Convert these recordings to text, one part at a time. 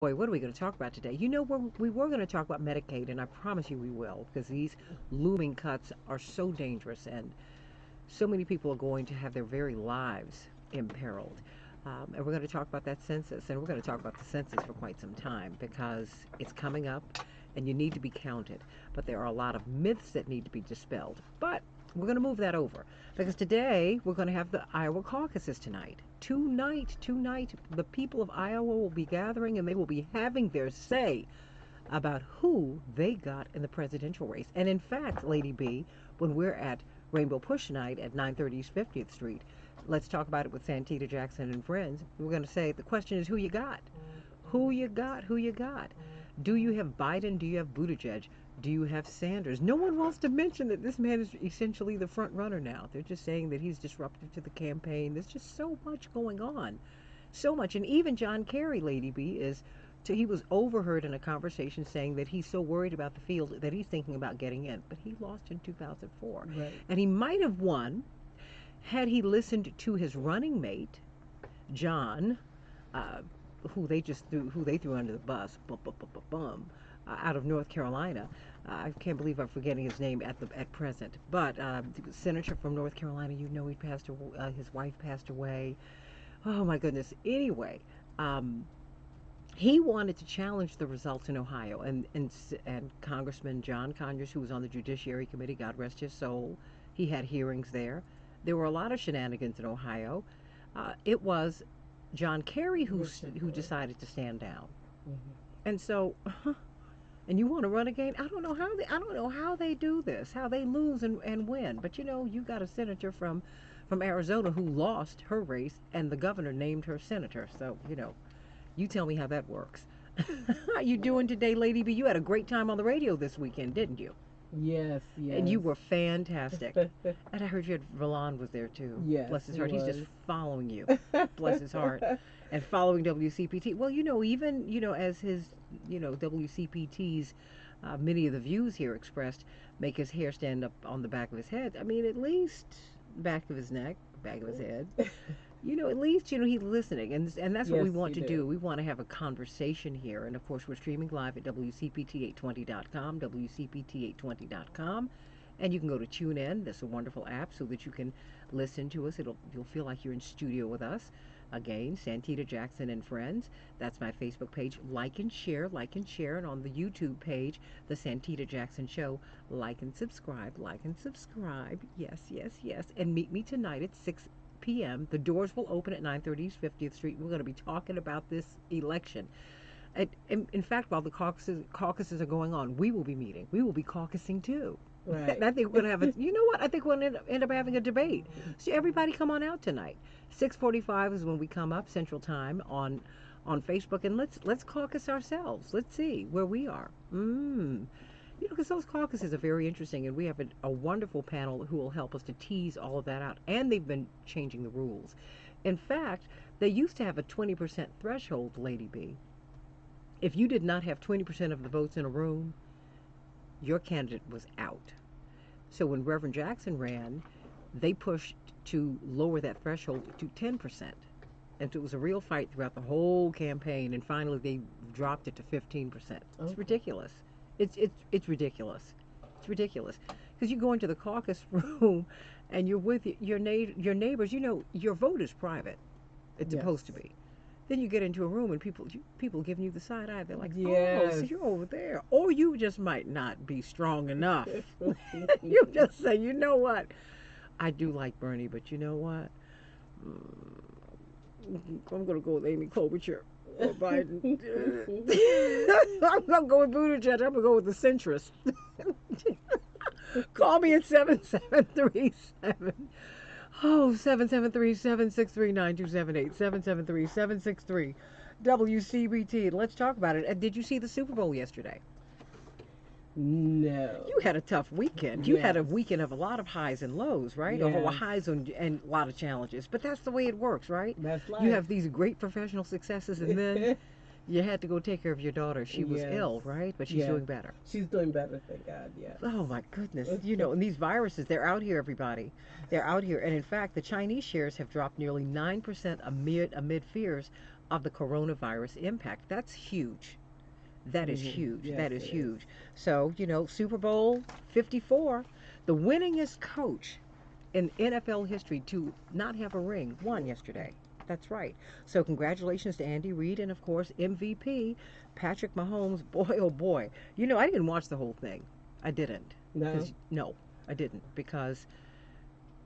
Boy, what are we going to talk about today? We were going to talk about Medicaid, and I promise you we will, because these looming cuts are so dangerous, and so many people are going to have their very lives imperiled. And we're going to talk about that census, and we're going to talk about the census for quite some time because it's coming up and you need to be counted. But there are a lot of myths that need to be dispelled. But we're going to move that over because today we're going to have the Iowa caucuses tonight. Tonight, the people of Iowa will be gathering and they will be having their say about who they got in the presidential race. And in fact, Lady B, when we're at Rainbow Push Night at 930 East 50th Street, let's talk about it with Santita Jackson and friends. We're going to say the question is who you got? Who you got? Who you got? Do you have Biden? Do you have Buttigieg? Do you have Sanders? No one wants to mention that this man is essentially the front runner now. They're just saying that he's disruptive to the campaign. There's just so much going on. So much. And even John Kerry, Lady B, he was overheard in a conversation saying that he's so worried about the field that he's thinking about getting in. But he lost in 2004. Right. And he might have won had he listened to his running mate, John, uh, who they threw under the bus, out of North Carolina. I can't believe I'm forgetting his name at present. But the senator from North Carolina, he passed. His wife passed away. Oh my goodness. Anyway, um, he wanted to challenge the results in Ohio, and Congressman John Conyers, who was on the Judiciary Committee, God rest his soul, he had hearings there. There were a lot of shenanigans in Ohio. It was John Kerry who decided to stand down, Mm-hmm. and so, and you want to run again? I don't know how they do this, how they lose and win. But you got a senator from Arizona who lost her race, and the governor named her senator. So you tell me how that works. How you doing today, Lady B? You had a great time on the radio this weekend, didn't you? Yes, And yes. you were fantastic. And I heard you had Verlon was there too. Yes, Bless his he heart. He's just was. following you. Bless his heart. And following WCPT. Well, even, as his, WCPT's, many of the views here expressed make his hair stand up on the back of his head. I mean, at least back of his neck, back of his head. At least he's listening, and that's what Yes, we want he to did. do. We want to have a conversation here, and of course we're streaming live at wcpt820.com, wcpt820.com, and you can go to TuneIn. That's a wonderful app so that you can listen to us. You'll feel like you're in studio with us. Again, Santita Jackson and friends. That's my Facebook page. Like and share, and on the YouTube page, the Santita Jackson Show. Like and subscribe. Like and subscribe. Yes, yes, yes. And meet me tonight at 6 p.m. The doors will open at 930 East 50th Street. We're going to be talking about this election. In fact, while the caucuses are going on, we will be meeting. We will be caucusing too. Right. I think we're going to have a. You know what? I think we're going to end up having a debate. So everybody, come on out tonight. 6:45 is when we come up Central Time on Facebook, and let's caucus ourselves. Let's see where we are. Because those caucuses are very interesting, and we have a wonderful panel who will help us to tease all of that out. And they've been changing the rules. In fact, they used to have a 20% threshold, Lady B. If you did not have 20% of the votes in a room, your candidate was out. So when Reverend Jackson ran, they pushed to lower that threshold to 10%. And it was a real fight throughout the whole campaign, and finally they dropped it to 15%. It's Okay. ridiculous. It's ridiculous. It's ridiculous because you go into the caucus room and you're with your neighbors. Your vote is private. It's Yes. supposed to be. Then you get into a room and people giving you the side eye. They're like, "Oh, so Yes. you're over there," or you just might not be strong enough. You just say, "You know what? I do like Bernie, but you know what? I'm gonna go with Amy Klobuchar or Biden. I'm gonna go with Buttigieg. I'm gonna go with the centrist." Call me at 7737. Oh, 773-763-9278. 773-763 WCBT. Let's talk about it. Did you see the Super Bowl yesterday? No. You had a tough weekend. You had a Yes. weekend of a lot of highs and lows, right? Of Yes. highs and a lot of challenges. But that's the way it works, right? That's You life. have these great professional successes, and then you had to go take care of your daughter. She was Yes. ill, right? But she's Yes. doing better. She's doing better, thank God. Yes. Oh my goodness. And these viruses, they're out here, everybody. They're out here. And in fact, the Chinese shares have dropped nearly 9% amid fears of the coronavirus impact. That's huge. That is huge. Yes, That is it is. huge. So, Super Bowl 54, the winningest coach in NFL history to not have a ring won yesterday. That's right. So, congratulations to Andy Reid and, of course, MVP Patrick Mahomes. Boy, oh boy. I didn't watch the whole thing. I didn't. No. Because, no, I didn't. Because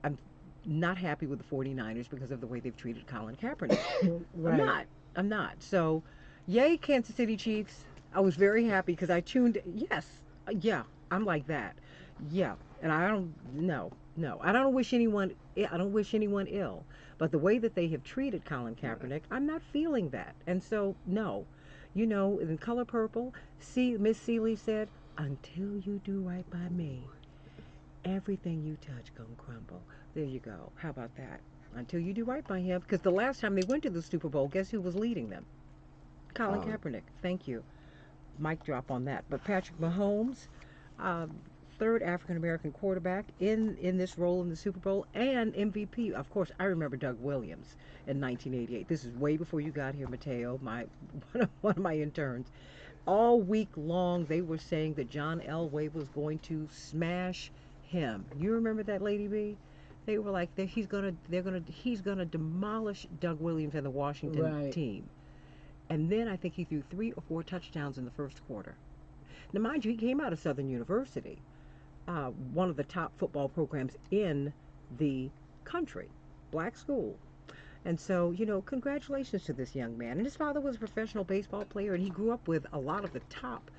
I'm not happy with the 49ers because of the way they've treated Colin Kaepernick. I'm Right. not. I'm not. So, yay, Kansas City Chiefs. I was very happy because I tuned. Yes. Yeah. I'm like that. Yeah. And I don't. No. No. I don't wish anyone. I don't wish anyone ill. But the way that they have treated Colin Kaepernick, I'm not feeling that. And so, no. In Color Purple, see, Miss Seeley said, "Until you do right by me, everything you touch gonna crumble." There you go. How about that? Until you do right by him, because the last time they went to the Super Bowl, guess who was leading them? Colin Um, Kaepernick. Thank you. Mic drop on that. But Patrick Mahomes, um, third African American quarterback in this role in the Super Bowl and MVP. Of course, I remember Doug Williams in 1988. This is way before you got here, Mateo, my one of my interns. All week long, they were saying that John Elway was going to smash him. You remember that, Lady B? They were like, he's gonna demolish Doug Williams and the Washington right. team. And then I think he threw 3 or 4 touchdowns in the first quarter. Now, mind you, he came out of Southern University, one of the top football programs in the country, black school. And so, congratulations to this young man. And his father was a professional baseball player, and he grew up with a lot of the top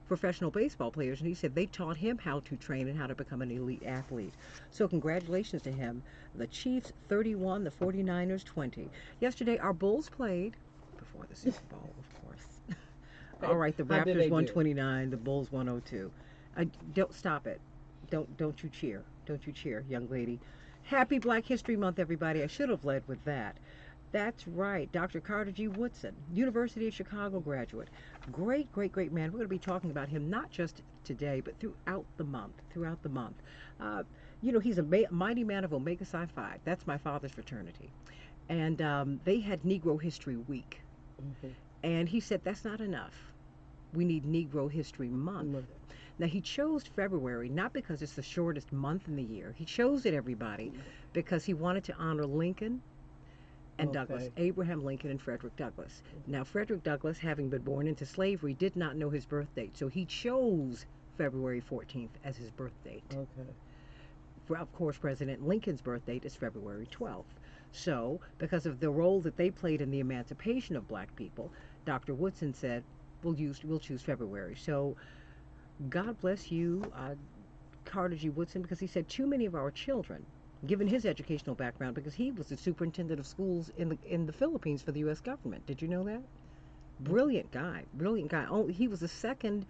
professional baseball players. And he said they taught him how to train and how to become an elite athlete. So, congratulations to him. The Chiefs 31, the 49ers 20. Yesterday, our Bulls played before the Super Bowl, of course. All right, the How did Raptors they do? 129, the Bulls 102. I don't stop it. Don't you cheer. Don't you cheer, young lady. Happy Black History Month, everybody. I should have led with that. That's right, Dr. Carter G. Woodson, University of Chicago graduate. Great, great, great man. We're going to be talking about him not just today, but throughout the month. Throughout the month. Uh, he's a mighty man of Omega Psi Phi. That's my father's fraternity. And they had Negro History Week. Hmm. And he said, that's not enough. We need Negro History Month. Now, he chose February not because it's the shortest month in the year. He chose it, everybody, because he wanted to honor Lincoln and Douglas, Okay. Abraham Lincoln and Frederick Douglass. Now, Frederick Douglass, having been born into slavery, did not know his birth date, so he chose February 14th as his birth date. Okay. Of course, President Lincoln's birth date is February 12th. So, because of the role that they played in the emancipation of black people, Dr. Woodson said, we'll choose February. So, God bless you, Carter G. Woodson, because he said too many of our children, given his educational background, because he was the superintendent of schools in the Philippines for the U.S. government. Did you know that? Brilliant guy, brilliant guy. Oh, he was the second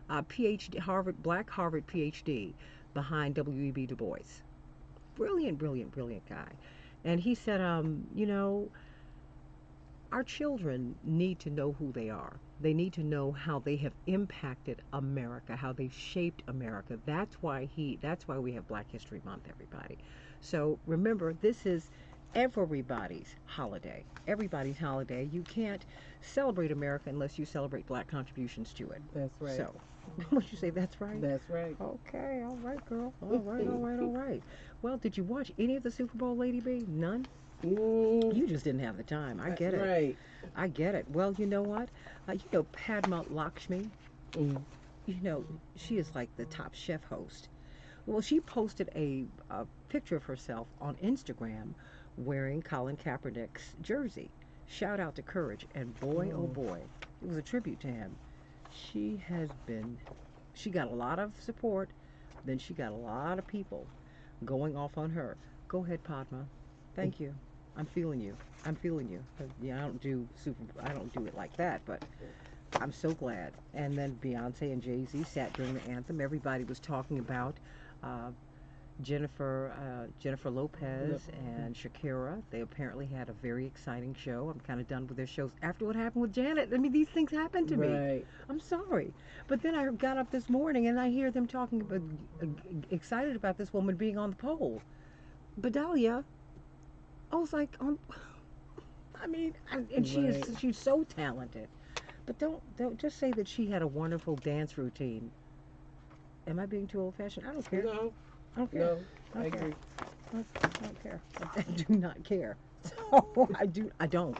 PhD, black Harvard PhD behind W.E.B. Du Bois. Brilliant, brilliant, brilliant guy. And he said, our children need to know who they are. They need to know how they have impacted America, how they've shaped America. That's why we have Black History Month, everybody. So remember, this is everybody's holiday. Everybody's holiday. You can't celebrate America unless you celebrate black contributions to it. That's right. So, would you say that's right? That's right. Okay, all right, girl. All right, all right, all right. Well, did you watch any of the Super Bowl, Lady B? None? Mm, You just didn't have the time. I get it. right. I get it. Well, you know what? Padma Lakshmi, Mm. you know, she is like the top chef host. Well, she posted a picture of herself on Instagram wearing Colin Kaepernick's jersey. Shout out to Courage. And boy, oh Oh, boy, it was a tribute to him. She has been, she got a lot of support, then she got a lot of people going off on her. Go ahead, Padma. Thank you. I'm feeling you. I'm feeling you. Yeah, I don't do it like that, but I'm so glad. And then Beyonce and Jay-Z sat during the anthem. Everybody was talking about uh, Jennifer no. Lopez and Shakira. They apparently had a very exciting show. I'm kind of done with their shows after what happened with Janet. I mean, these things happen to me. Right. I'm sorry, but then I got up this morning and I hear them talking about excited about this woman being on the pole. Bedalia, I was like, I mean, and Right. she's so talented. But don't just say that she had a wonderful dance routine. Am I being too old fashioned? I don't care. No, I don't care. no, I I don't care. agree. I don't care. I do not care. So I do. I don't.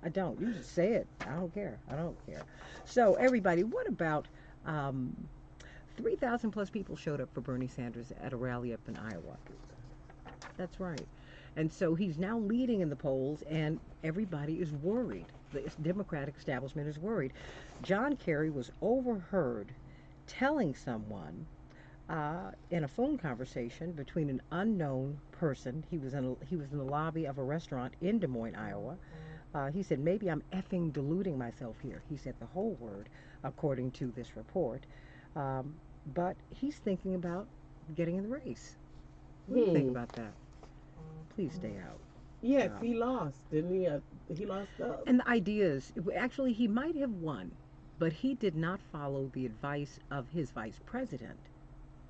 I don't. You just say it. I don't care. I don't care. So everybody, what about 3,000 plus people showed up for Bernie Sanders at a rally up in Iowa? That's right. And so he's now leading in the polls, and everybody is worried. The Democratic establishment is worried. John Kerry was overheard telling someone in a phone conversation between an unknown person. He was in the lobby of a restaurant in Des Moines, Iowa. He said, "Maybe I'm effing deluding myself here." He said the whole word, according to this report. Um, but he's thinking about getting in the race. What do you think Hmm. about that? Please stay out. Yes, Um, he lost, didn't he? He lost up. and the idea is, actually, he might have won, but he did not follow the advice of his vice president,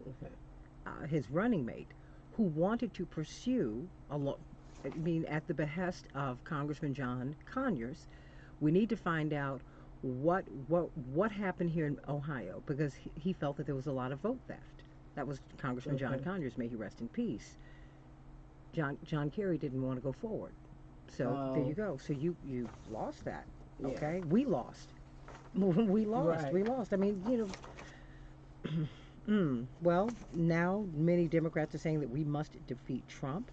Okay. his running mate, who wanted to pursue I mean, at the behest of Congressman John Conyers. We need to find out what happened here in Ohio because he felt that there was a lot of vote theft. That was Congressman John Okay. Conyers, may he rest in peace. John Kerry didn't want to go forward. So there you Oh, go. So you lost that. yes. Okay, we lost. We lost. Right. We lost. I mean, well, now many Democrats are saying that we must defeat Trump.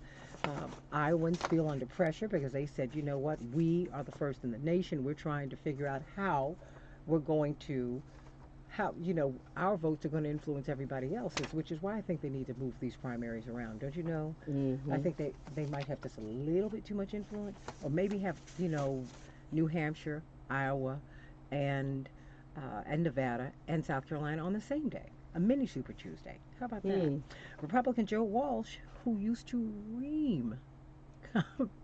Iowans feel under pressure because they said, you know what, we are the first in the nation. We're trying to figure out how we're going to, how, our votes are going to influence everybody else's, which is why I think they need to move these primaries around. Don't you know? I Mm-hmm. think they might have just a little bit too much influence, or maybe have, New Hampshire, Iowa, and Nevada and South Carolina on the same day, a mini Super Tuesday. How about that? Hmm. Republican Joe Walsh, who used to ream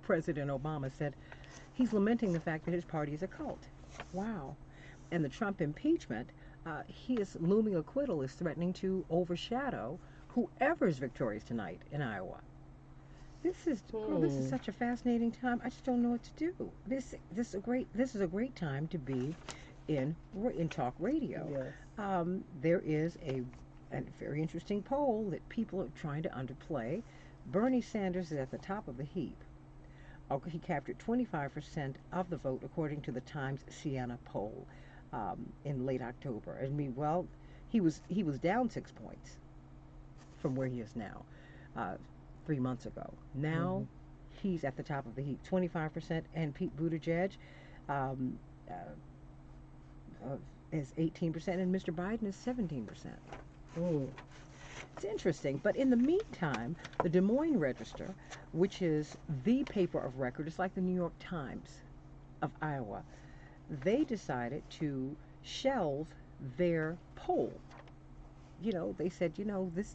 President Obama, said he's lamenting the fact that his party is a cult. Wow. And the Trump impeachment, his looming acquittal is threatening to overshadow whoever is victorious tonight in Iowa. This is Hmm. such a fascinating time. I just don't know what to do. This is a great time to be in talk radio. Yes. There is a very interesting poll that people are trying to underplay. Bernie Sanders is at the top of the heap. He captured 25% of the vote, according to the Times Siena poll in late October. I mean, well, he was down 6 points from where he is now, uh, 3 months ago. Mm-hmm. Now he's at the top of the heap, 25%, and Pete Buttigieg um, uh, is 18%, and Mr. Biden is 17%. Mm. It's interesting, but in the meantime, the Des Moines Register, which is the paper of record, it's like the New York Times of Iowa, they decided to shelve their poll. They said,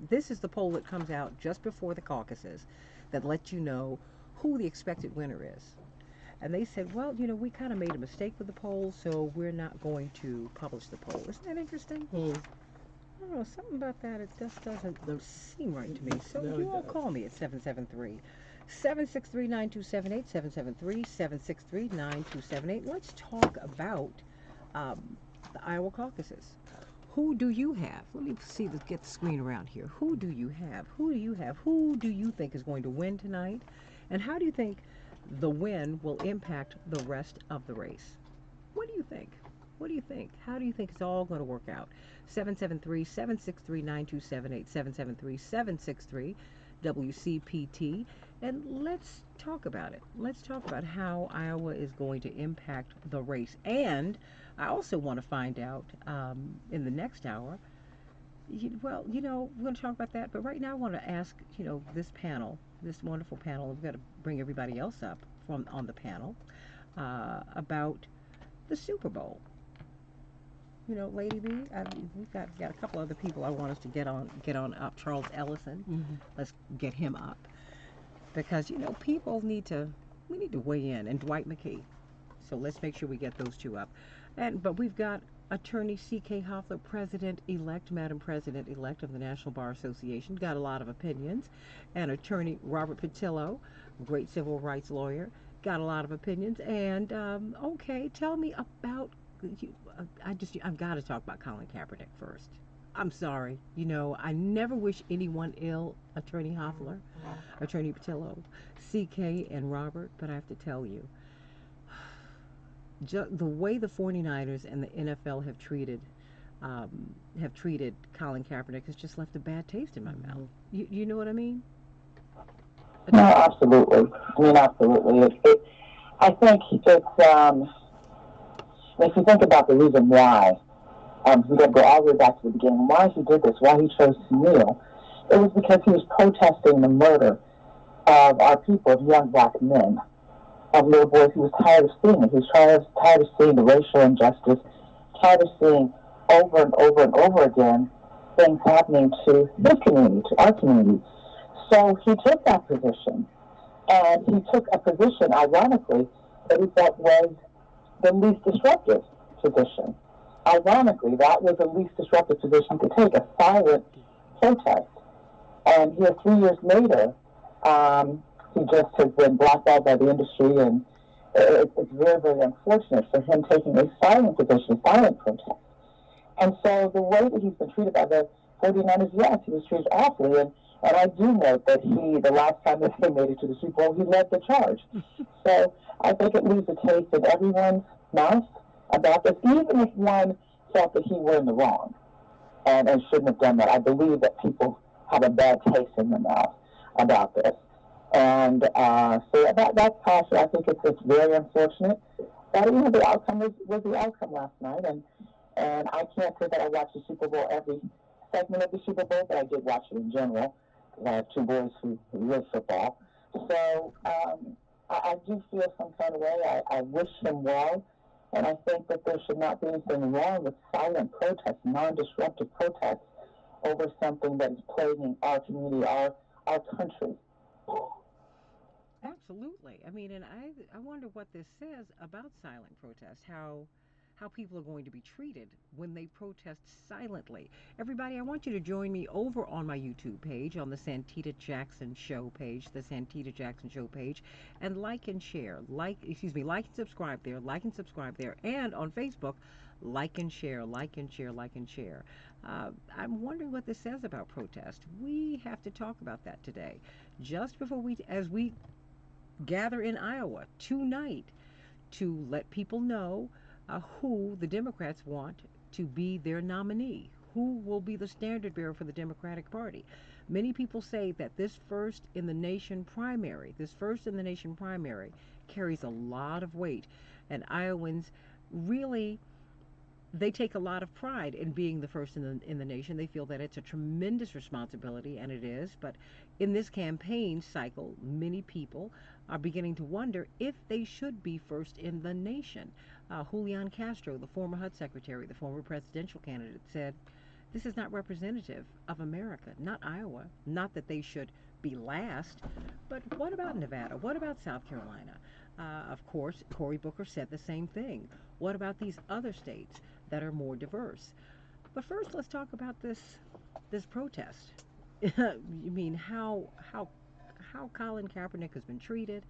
this is the poll that comes out just before the caucuses that lets you know who the expected winner is. And they said, well, we kind of made a mistake with the poll, so we're not going to publish the poll. Isn't that interesting? Hmm. I don't know, something about that, it just doesn't The, seem right to me. So no, you it all does. call me at 773-763-9278, 773-763-9278. Let's talk about the Iowa caucuses. Who do you have? Let me see get the screen around here. Who do you have? Who do you have? Who do you think is going to win tonight? And how do you think the win will impact the rest of the race? What do you think? What do you think? How do you think it's all going to work out? 773-763-9278, 773-763 WCPT. And let's talk about it. Let's talk about how Iowa is going to impact the race. And I also want to find out in the next hour. Well, we're going to talk about that. But right now, I want to ask, this panel, this wonderful panel. We've got to bring everybody else up from on the panel about the Super Bowl. Lady B, we've got a couple other people I want us to get on up. Charles Ellison, Mm-hmm. let's get him up because people we need to weigh in, and Dwight McKee. So let's make sure we get those two up. But we've got Attorney C.K. Hoffler, President-elect, Madam President-elect of the National Bar Association, got a lot of opinions, and Attorney Robert Patillo, great civil rights lawyer, got a lot of opinions. And okay, tell me about. I've got to talk about Colin Kaepernick first. I'm sorry. I never wish anyone ill, Attorney Hoffler, Attorney Patillo, CK, and Robert, but I have to tell you, the way the 49ers and the NFL have treated Colin Kaepernick has just left a bad taste in my mouth. Mm-hmm. You know what I mean? No, absolutely. I mean, absolutely. I think if you think about the reason why, we got to go all the way back to the beginning, why he did this, why he chose to kneel, it was because he was protesting the murder of our people, of young black men, of little boys. He was tired of seeing it. He was tired of seeing the racial injustice, tired of seeing over and over and over again things happening to his community, to our community. So he took that position. And he took a position, ironically, that he felt was the least disruptive position. Ironically, that was the least disruptive position to take, a silent protest. And here, 3 years later, he just has been blackballed by the industry, and it's very, very unfortunate for him taking a silent position, a silent protest. And so the way that he's been treated by the 49ers, yes, he was treated awfully. And I do note that the last time that they made it to the Super Bowl, he led the charge. So I think it leaves a taste in everyone's mouth about this, even if one felt that he were in the wrong and shouldn't have done that. I believe that people have a bad taste in their mouth about this. And so that's how I think it's very unfortunate. But, the outcome was the outcome last night. And I can't say that I watched the Super Bowl every segment of the Super Bowl, but I did watch it in general. I have two boys who live football. So I do feel some kind of way. I wish him well. And I think that there should not be anything wrong with silent protests, non-disruptive protests over something that is plaguing our community, our country. Absolutely. I mean, and I wonder what this says about silent protest, how people are going to be treated when they protest silently. Everybody, I want you to join me over on my YouTube page, on the Santita Jackson Show page, the Santita Jackson Show page, and like and share. Like and subscribe there, and on Facebook, like and share, like and share, like and share. I'm wondering what this says about protest. We have to talk about that today. Just before as we gather in Iowa tonight to let people know who the Democrats want to be their nominee, who will be the standard bearer for the Democratic Party. Many people say that this first in the nation primary carries a lot of weight, and Iowans really they take a lot of pride in being the first in the nation. They feel that it's a tremendous responsibility, and it is. But in this campaign cycle, many people are beginning to wonder if they should be first in the nation. Julian Castro, the former HUD secretary, the former presidential candidate, said this is not representative of America, not Iowa. Not that they should be last, but what about Nevada? What about South Carolina? Of course, Cory Booker said the same thing. What about these other states that are more diverse? But first, let's talk about this protest. You mean how Colin Kaepernick has been treated?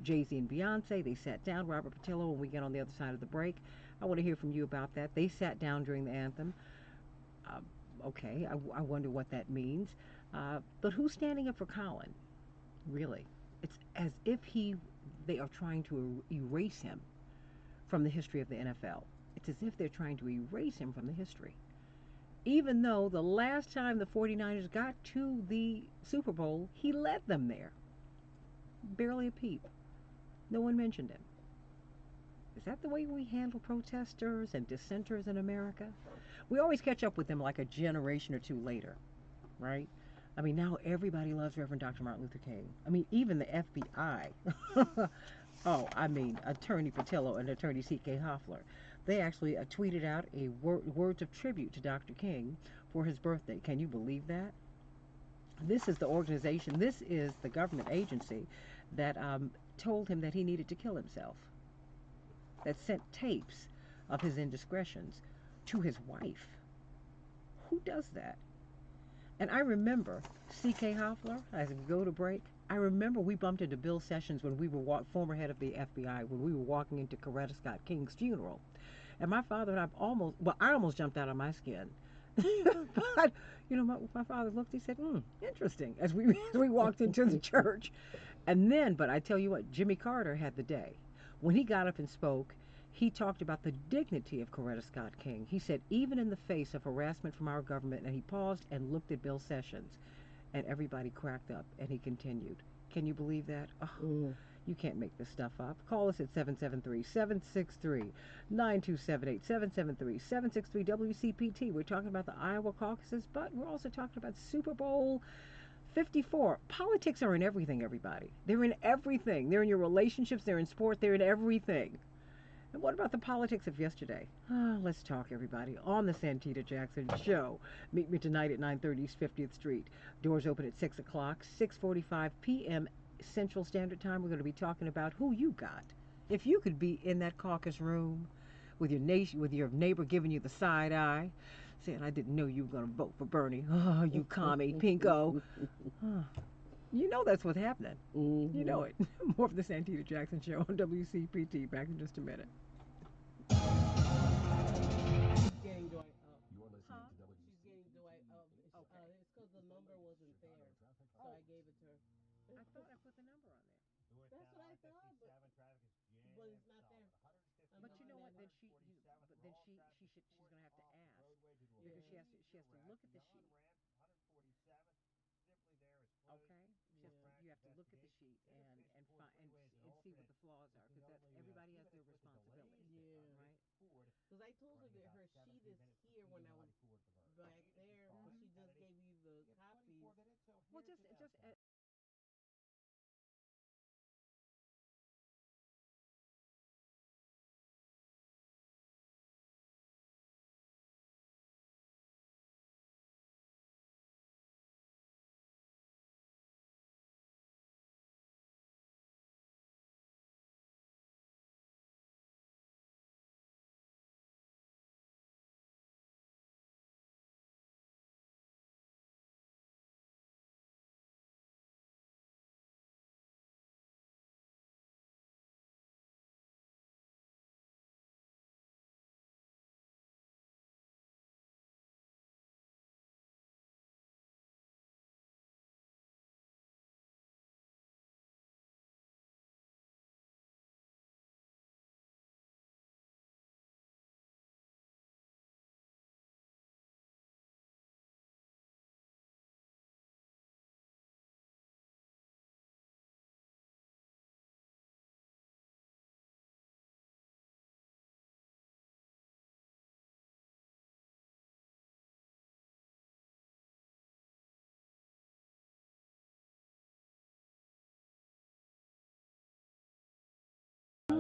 Jay-Z and Beyonce, they sat down. Robert Patillo, when we get on the other side of the break, I want to hear from you about that. They sat down during the anthem. Uh, okay, I wonder what that means. But who's standing up for Colin? Really, it's as if they are trying to erase him from the history of the NFL. It's as if they're trying to erase him from the history. Even though the last time the 49ers got to the Super Bowl, he led them there. Barely a peep. No one mentioned him. Is that the way we handle protesters and dissenters in America? We always catch up with them like a generation or two later, right? I mean, now everybody loves Reverend Dr. Martin Luther King. I mean, even the FBI. Oh, I mean, Attorney Patillo and Attorney C.K. Hoffler. They actually tweeted out words of tribute to Dr. King for his birthday. Can you believe that? This is the organization, this is the government agency that told him that he needed to kill himself, that sent tapes of his indiscretions to his wife. Who does that? And I remember C.K. Hoffler, as we go to break, I remember we bumped into Bill Sessions when we were former head of the FBI, when we were walking into Coretta Scott King's funeral. And my father and I almost jumped out of my skin. But, my father looked, he said, interesting, as we, as we walked into the church. And then, but I tell you what, Jimmy Carter had the day. When he got up and spoke, he talked about the dignity of Coretta Scott King. He said, even in the face of harassment from our government, and he paused and looked at Bill Sessions, and everybody cracked up, and he continued. Can you believe that? Oh, you can't make this stuff up. Call us at 773-763-9278, 773-763 WCPT. We're talking about the Iowa caucuses, but we're also talking about Super Bowl 54. Politics are in everything, everybody. They're in everything. They're in your relationships, they're in sport, they're in everything. And what about the politics of yesterday? Let's talk, everybody, on the Santita Jackson Show. Meet me tonight at 930 East 50th Street. Doors open at 6 o'clock, 6:45 p.m. Central Standard Time. We're going to be talking about who you got. If you could be in that caucus room with your neighbor giving you the side eye, saying, I didn't know you were going to vote for Bernie. Oh, you commie, pinko. You know that's what's happening. You know it. More of the Santita Jackson Show on WCPT. Back in just a minute. Getting Dwight up. You're listening Huh? to W. She's getting Dwight up. Okay. It's because the number wasn't there, so I gave it to her. I thought I put the number on there. That's what I thought, but it's not there. I'm But you looking know what? at Then it. but then she's gonna have to ask because Yeah. she has to look at the sheet. Okay, Yeah. you have to look at the sheet and see what the flaws are because that everybody has their responsibility, Yeah. right? Because I told her that her sheet is here when I was back there, but she just gave you the copies. Well, just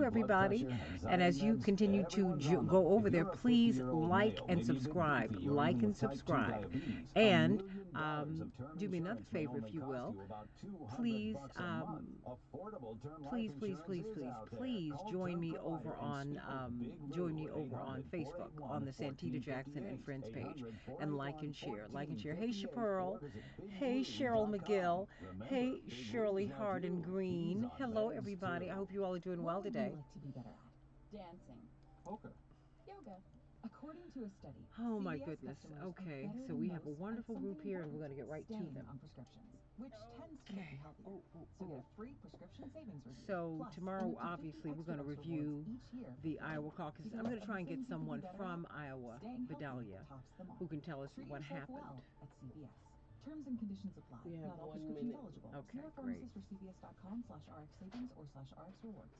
everybody. And as you continue to go over there, please like and subscribe. Like and subscribe. And do me another favor, if you will. Please, please join me over on Facebook on the Santita Jackson and Friends page, and like and share. Like and share. Hey, Chaparral. Hey, Cheryl McGill. Hey, Shirley Hardin Green. Hello, everybody. I hope you all are doing well today. Like to be better at dancing, Poker. yoga. According to a study, Oh my CVS goodness. customers are Okay, better so than we have a most at wonderful group something here, and we're going important, to get right to staying them. on prescriptions, which tends to make you Okay. healthier. Oh, So get oh. a free prescription savings review. So Plus, tomorrow, earn up to 50 obviously, we're going to extra review rewards each year the for Iowa free. caucus. I'm Because going to of try the and get things you can someone do better from at, Iowa, staying healthy Vidalia, tops them all. who can tell us Treat what yourself happened. well at CVS. Terms and conditions apply. We have Not all 1 prescriptions minute. eligible. Okay, See our great. pharmacist or cvs.com/rx savings or /rx rewards.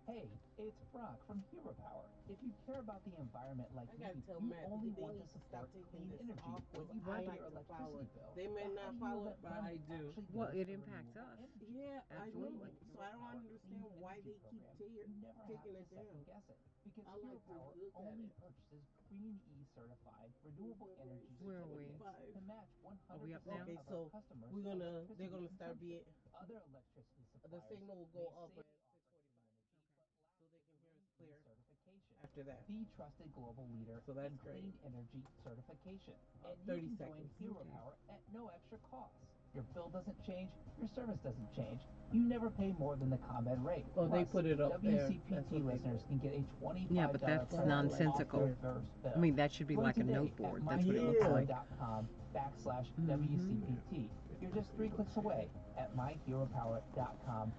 Hey, it's Brock from Hero Power. If you care about the environment like I gotta me, tell you Matt only they want to need to stop support taking clean this energy off when because you I pay your like to follow electricity it. bill. They may But how not do you know follow it, that but money I do. actually Well, goes it to impacts renewable us. energy? Yeah, I know. Absolutely. With So Hero I don't Power understand Clean why Energy they keep Program, you never have taking to it down. second guess it because I Hero like to Power look at only it. purchases Green E certified renewable energy Where are we? certificates to match 100% Are we up now? Okay, of our so customers' they're electricity gonna start consumption. being Other electricity the suppliers signal will may go up say at they offer clean 6:45, energy, but lack so they the can hear us Green E clear certification. after that. The trusted global leader So that's in great. clean energy certification. And you 30 can join seconds. Hero Okay. Power at no extra cost. Your bill doesn't change, your service doesn't change. You never pay more than the ComEd rate. Oh, they Plus, put it up there. That's WCPT what they listeners do. can get a Yeah, but $25 that's That's what I credit like to off their nonsensical. hear. first I bill. mean, that should be Join like a today note at board. That's what it looks like. Hmm. myheropower.com/WCPT. You're just 3 clicks away at myheropower.com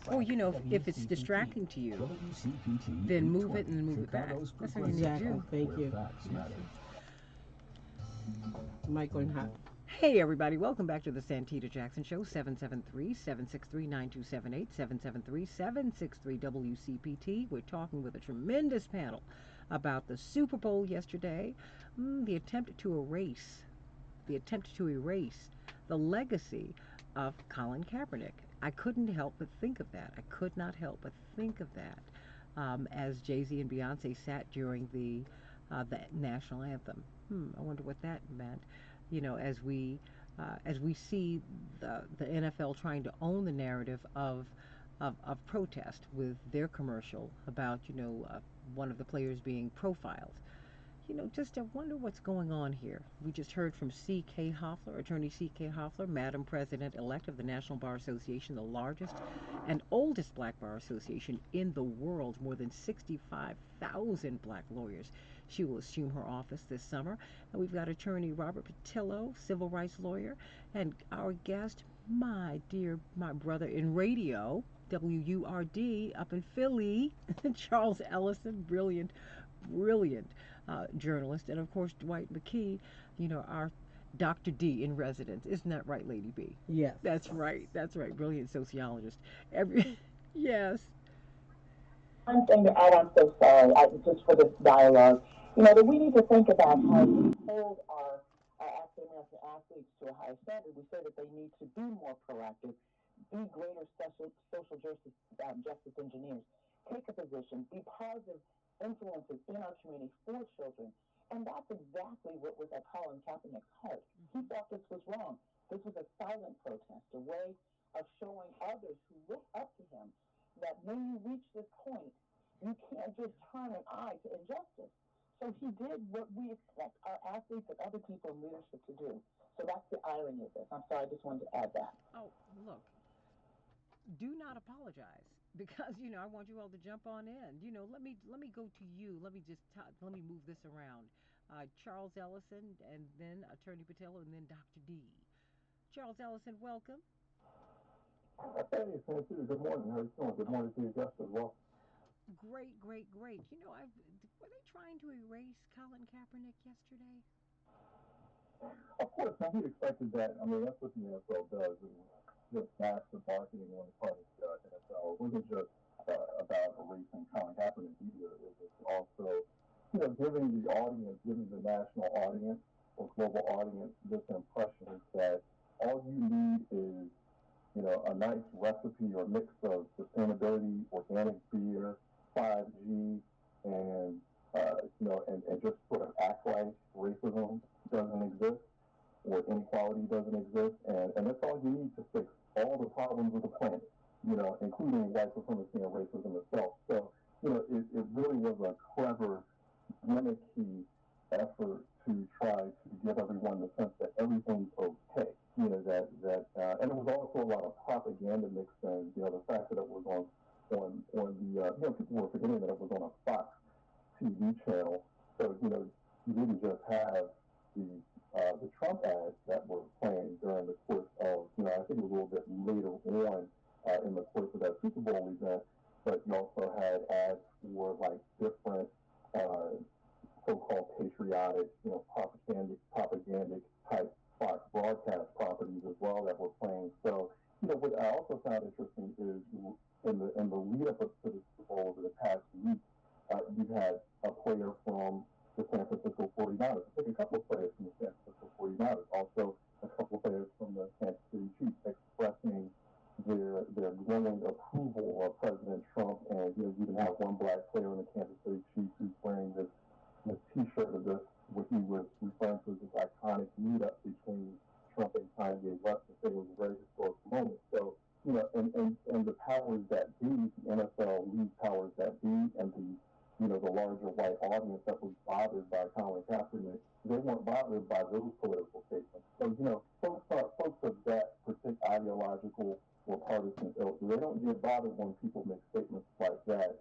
Or, backslash if it's WCPT. distracting to you, WCPT then move it 820, and then move it back. Chicago's That's all you need to Exactly. do. Thank where you. facts matter. Mic going hot. Hey, everybody. Welcome back to the Santita Jackson Show, 773-763-9278, 773-763-WCPT. We're talking with a tremendous panel about the Super Bowl yesterday, the attempt to erase the legacy of Colin Kaepernick. I couldn't help but think of that. I could not help but think of that as Jay-Z and Beyonce sat during the national anthem. I wonder what that meant. As we see the NFL trying to own the narrative of protest with their commercial about one of the players being profiled. Just I wonder what's going on here. We just heard from C.K. Hoffler, Attorney C.K. Hoffler, Madam President-elect of the National Bar Association, the largest and oldest black bar association in the world, more than 65,000 black lawyers. She will assume her office this summer. And we've got Attorney Robert Patillo, civil rights lawyer, and our guest, my brother in radio, WURD up in Philly, Charles Ellison, brilliant journalist, and of course Dwight McKee, our Dr. D in residence. Isn't that right, Lady B? Yes. That's right. That's right. Brilliant sociologist. Every yes. One thing to add, I'm so sorry, just for this dialogue, that we need to think about how we hold our African American athletes to a higher standard. We say that they need to be more proactive, be greater social justice engineers, take a position, be positive influences in our community for children. And that's exactly what was at Colin Kaepernick's heart. He thought this was wrong. This was a silent protest, a way of showing others who look up to him that when you reach this point, you can't just turn an eye to injustice. So he did what we expect our athletes and other people in leadership to do. So that's the irony of this. I'm sorry, I just wanted to add that. Oh, look, do not apologize because I want you all to jump on in. Let me go to you. Let me move this around. Charles Ellison, and then Attorney Patillo, and then Dr. D. Charles Ellison, welcome. Hey, Santita, good morning. How you doing? Good morning to you, guests as well. Great, great, great. Were they trying to erase Colin Kaepernick yesterday? Of course, now he expected that. I mean, that's what the NFL does. It was just massive marketing on the part of the NFL. It wasn't just about erasing Colin Kaepernick either. It was also, giving the audience, giving the national audience or global audience this impression that all you need is a nice recipe or mix of sustainability, organic beer, 5G, and and just sort of act like racism doesn't exist or inequality doesn't exist, and that's all you need to fix all the problems of the planet, including white supremacy and racism itself. So, it really was a clever, gimmicky effort to try to give everyone the sense that everything's okay. And it was also a lot of propaganda mixed in. The fact that it was on the people were forgetting that it was on a Fox TV channel. So you didn't just have the Trump ads that were playing during the course of I think it was a little bit later on in the course of that Super Bowl event, but you also had ads for like different so-called patriotic, propagandic type Fox broadcast properties as well that were playing. So, what I also found interesting is in the lead up to the Super Bowl over the past week, you've had a player from the San Francisco 49ers. I think a couple of players from the San Francisco 49ers, also a couple of players from the Kansas City Chiefs expressing their glowing approval of President Trump. And you even have one black player in the Kansas City Chiefs who's wearing this T-shirt of this, what he was referring to as this iconic meetup between Trump and Kanye West, and saying it was a very historical moment. So, and the powers that be, the NFL league powers that be, and the larger white audience that was bothered by Colin Kaepernick, they weren't bothered by those political statements. So, folks of that political or partisan ilk. They don't get bothered when people make statements like that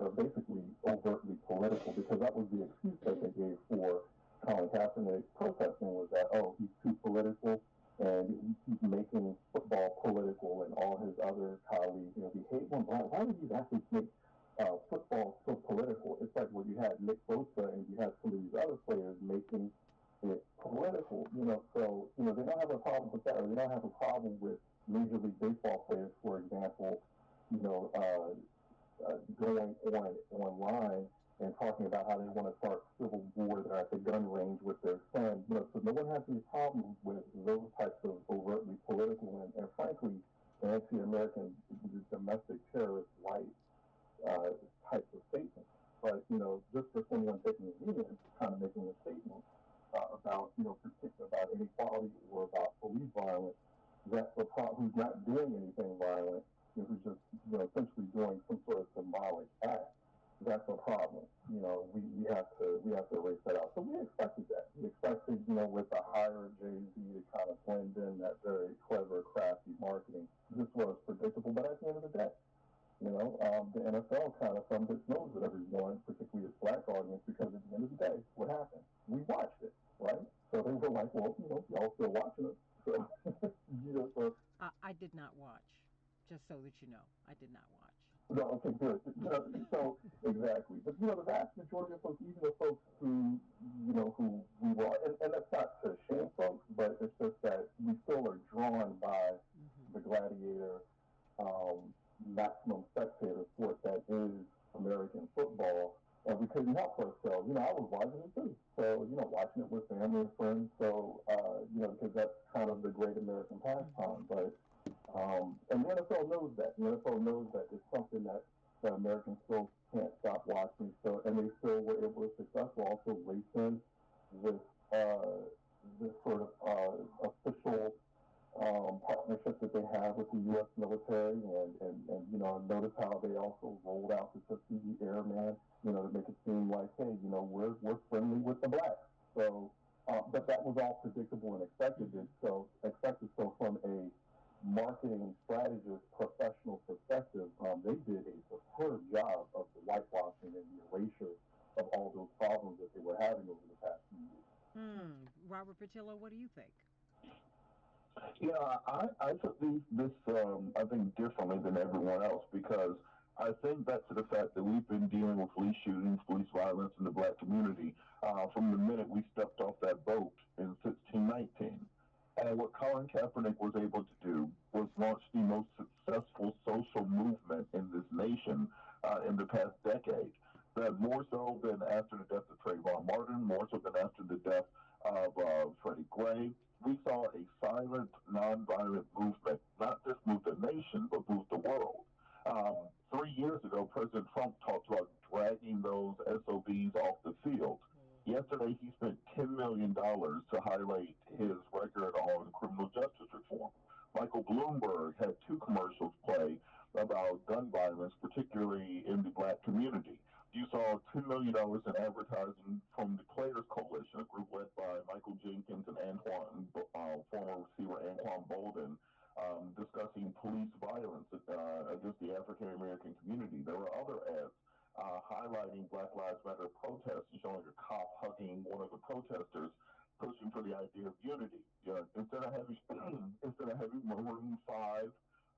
are basically overtly political, because that was the excuse that they gave for Colin Kaepernick protesting, was that, oh, he's too political and he's making football political, and all his other colleagues, we hate when why would these athletes make football so political? It's like when you had Nick Bosa and you had some of these other players making it political, so, they don't have a problem with that, or they don't have a problem with Major League Baseball players, for example, going online and talking about how they want to start civil war there at the gun range with their son. So no one has any problems with those types of overtly political and frankly, anti-American domestic terrorist white uh, types of statements. But just for someone taking a knee and kind of making a statement about particular about inequality or about police violence, that's the who's not doing anything violent, who's just essentially doing some sort of symbolic act. That's a problem. We have to erase that out. So we expected that. We expected with the higher Jay Z to kind of blend in that very clever, crafty marketing. This was predictable, but at the end of the day, the NFL kind of thumbed its nose at everyone, particularly its black audience, because at the end of the day, what happened? We watched it, right? So they were like, well, y'all still watching us. So, so I did not watch, just so that you know. I did not watch. no, okay, good. So exactly, but the vast majority of folks, even the folks who we were, and that's not to shame folks, but it's just that we still are drawn by Hmm. the gladiator maximum spectator sport that is American football, and we couldn't help ourselves. I was watching it too, so watching it with family and friends. So because that's kind of the great American Hmm. pastime, but and the NFL knows that. The NFL knows that it's something that Americans still can't stop watching. So, and they still were able to successful also race in this this sort of official partnership that they have with the U.S. military, and notice how they also rolled out the Tuskegee Airmen, to make it seem like, hey, we're friendly with the blacks. So, but that was all predictable and expected. Hmm. So from a marketing strategist, professional perspective, they did a superb job of the whitewashing and the erasure of all those problems that they were having over the past few years. Robert Patillo, what do you think? Yeah, I took this I think differently than everyone else because I think back to the fact that we've been dealing with police shootings, police violence in the black community from the minute we stepped off that boat in 1619. And what Colin Kaepernick was able to do was launch the most successful social movement in this nation in the past decade. That more so than after the death of Trayvon Martin, more so than after the death of Freddie Gray, we saw a silent, nonviolent movement, not just move the nation, but move the world. 3 years ago, President Trump talked about dragging those SOBs off the field. Yesterday, he spent $10 million to highlight his record on criminal justice reform. Michael Bloomberg had two commercials play about gun violence, particularly in the black community. You saw $2 million in advertising from the Players Coalition, a group led by Michael Jenkins and former receiver Anquan Bolden, discussing police violence against the African American community. There were other ads highlighting Black Lives Matter protests and showing a cop hugging one of the protesters, pushing for the idea of unity. Instead of having Maroon Five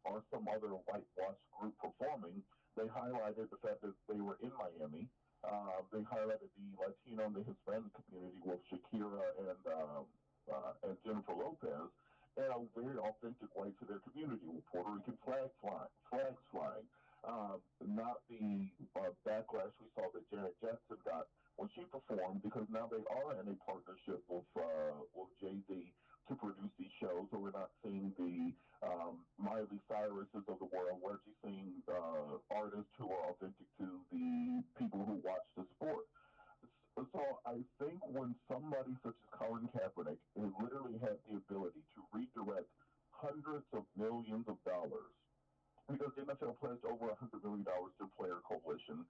or some other whitewashed group performing, they highlighted the fact that they were in Miami. They highlighted the Latino and the Hispanic community with Shakira and Jennifer Lopez in a very authentic way to their community with Puerto Rican flags flying. Not the backlash we saw that Janet Jackson got when she performed, because now they are in a partnership with Jay Z to produce these shows, so we're not seeing the Miley Cyruses of the world. We're actually seeing artists who are authentic to the people who watch the sport. So I think when somebody such as Colin Kaepernick literally has the ability to redirect hundreds of millions of dollars, because the NFL pledged over $100 million to Player Coalition.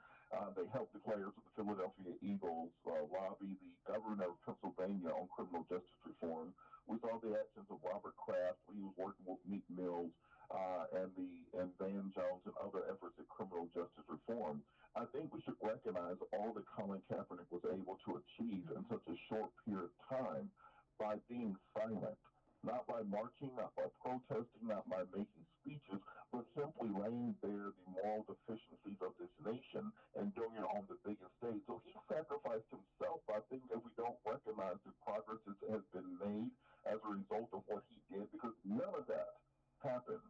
They helped the players of the Philadelphia Eagles lobby the governor of Pennsylvania on criminal justice reform. We saw the actions of Robert Kraft when he was working with Meek Mills. and Van Jones and other efforts at criminal justice reform. I think we should recognize all that Colin Kaepernick was able to achieve in such a short period of time by being silent, not by marching, not by protesting, not by making speeches, but simply laying bare the moral deficiencies of this nation and doing it on the biggest stage. So he sacrificed himself. I think if we don't recognize the progress that has been made as a result of what he did, because none of that happens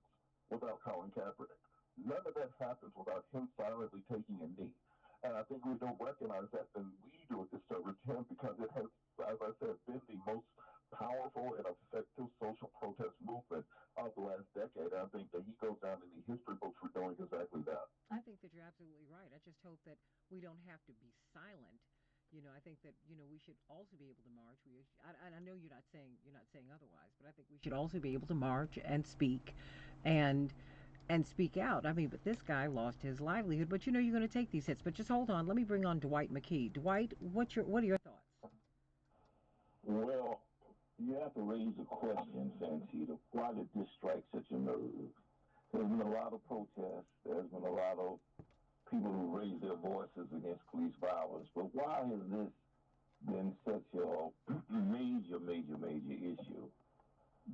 without Colin Kaepernick. None of that happens without him silently taking a knee. And I think we don't recognize that, then we do a disservice to him because it has, as I said, been the most powerful and effective social protest movement of the last decade. I think that he goes down in the history books for doing exactly that. I think that you're absolutely right. I just hope that we don't have to be silent. I think that we should also be able to march. I know you're not saying otherwise, but I think we should also be able to march and speak, and speak out. I mean, but this guy lost his livelihood. But you're going to take these hits. But just hold on. Let me bring on Dwight McKee. Dwight, what are your thoughts? Well, you have to raise a question, Santita. Why did this strike such a nerve? There's been a lot of protests. There's been a lot of people who raise their voices against police violence. But why has this been such a major issue?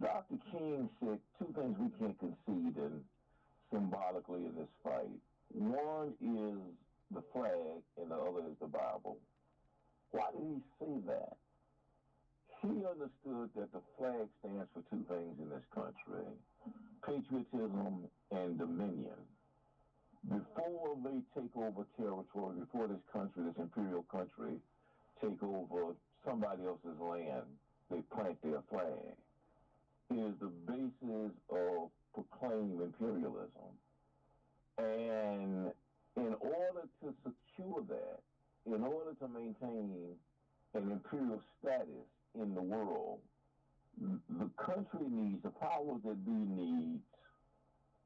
Dr. King said two things we can't concede in symbolically in this fight. One is the flag, and the other is the Bible. Why did he say that? He understood that the flag stands for two things in this country: patriotism and dominion. Before they take over territory, before this country, this imperial country, take over somebody else's land, they plant their flag. It is the basis of proclaimed imperialism. And in order to secure that, in order to maintain an imperial status in the world, the country needs, the powers that be needs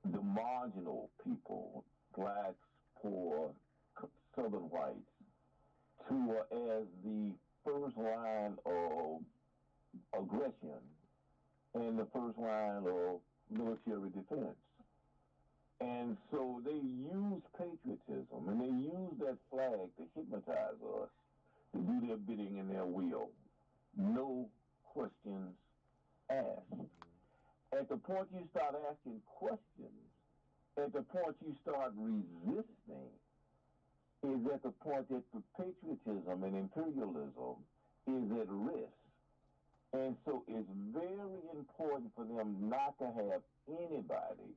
the marginal people, blacks, poor, southern whites, to as the first line of aggression and the first line of military defense. And so they use patriotism and they use that flag to hypnotize us, to do their bidding and their will. No questions asked. At the point you start asking questions, at the point you start resisting, is at the point that the patriotism and imperialism is at risk. And so it's very important for them not to have anybody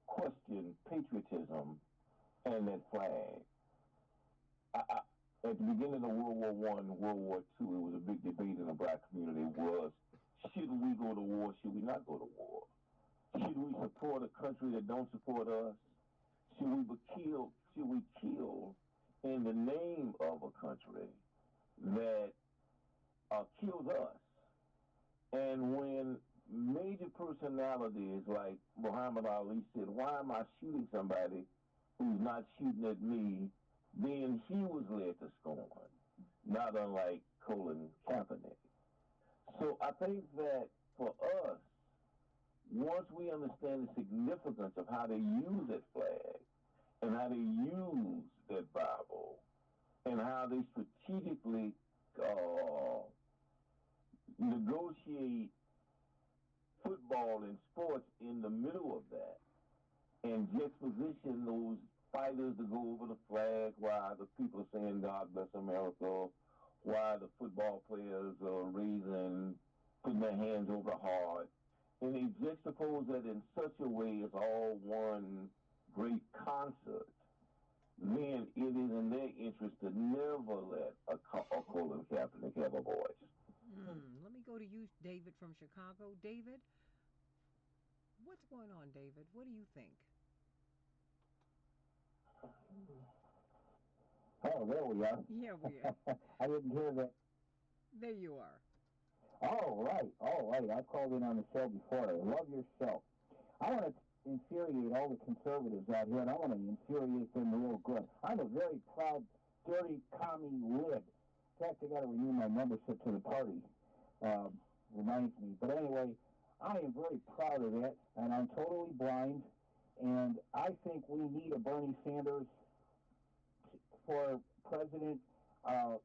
question patriotism and that flag. At the beginning of World War One, World War Two, it was a big debate in the black community was, should we go to war, should we not go to war? Should we support a country that don't support us? Should we kill in the name of a country that kills us? And when major personalities like Muhammad Ali said, why am I shooting somebody who's not shooting at me? Then he was led to scorn, not unlike Colin Kaepernick. So I think that for us, once we understand the significance of how they use that flag and how they use that Bible and how they strategically negotiate football and sports in the middle of that and juxtaposition those fighters to go over the flag while the people are saying God bless America, while the football players are putting their hands over the heart. And they juxtapose that in such a way as all one great concert. Then it is in their interest to never let a Colin Kaepernick have a voice. Let me go to you, David from Chicago. David, what's going on, David? What do you think? Oh, there we are. Yeah, we are. I didn't hear that. There you are. All right, all right. I've called in on the show before. I love your show. I want to infuriate all the conservatives out here, and I want to infuriate them real good. I'm a very proud, dirty commie lib. In fact, I got to renew my membership to the party. Reminds me. But anyway, I am very proud of that, and I'm totally blind. And I think we need a Bernie Sanders for president.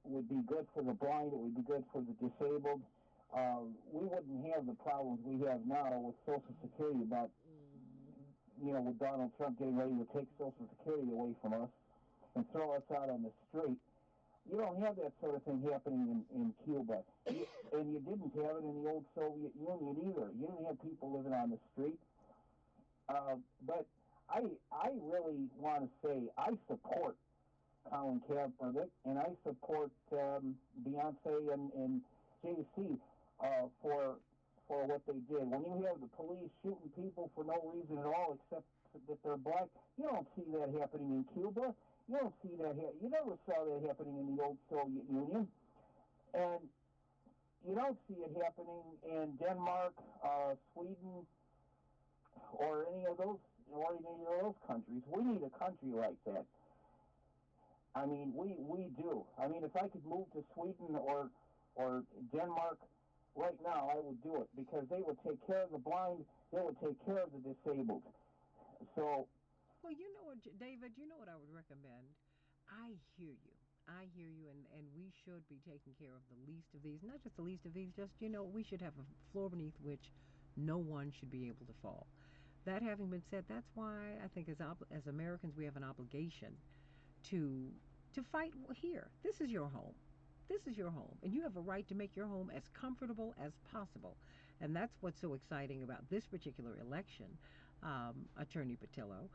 Would be good for the blind. It would be good for the disabled. We wouldn't have the problems we have now with Social Security. About with Donald Trump getting ready to take Social Security away from us and throw us out on the street. You don't have that sort of thing happening in Cuba. And you didn't have it in the old Soviet Union either. You didn't have people living on the street. But I really want to say I support Colin Kaepernick and I support Beyonce and Jay-Z for what they did. When you have the police shooting people for no reason at all except that they're black, you don't see that happening in Cuba. You don't see that. You never saw that happening in the old Soviet Union, and you don't see it happening in Denmark, Sweden, or any of those countries. We need a country like that. I mean, we do. I mean, if I could move to Sweden or Denmark right now, I would do it because they would take care of the blind. They would take care of the disabled. So Well, you know what, David, you know what I would recommend? I hear you. I hear you, and we should be taking care of the least of these. Not just the least of these, just, we should have a floor beneath which no one should be able to fall. That having been said, that's why I think as Americans we have an obligation to fight here. This is your home. This is your home, and you have a right to make your home as comfortable as possible. And that's what's so exciting about this particular election, Attorney Patillo,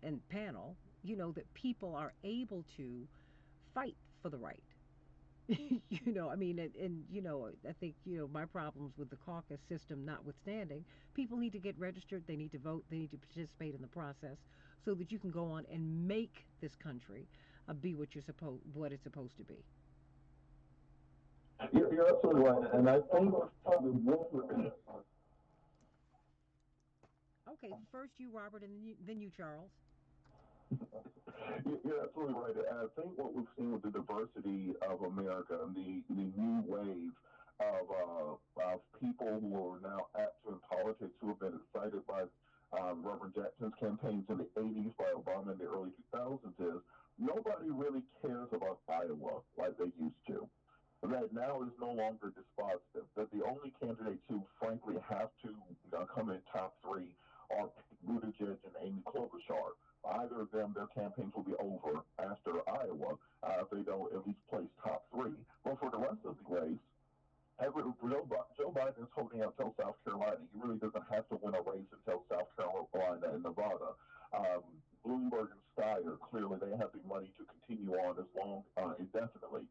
and panel. That people are able to fight for the right. I mean, I think, my problems with the caucus system notwithstanding, people need to get registered, they need to vote, they need to participate in the process so that you can go on and make this country be what it's supposed to be. You're absolutely right, and I think Okay, first you, Robert, and then you, Charles. you're absolutely right. I think what we've seen with the diversity of America and the new wave of people who are now active in politics who have been excited by Reverend Jackson's campaigns in the 80s, by Obama in the early 2000s is nobody really cares about Iowa like they used to. That now is no longer dispositive. That the only candidates who, frankly, have to come in top three are Buttigieg and Amy Klobuchar. Either of them, their campaigns will be over after Iowa if they don't at least place top three. But for the rest of the race, Joe Biden is holding out until South Carolina. He really doesn't have to win a race until South Carolina and Nevada. Bloomberg and Steyer, clearly they have the money to continue on as long indefinitely.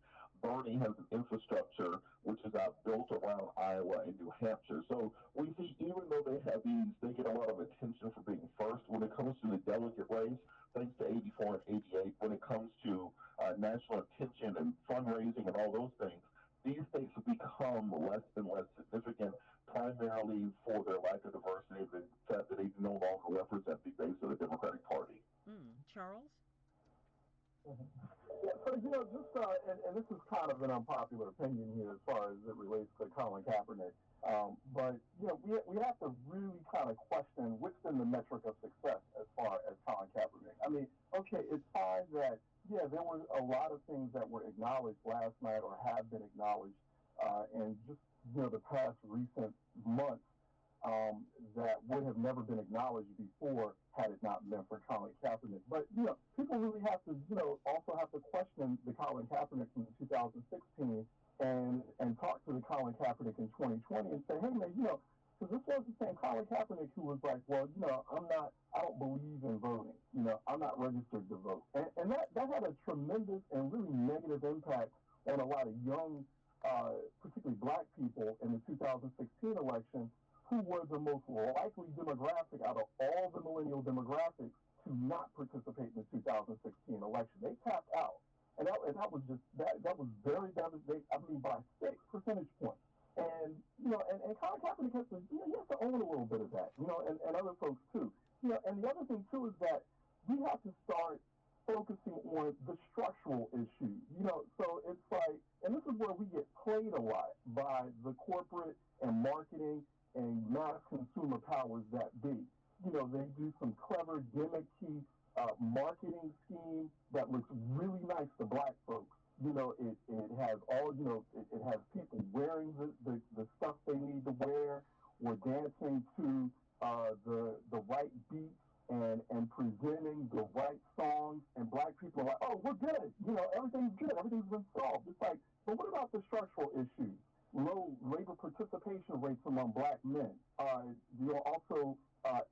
Bernie has an infrastructure which is built around Iowa and New Hampshire. So we see, even though they get a lot of attention for being first when it comes to the delegate race, thanks to 84 and 88, when it comes to national attention and fundraising and all those things, these states have become less and less significant, primarily for their lack of diversity and the fact that they no longer represent the base of the Democratic Party. Charles? Yeah, so just and this is kind of an unpopular opinion here as far as it relates to Colin Kaepernick. But we have to really kind of question what's been the metric of success as far as Colin Kaepernick. I mean, okay, it's fine that there were a lot of things that were acknowledged last night or have been acknowledged, and just the past recent months that would have never been acknowledged before had it not been for Colin Kaepernick. But people really have to also have to question the Colin Kaepernick from 2016 and talk to the Colin Kaepernick in 2020 and say, hey man, because this was the same Colin Kaepernick who was like, well, I don't believe in voting. I'm not registered to vote, and that had a tremendous and really negative impact on a lot of young, particularly black people in the 2016 election, who were the most likely demographic out of all the millennial demographics to not participate in the 2016 election. They tapped out. And that was just that was very devastating. I mean, by 6 percentage points. And and Colin Kaepernick has to he has to own a little bit of that, and other folks too. And the other thing too is that we have to start focusing on the structural issues. So it's like, and this is where we get played a lot by the corporate and marketing and mass consumer powers that be. They do some clever gimmicky marketing scheme that looks really nice to black folks. It has it has people wearing the stuff they need to wear or dancing to the right beats and presenting the right songs. And black people are like, oh, we're good. Everything's good. Everything's been solved. It's like, but what about the structural issues? Low labor participation rates among black men. Also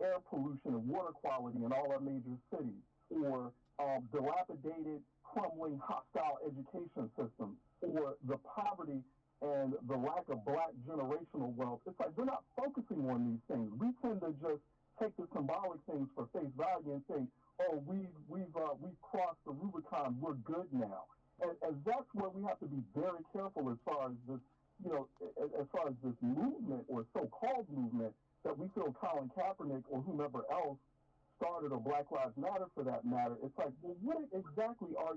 air pollution and water quality in all our major cities, or dilapidated, crumbling, hostile education systems, or the poverty and the lack of black generational wealth. It's like they're not focusing on these things. We tend to just take the symbolic things for face value and say, "Oh, we've crossed the Rubicon. We're good now." And that's where we have to be very careful as far as this, as far as this movement or so-called movement that we feel Colin Kaepernick or whomever else started, or Black Lives Matter for that matter. It's like, well, what exactly are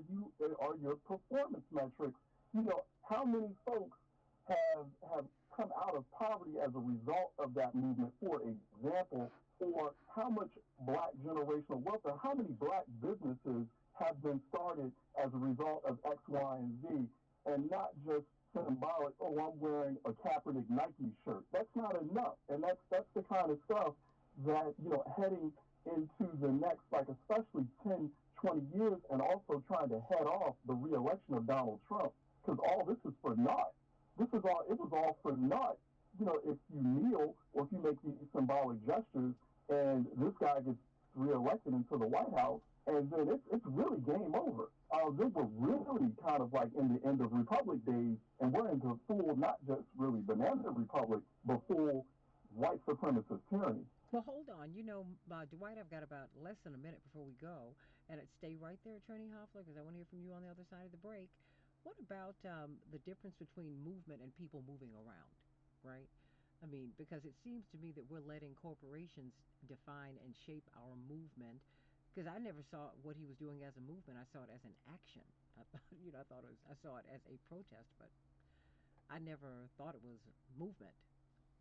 your performance metrics? How many folks have come out of poverty as a result of that movement, for example, or how much black generational wealth, or how many black businesses have been started as a result of X, Y, and Z, and not just symbolic, oh, I'm wearing a Kaepernick Nike shirt. That's not enough. And that's the kind of stuff that, heading into the next, like, especially 10, 20 years, and also trying to head off the reelection of Donald Trump, because all this is for naught. It was all for naught. If you kneel or if you make these symbolic gestures and this guy gets reelected into the White House, and then it's really game over. They were really kind of like in the end of Republic days, and we're into full, not just really banana republic, but full white supremacist tyranny. Well, hold on. Dwight, I've got about less than a minute before we go, and stay right there, Attorney Hoffler, because I want to hear from you on the other side of the break. What about the difference between movement and people moving around, right? I mean, because it seems to me that we're letting corporations define and shape our movement. Because I never saw what he was doing as a movement. I saw it as an action. I saw it as a protest, but I never thought it was movement.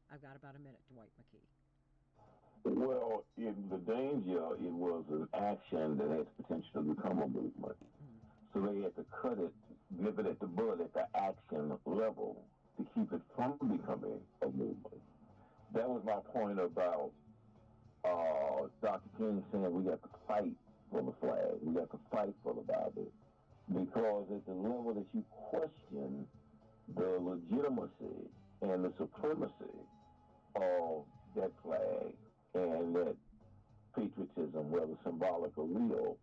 I've got about a minute, Dwight McKee. Well, in the danger, it was an action that had potential to become a movement. Mm. So they had to cut it, nip it at the bud at the action level to keep it from becoming a movement. That was my point about Dr. King saying we got to fight for the flag, we got to fight for the Bible, because at the level that you question the legitimacy and the supremacy of that flag and that patriotism, whether symbolic or real,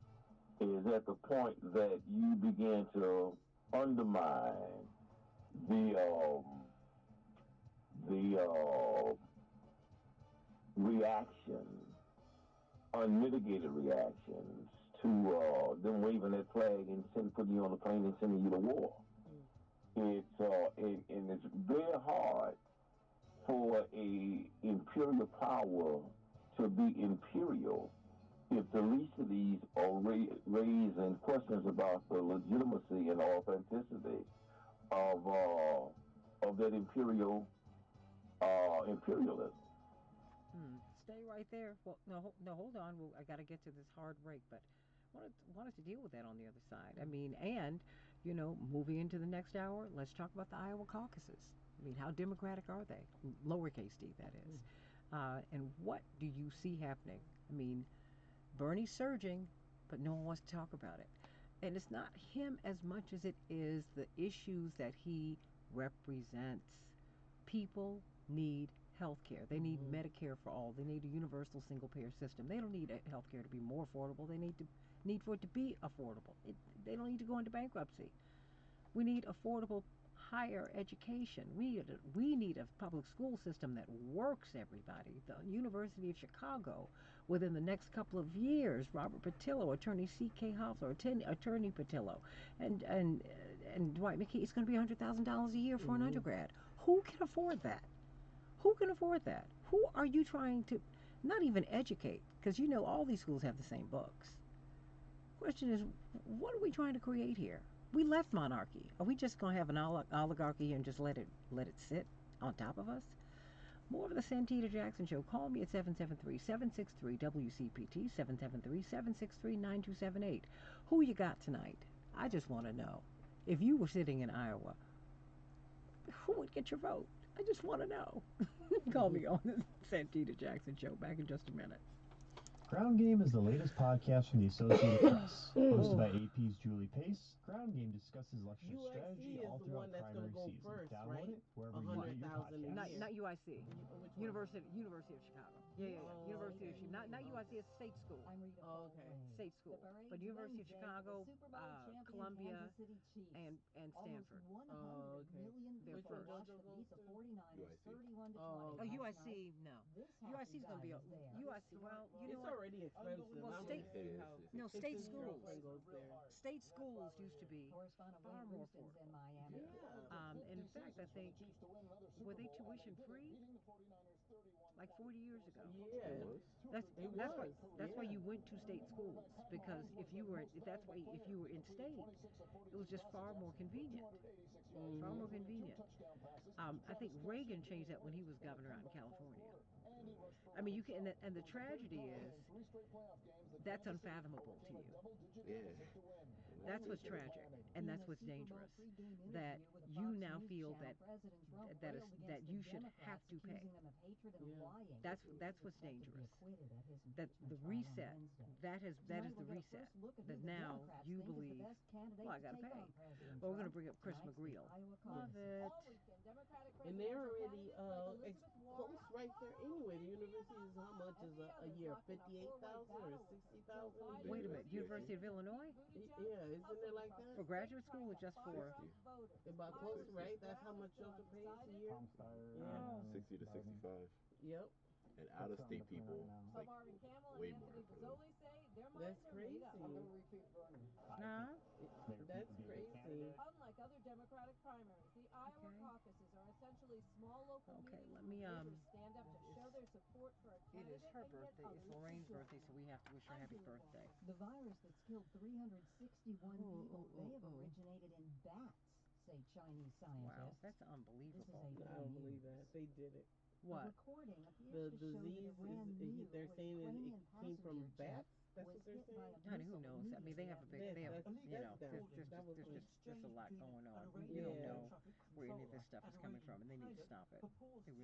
is at the point that you begin to undermine the reaction, unmitigated reactions to them waving that flag and putting you on the plane and sending you to war. Mm. And it's very hard for a imperial power to be imperial if the least of these are raising questions about the legitimacy and authenticity of that imperialism. Hmm. Stay right there. Well, no, no, hold on. Well, I got to get to this hard break, but wanted to deal with that on the other side. I mean, and moving into the next hour, let's talk about the Iowa caucuses. I mean, how democratic are they? Lowercase d, that is. And what do you see happening? I mean, Bernie's surging, but no one wants to talk about it. And it's not him as much as it is the issues that he represents. People need health care. They need Medicare for all. They need a universal single payer system. They don't need health care to be more affordable. They need for it to be affordable. They don't need to go into bankruptcy. We need affordable higher education. We need a public school system that works, everybody. The University of Chicago, within the next couple of years, Robert Patillo, Attorney C.K. Hoffler, Attorney Patillo, and Dwight McKee, it's going to be $100,000 a year for an undergrad. Who can afford that? Who can afford that? Who are you trying to not even educate? Because all these schools have the same books. Question is, what are we trying to create here? We left monarchy. Are we just going to have an oligarchy and just let it sit on top of us? More of the Santita Jackson Show. Call me at 773-763-WCPT, 773-763-9278. Who you got tonight? I just want to know. If you were sitting in Iowa, who would get your vote? I just want to know. Call me on the Santita Jackson Show. Back in just a minute. Ground Game is the latest podcast from the Associated Press. Hosted by AP's Julie Pace, Ground Game discusses election strategy all throughout primary season. First, Download right? it wherever you get your 100,000 a podcasts. year. Not UIC. Which one? University of Chicago. Yeah. Oh, University of okay. Chicago. Not UIC. It's state school. Oh, okay. State school. But University of Chicago, Columbia, and Stanford. Oh, okay. They're Which one first. JoJo goes to? Oh, UIC, no. UIC is going to be UIC. Well, you know It's what? already expensive. Well, I'm state- gonna see how No, his state sister's schools. girlfriend goes there. State schools used to be far more affordable. Yeah. And in fact, I think, were they tuition free? Like 40 years ago. Yeah. That's It that's why was, that's why yeah. you went to state schools, because if you were in state, it was just far more convenient. Far more convenient. I think Reagan changed that when he was governor out in California. I mean, you can, and the tragedy is that's unfathomable to you. Yeah. That's what's tragic, and that's what's dangerous. That you now feel that you should have to pay. Yeah. That's what's dangerous. That the reset, that is the reset. That now you believe, well, I gotta pay. Well, we're gonna bring up Chris McGreal. Love it. And they're already close right there anyway. The university is how much is a year? 58,000 or 60,000? Wait a minute, University of Illinois Yeah, isn't it like that? for graduate school or just for? About close, right? That's how much JoJo pays a year. Tom Steyer, Yeah. 60 to 65. Yep. And out of state people, like, way more for them. That's crazy. Huh? That's crazy. Okay, let me it is her birthday. It's Lorraine's birthday, so we have to wish her happy birthday. The virus that's killed 361 people may have ooh. originated in bats, say Chinese scientists. Wow, that's unbelievable. This is I don't believe that. They did it. A What? recording The appears to show that disease a brand new they're saying that Ukrainian it came from passenger jet bats. That's was what they're hit by saying. a Honey, who missile knows? I mean, they have a big, they have, That's- you know, that's there's a lot going on. You don't Yeah. know where any of this stuff is coming from, and they need to stop it. They really do.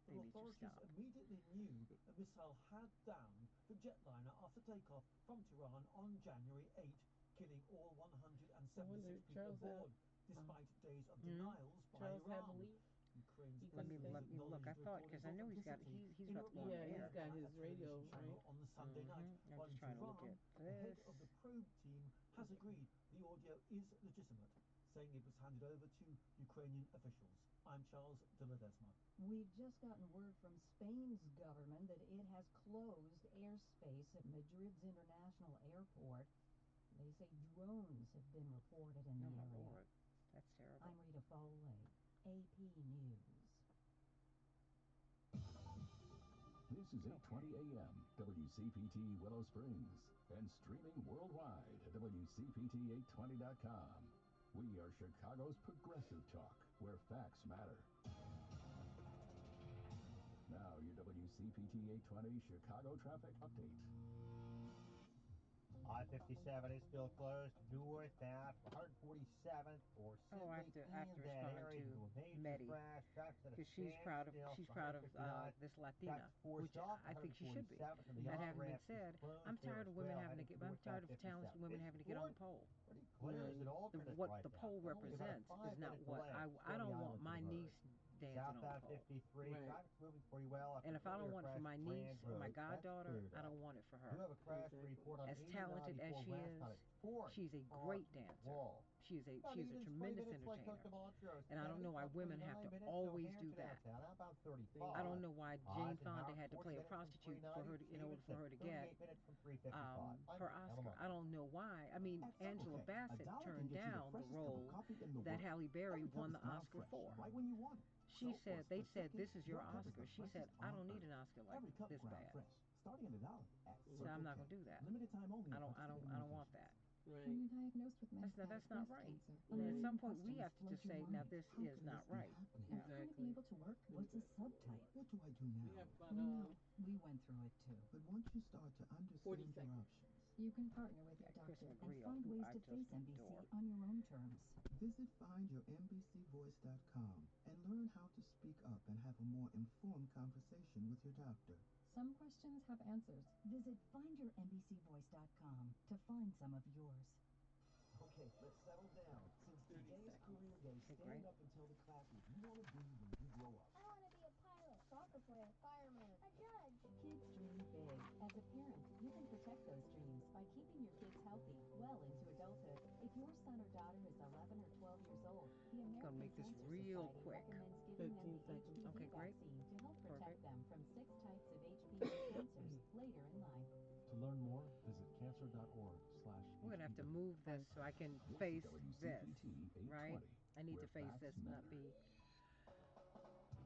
They need to stop. Immediately knew a missile had downed the jetliner after takeoff from Tehran on January 8, killing all 176 people Charles had- aboard, despite days of denials by Charles had to Iran. leave. Ukraine's Let me president look. I acknowledged thought, reported because I know he's authenticity he's in a about to go on Yeah, the he's air. got his television radio, channel right? on the Sunday night. I'm While just in trying to look Tehran, at the head this. of the probe team has agreed the audio is legitimate, saying it was handed over to Ukrainian officials. I'm Charles de Ledesma. We've just gotten word from Spain's government that it has closed airspace at Madrid's international airport. They say drones have been reported in Oh the my area. Lord, that's terrible. I'm Rita Foley, AP News. This is 8:20 a.m. WCPT Willow Springs and streaming worldwide at WCPT820.com. We are Chicago's progressive talk, where facts matter. Now your WCPT 820 Chicago traffic update. I-57 is still closed northbound from 147th or Oh, I Sidley have to in that respond area to to a major Medi, crash. Traffic's at a because she's proud of standstill from 159th. this Latina, Traffic's forced which off I think she should be. 147th, and the That having been on-ramp is said, closed I'm there tired as of women well, having to heading get. I'm tired of northbound talented 57. women It's having to get on the good. pole. Pretty clear as an alternate What right the now. pole Only about a represents is 5-minute not what delay I from don't the want island my to the niece dancing on the Southbound pole. 53, Right. traffic's moving pretty well. And if I don't want it for my niece or my That's goddaughter, cleared I up. don't want it for You her. have a crash report on As talented as 8094 she west is, on a torrent she's a car great dancer. wall. She's a Eden's 20 tremendous minutes like entertainer. Cook Montrose. And I don't know why Kennedy, women about have to 29 minutes, always O'Hare do to that. downtown, about 35. I don't know why Jane Fonda Eisenhower, had to 40 play a minutes from prostitute for her in order for her to 38 get minutes from 355. her Oscar. I don't know why. I mean, Angela Bassett turned down the role that Halle Berry won the Oscar for. Right when you want it. She So, said, for they a said, second, this is your cup is Oscar. the She said, freshest I on don't need earth. an Oscar like Every cup this ground bad. fresh, starting at $1 at So I'm not going to do that. Limited time only. I don't want that. Right. When you're diagnosed with That's not right. cancer, And at Right. some point we have to just say, now this is not right. Are you going to be able to work? What's a subtype? What do I do now? We have about We know. We went through it too. But once you start to 40 understand your seconds. options, You can partner with your Chris doctor and McGreal, find who ways I to face just NBC adore. on your own terms. visit findyourmbcvoice.com and learn how to speak up and have a more informed conversation with your doctor. Some questions have answers. Visit findyourmbcvoice.com to find some of yours. Okay, let's settle down. Since 30 today is seconds. career day, Okay, stand great. up and tell the class what you want to be when you grow up. I want to be a pilot, soccer player, fireman, a judge. Kids dream big. As a parent, you can protect those dreams by keeping your kids healthy well into adulthood. If your son or daughter is 11 or 12 years old, the Gonna American make this Cancer real Society quick. recommends giving them 15 the seconds. HPV Okay, great. vaccine to help protect Perfect. them from 6 types of HPV cancers later in life. To learn more, visit cancer.org/HPV. We're gonna have to move this so I can face this, right? I need to face this, not be.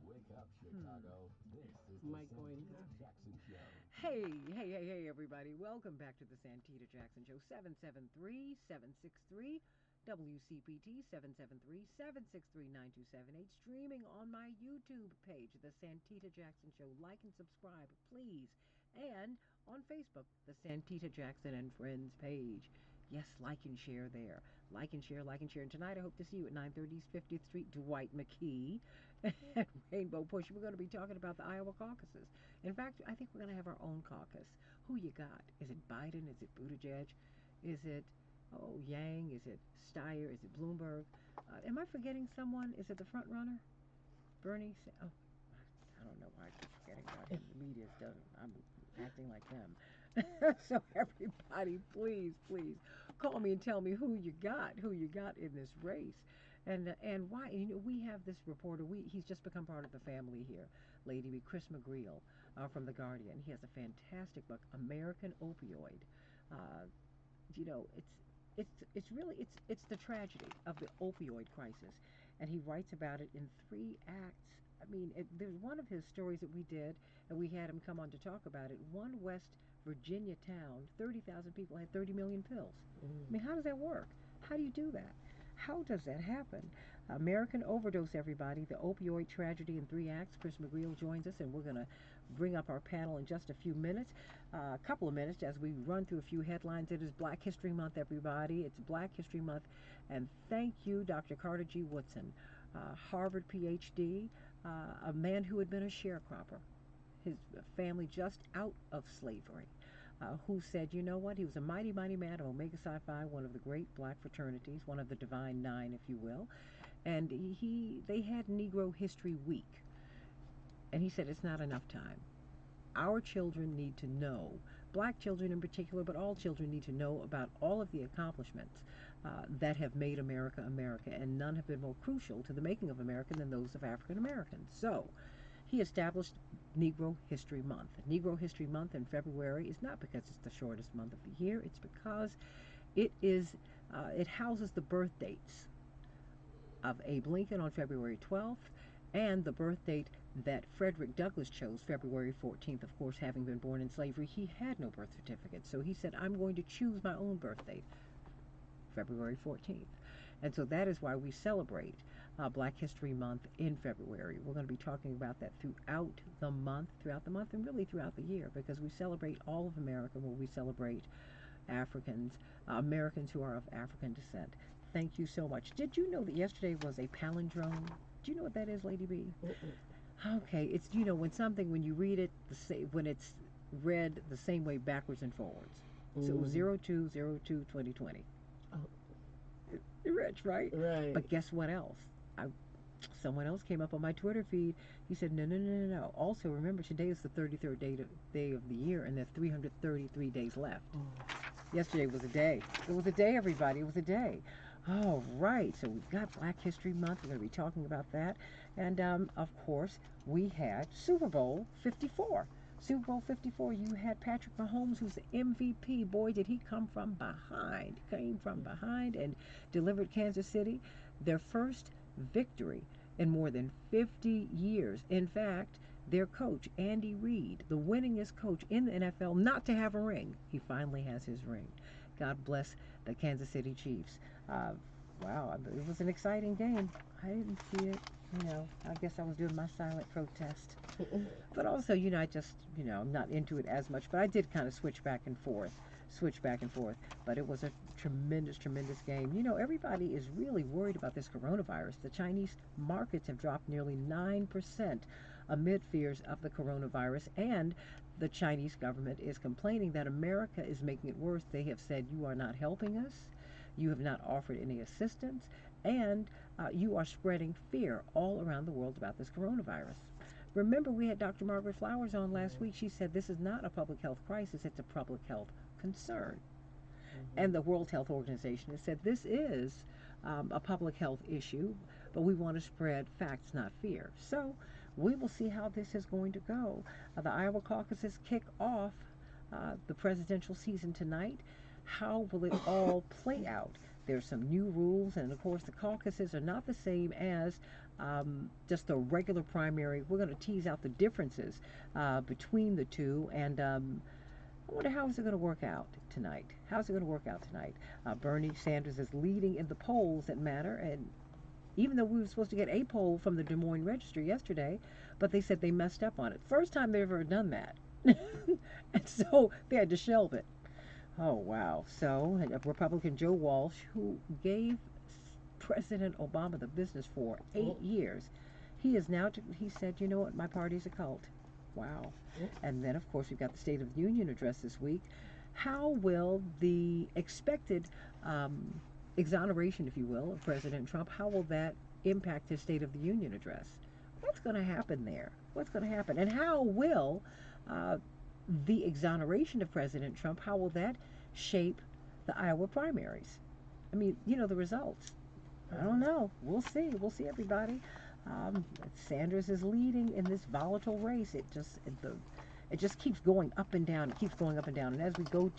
Wake up, Chicago. This is the Might go in Santita half. Jackson Show. Hey, everybody. Welcome back to the Santita Jackson Show. 773-763 WCPT 773-763-9278. Streaming on my YouTube page, the Santita Jackson Show. Like and subscribe, please. And on Facebook, the Santita Jackson and Friends page. Yes, like and share there. Like and share, like and share. And tonight I hope to see you at 930 East 50th Street, Dwight McKee at Rainbow Push. We're going to be talking about the Iowa caucuses. In fact, I think we're going to have our own caucus. Who you got? Is it Biden? Is it Buttigieg? Is it, Yang? Is it Steyer? Is it Bloomberg? Am I forgetting someone? Is it the front runner? Bernie? I don't know why I keep forgetting about him. The media doesn't. I'm acting like them. So everybody, please call me and tell me who you got in this race, and why. We have this reporter. He's just become part of the family here, Lady B. Chris McGreal from The Guardian. He has a fantastic book, American Opioid. It's really the tragedy of the opioid crisis, and he writes about it in 3 acts. I mean, there's one of his stories that we did, and we had him come on to talk about it. One West Virginia town, 30,000 people had 30 million pills. I mean, how does that work? How do you do that? How does that happen? American Overdose, everybody, the opioid tragedy in 3 acts. Chris McGreal joins us, and we're going to bring up our panel in just a few minutes, a couple of minutes, as we run through a few headlines. It is Black History Month, everybody. It's Black History Month, and thank you, Dr. Carter G. Woodson, Harvard PhD, a man who had been a sharecropper, his family just out of slavery, who said, you know what, he was a mighty man of Omega Psi Phi, one of the great black fraternities, one of the Divine Nine, if you will, and they had Negro History Week, and he said it's not enough time. Our children need to know, black children in particular, but all children need to know about all of the accomplishments that have made America America, and none have been more crucial to the making of America than those of African Americans. So he established Negro History Month. Negro History Month in February is not because it's the shortest month of the year. It's because it houses the birth dates of Abe Lincoln on February 12th and the birth date that Frederick Douglass chose, February 14th. Of course, having been born in slavery, he had no birth certificate. So he said, I'm going to choose my own birth date, February 14th. And so that is why we celebrate Black History Month in February. We're going to be talking about that throughout the month, and really throughout the year, because we celebrate all of America, where we celebrate Africans, Americans who are of African descent. Thank you so much. Did you know that yesterday was a palindrome? Do you know what that is, Lady B? Okay, it's, when you read it, when it's read the same way backwards and forwards. So it was 02/02/2020. Oh. You're rich, right? Right. But guess what else? Someone else came up on my Twitter feed. He said, no. Also, remember, today is the 33rd day of the year, and there's 333 days left. Yesterday was a day. It was a day, everybody. It was a day. All right. So we've got Black History Month. We're going to be talking about that. And, of course, we had Super Bowl 54. Super Bowl 54, you had Patrick Mahomes, who's the MVP. Boy, did he come from behind. Came from behind and delivered Kansas City their first victory in more than 50 years. In fact, their coach, Andy Reid, the winningest coach in the NFL not to have a ring, he finally has his ring. God bless the Kansas City Chiefs. Wow, it was an exciting game. I didn't see it. I guess I was doing my silent protest. But also, I just, I'm not into it as much. But I did kind of switch back and forth. But it was a tremendous, tremendous game. Everybody is really worried about this coronavirus. The Chinese markets have dropped nearly 9% amid fears of the coronavirus. And the Chinese government is complaining that America is making it worse. They have said, you are not helping us. You have not offered any assistance. And you are spreading fear all around the world about this coronavirus. Remember, we had Dr. Margaret Flowers on last week. She said this is not a public health crisis, it's a public health concern. And the World Health Organization has said this is a public health issue, but we want to spread facts, not fear. So we will see how this is going to go. The Iowa caucuses kick off the presidential season tonight. How will it all play out? There's some new rules, and of course, the caucuses are not the same as just the regular primary. We're going to tease out the differences between the two, and I wonder how is it going to work out tonight. How's it going to work out tonight? Bernie Sanders is leading in the polls that matter, and even though we were supposed to get a poll from the Des Moines Register yesterday, but they said they messed up on it. First time they've ever done that. And so they had to shelve it. Oh, wow. So, Republican Joe Walsh, who gave President Obama the business for 8 years, he said, you know what, my party's a cult. Wow. And then, of course, we've got the State of the Union address this week. How will the expected exoneration, if you will, of President Trump, how will that impact his State of the Union address? What's going to happen there? What's going to happen? And how will the exoneration of President Trump, how will that shape the Iowa primaries? I mean, the results. I don't know. We'll see. We'll see, everybody. Sanders is leading in this volatile race. It just keeps going up and down. It keeps going up and down. And as we go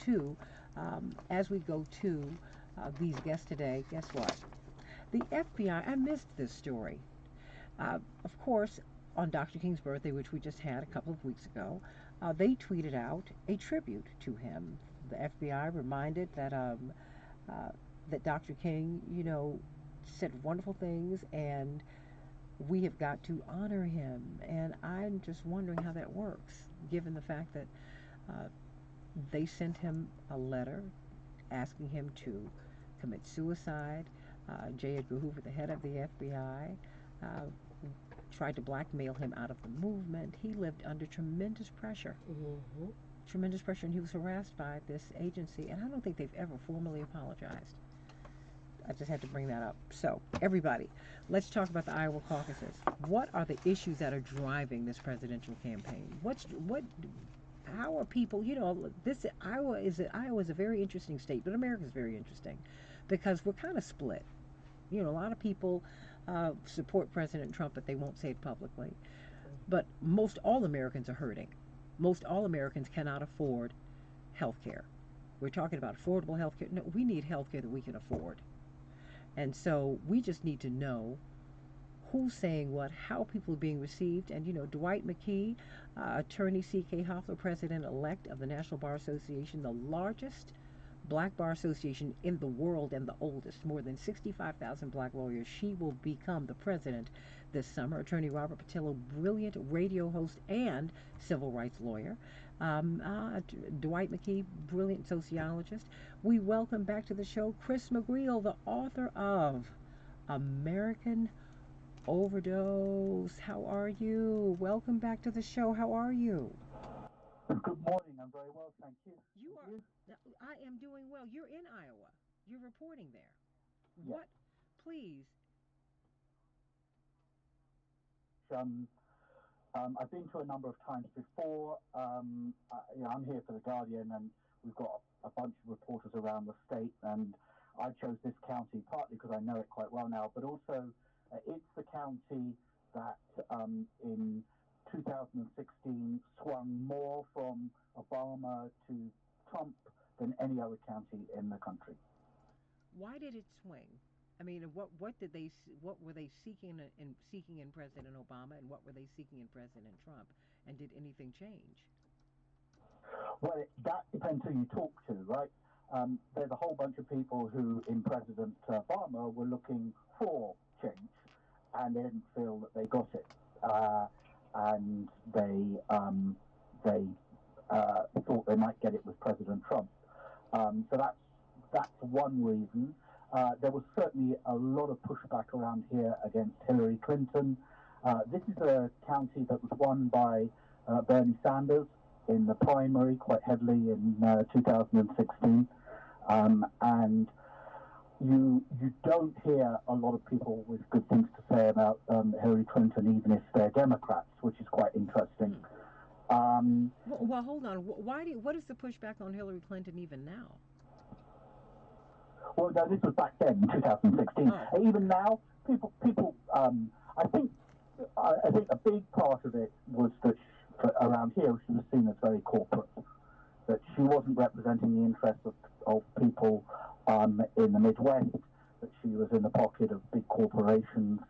to these guests today, guess what? The FBI. I missed this story. Of course, on Dr. King's birthday, which we just had a couple of weeks ago, they tweeted out a tribute to him. The FBI reminded that Dr. King, said wonderful things, and we have got to honor him. And I'm just wondering how that works, given the fact that they sent him a letter asking him to commit suicide. J. Edgar Hoover, the head of the FBI, tried to blackmail him out of the movement. He lived under tremendous pressure. Tremendous pressure, and he was harassed by this agency, and I don't think they've ever formally apologized. I just had to bring that up. So, everybody, let's talk about the Iowa caucuses. What are the issues that are driving this presidential campaign? How are people, Iowa is a very interesting state, but America is very interesting because we're kind of split. A lot of people support President Trump, but they won't say it publicly. But most all Americans are hurting. Most all Americans cannot afford health care. We're talking about affordable health care. No, we need health care that we can afford. And so we just need to know who's saying what, how people are being received. And, Dwight McKee, attorney C.K. Hoffler, president-elect of the National Bar Association, the largest black bar association in the world and the oldest, more than 65,000 black lawyers. She will become the president this summer. Attorney Robert Patillo, brilliant radio host and civil rights lawyer. Dwight McKee, brilliant sociologist. We welcome back to the show Chris McGreal, the author of American Overdose. How are you? Welcome back to the show. How are you? Good morning. I'm very well, thank you. I am doing well. You're in Iowa. You're reporting there. Yes. What? Please. I've been to a number of times before. I'm here for The Guardian, and we've got a bunch of reporters around the state, and I chose this county partly because I know it quite well now, but also it's the county that in 2016 swung more from Obama to Trump than any other county in the country. Why did it swing? I mean, what were they seeking in President Obama, and what were they seeking in President Trump? And did anything change? Well, that depends who you talk to, right? There's a whole bunch of people who, in President Obama, were looking for change. and they didn't feel that they got it, and they thought they might get it with President Trump. So that's one reason. There was certainly a lot of pushback around here against Hillary Clinton. This is a county that was won by Bernie Sanders in the primary quite heavily in 2016, and you don't hear a lot of people with good things to say about Hillary Clinton, even if they're Democrats, which is quite interesting. Well, hold on. What is the pushback on Hillary Clinton even now? Well, no, this was back then in 2016. Oh. Even now, people. I think a big part of it was that around here she was seen as very corporate, that she wasn't representing the interests of people in the Midwest, that she was in the pocket of big corporations,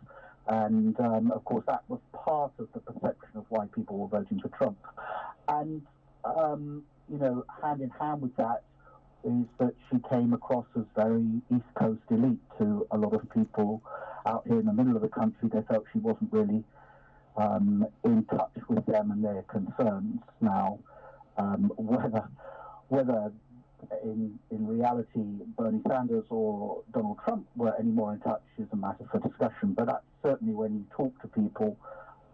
and of course that was part of the perception of why people were voting for Trump. And hand in hand with that is that she came across as very East Coast elite to a lot of people out here in the middle of the country. They felt she wasn't really in touch with them and their concerns. Now, whether in reality Bernie Sanders or Donald Trump were any more in touch is a matter for discussion. But that's certainly when you talk to people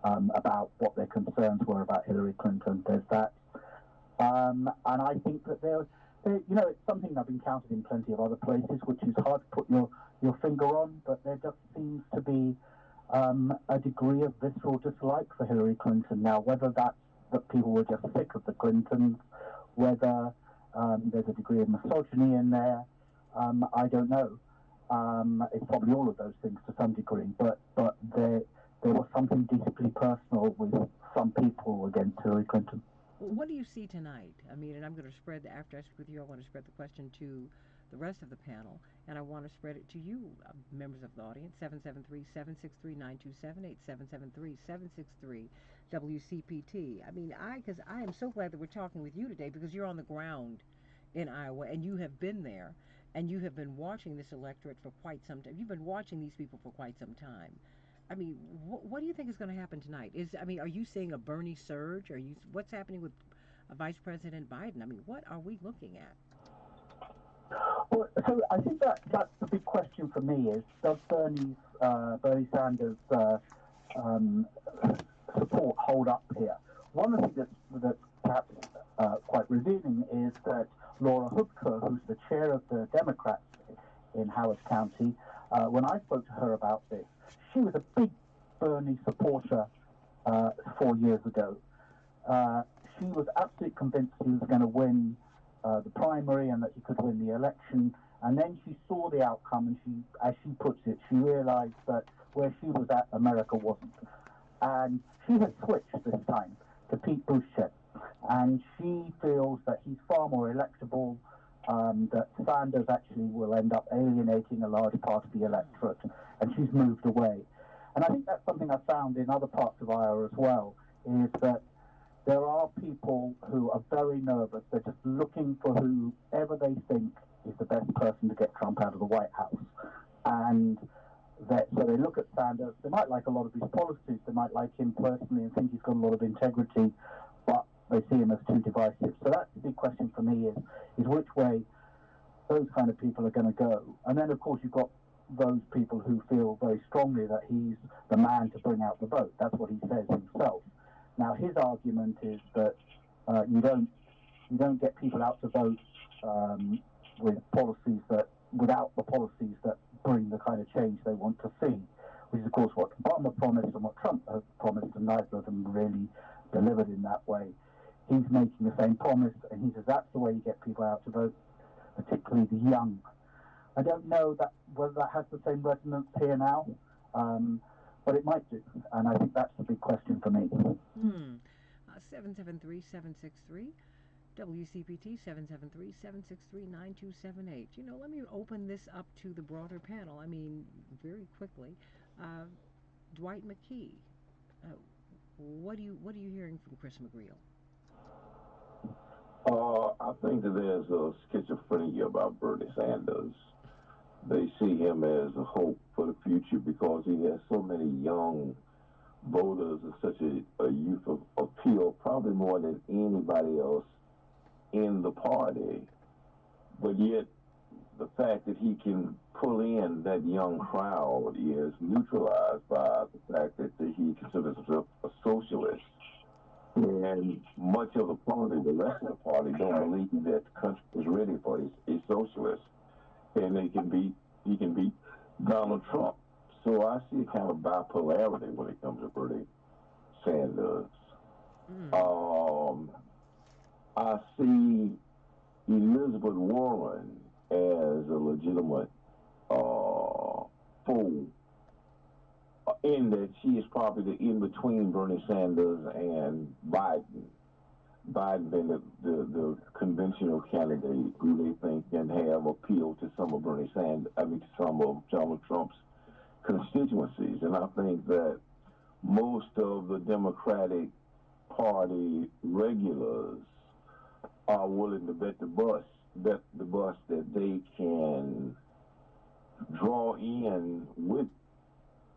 about what their concerns were about Hillary Clinton, there's that. And I think that it's something I've encountered in plenty of other places, which is hard to put your finger on, but there just seems to be a degree of visceral dislike for Hillary Clinton. Now, whether that's that people were just sick of the Clintons, whether there's a degree of misogyny in there, I don't know. It's probably all of those things to some degree, but there was something deeply personal with some people against Hillary Clinton. What do you see tonight? I mean, and I'm going to spread after I speak with you, I want to spread the question to the rest of the panel, and I want to spread it to you, members of the audience. 773-763-9278, 773-763 WCPT. I mean, because I am so glad that we're talking with you today, because you're on the ground in Iowa, and you have been there, and you have been watching this electorate for quite some time. You've been watching these people for quite some time. I mean, what do you think is going to happen tonight? Are you seeing a Bernie surge? What's happening with Vice President Biden? I mean, what are we looking at? Well, so I think that's the big question for me is, does Bernie Sanders' support hold up here? One of the things that's perhaps quite revealing is that Laura Hupka, who's the chair of the Democrats in Howard County, when I spoke to her about this, she was a big Bernie supporter 4 years ago. She was absolutely convinced he was going to win the primary and that he could win the election. And then she saw the outcome, and she, as she puts it, she realized that where she was at, America wasn't. And she has switched this time to Pete Buttigieg, and she feels that he's far more electable, that Sanders actually will end up alienating a large part of the electorate, and she's moved away. And I think that's something I found in other parts of Iowa as well, is that there are people who are very nervous. They're just looking for whoever they think is the best person to get Trump out of the White House. And so they look at Sanders. They might like a lot of his policies. They might like him personally and think he's got a lot of integrity, but they see him as too divisive. So that's the big question for me is which way those kind of people are going to go. And then, of course, you've got those people who feel very strongly that he's the man to bring out the vote. That's what he says himself. Now, his argument is that you don't get people out to vote without the policies that bring the kind of change they want to see, which is, of course, what Obama promised and what Trump has promised, and neither of them really delivered in that way. He's making the same promise, and he says that's the way you get people out to vote, particularly the young. I don't know whether that has the same resonance here now, but it might do, and I think that's the big question for me. 773-763 WCPT, 773-763-9278. Let me open this up to the broader panel. I mean, very quickly. Dwight McKee, what are you hearing from Chris McGreal? I think that there's a schizophrenia about Bernie Sanders. they see him as a hope for the future because he has so many young voters and such a youth of appeal, probably more than anybody else in the party. But yet, the fact that he can pull in that young crowd is neutralized by the fact that he considers himself a socialist. And much of the party, the rest of the party, don't believe that the country is ready for a socialist. And he can beat Donald Trump. So I see a kind of bipolarity when it comes to Bernie Sanders. Um, I see Elizabeth Warren as a legitimate fool in that she is probably the in between Bernie Sanders and Biden. Biden being the conventional candidate who they think can have appeal to some of to some of Donald Trump's constituencies. And I think that most of the Democratic Party regulars are willing to bet the bus that they can draw in with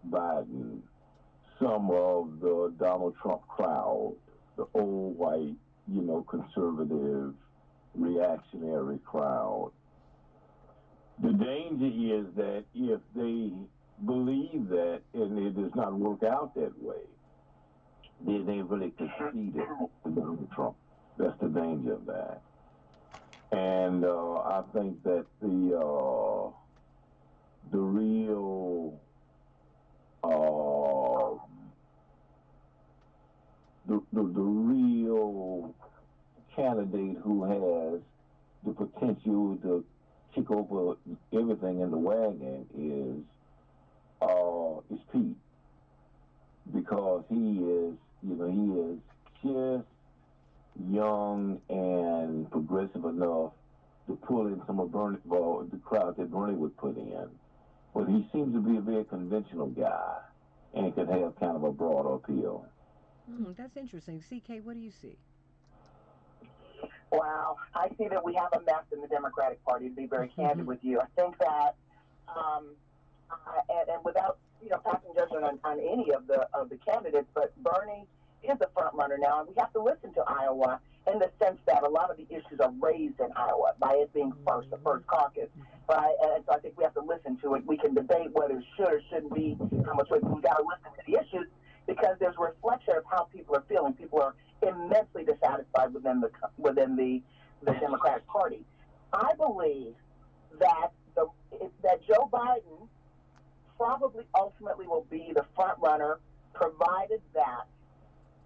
Biden some of the Donald Trump crowd, the old white, conservative, reactionary crowd. The danger is that if they believe that and it does not work out that way, then they really conceded to Donald Trump. That's the danger of that. And I think that the real the real candidate who has the potential to kick over everything in the wagon is Pete, because he is just young and progressive enough to pull in some of the crowd that Bernie would put in. But he seems to be a very conventional guy and could have kind of a broad appeal. That's interesting. CK, what do you see? Wow, I see that we have a mess in the Democratic Party. To be very candid with you, I think that, and without passing judgment on any of the candidates, but Bernie is a front runner now, and we have to listen to Iowa in the sense that a lot of the issues are raised in Iowa by it being the first caucus. And so I think we have to listen to it. We can debate whether it should or shouldn't be, how much weight, but we got to listen to the issues because there's a reflection of how people are feeling. People are immensely dissatisfied within the Democratic Party. I believe that that Joe Biden probably ultimately will be the front runner, provided that,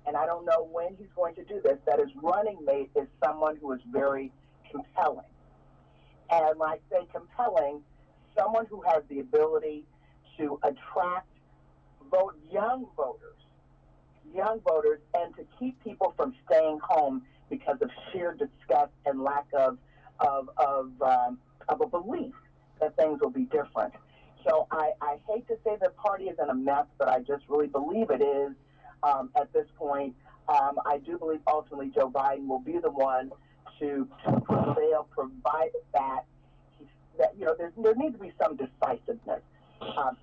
and I don't know when he's going to do this, that his running mate is someone who is very compelling. And when I say compelling, someone who has the ability to attract young voters, and to keep people from staying home because of sheer disgust and lack of a belief that things will be different. So I hate to say the party is in a mess, but I just really believe it is at this point. I do believe ultimately Joe Biden will be the one to prevail, provided that there needs to be some decisiveness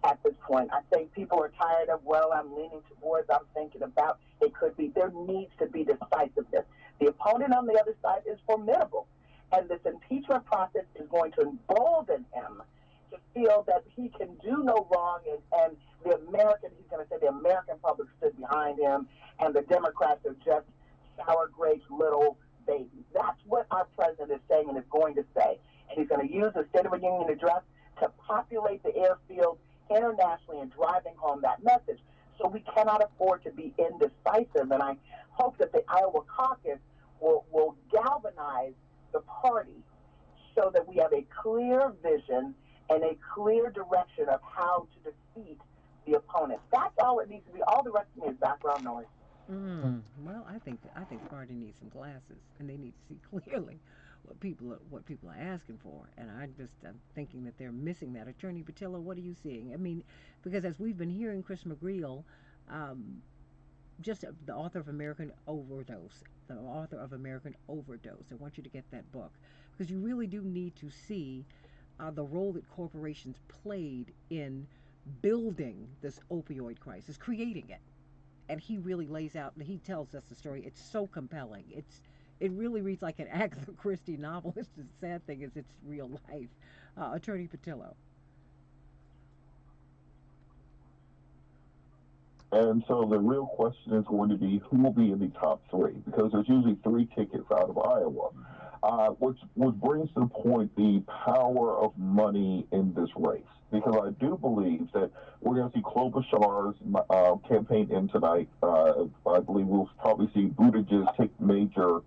at this point. I think people are tired of, well, I'm leaning towards, I'm thinking about. It could be, there needs to be decisiveness. The opponent on the other side is formidable. And this impeachment process is going to embolden him to feel that he can do no wrong, and he's going to say the American public stood behind him, and the Democrats are just sour grapes little babies. That's what our president is saying and is going to say. And he's going to use the State of the Union address to populate the airfield internationally and driving home that message. So we cannot afford to be indecisive. And I hope that the Iowa caucus will galvanize the party so that we have a clear vision and a clear direction of how to defeat the opponent. That's all it needs to be. All the rest of me is background noise. Well, I think the party needs some glasses, and they need to see clearly what people are asking for. And I'm thinking that they're missing that. Attorney Patillo, what are you seeing? I mean, because as we've been hearing, Chris McGreal, just the author of American Overdose, the author of American Overdose. I want you to get that book because you really do need to see the role that corporations played in building this opioid crisis, creating it. And he really lays out, he tells us the story. It's so compelling. It really reads like an Agatha Christie novel. It's the sad thing is it's real life. Attorney Patillo. And so the real question is going to be who will be in the top three, because there's usually three tickets out of Iowa, which brings to the point the power of money in this race. Because I do believe that we're going to see Klobuchar's campaign in tonight. I believe we'll probably see Buttigieg take a major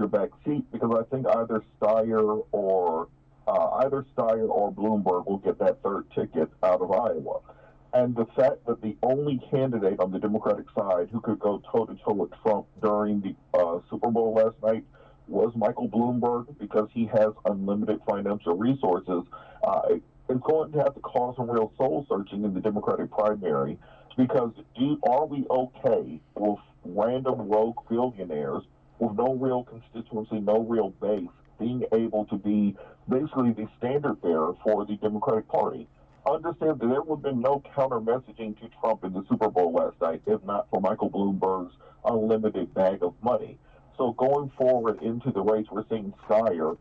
back seat, because I think either Steyer or Bloomberg will get that third ticket out of Iowa. And the fact that the only candidate on the Democratic side who could go toe to toe with Trump during the Super Bowl last night was Michael Bloomberg, because he has unlimited financial resources. It's going to have to cause some real soul searching in the Democratic primary, because are we okay with random rogue billionaires with no real constituency, no real base, being able to be basically the standard bearer for the Democratic Party? Understand that there would have been no counter messaging to Trump in the Super Bowl last night if not for Michael Bloomberg's unlimited bag of money. So going forward into the race, we're seeing Steyer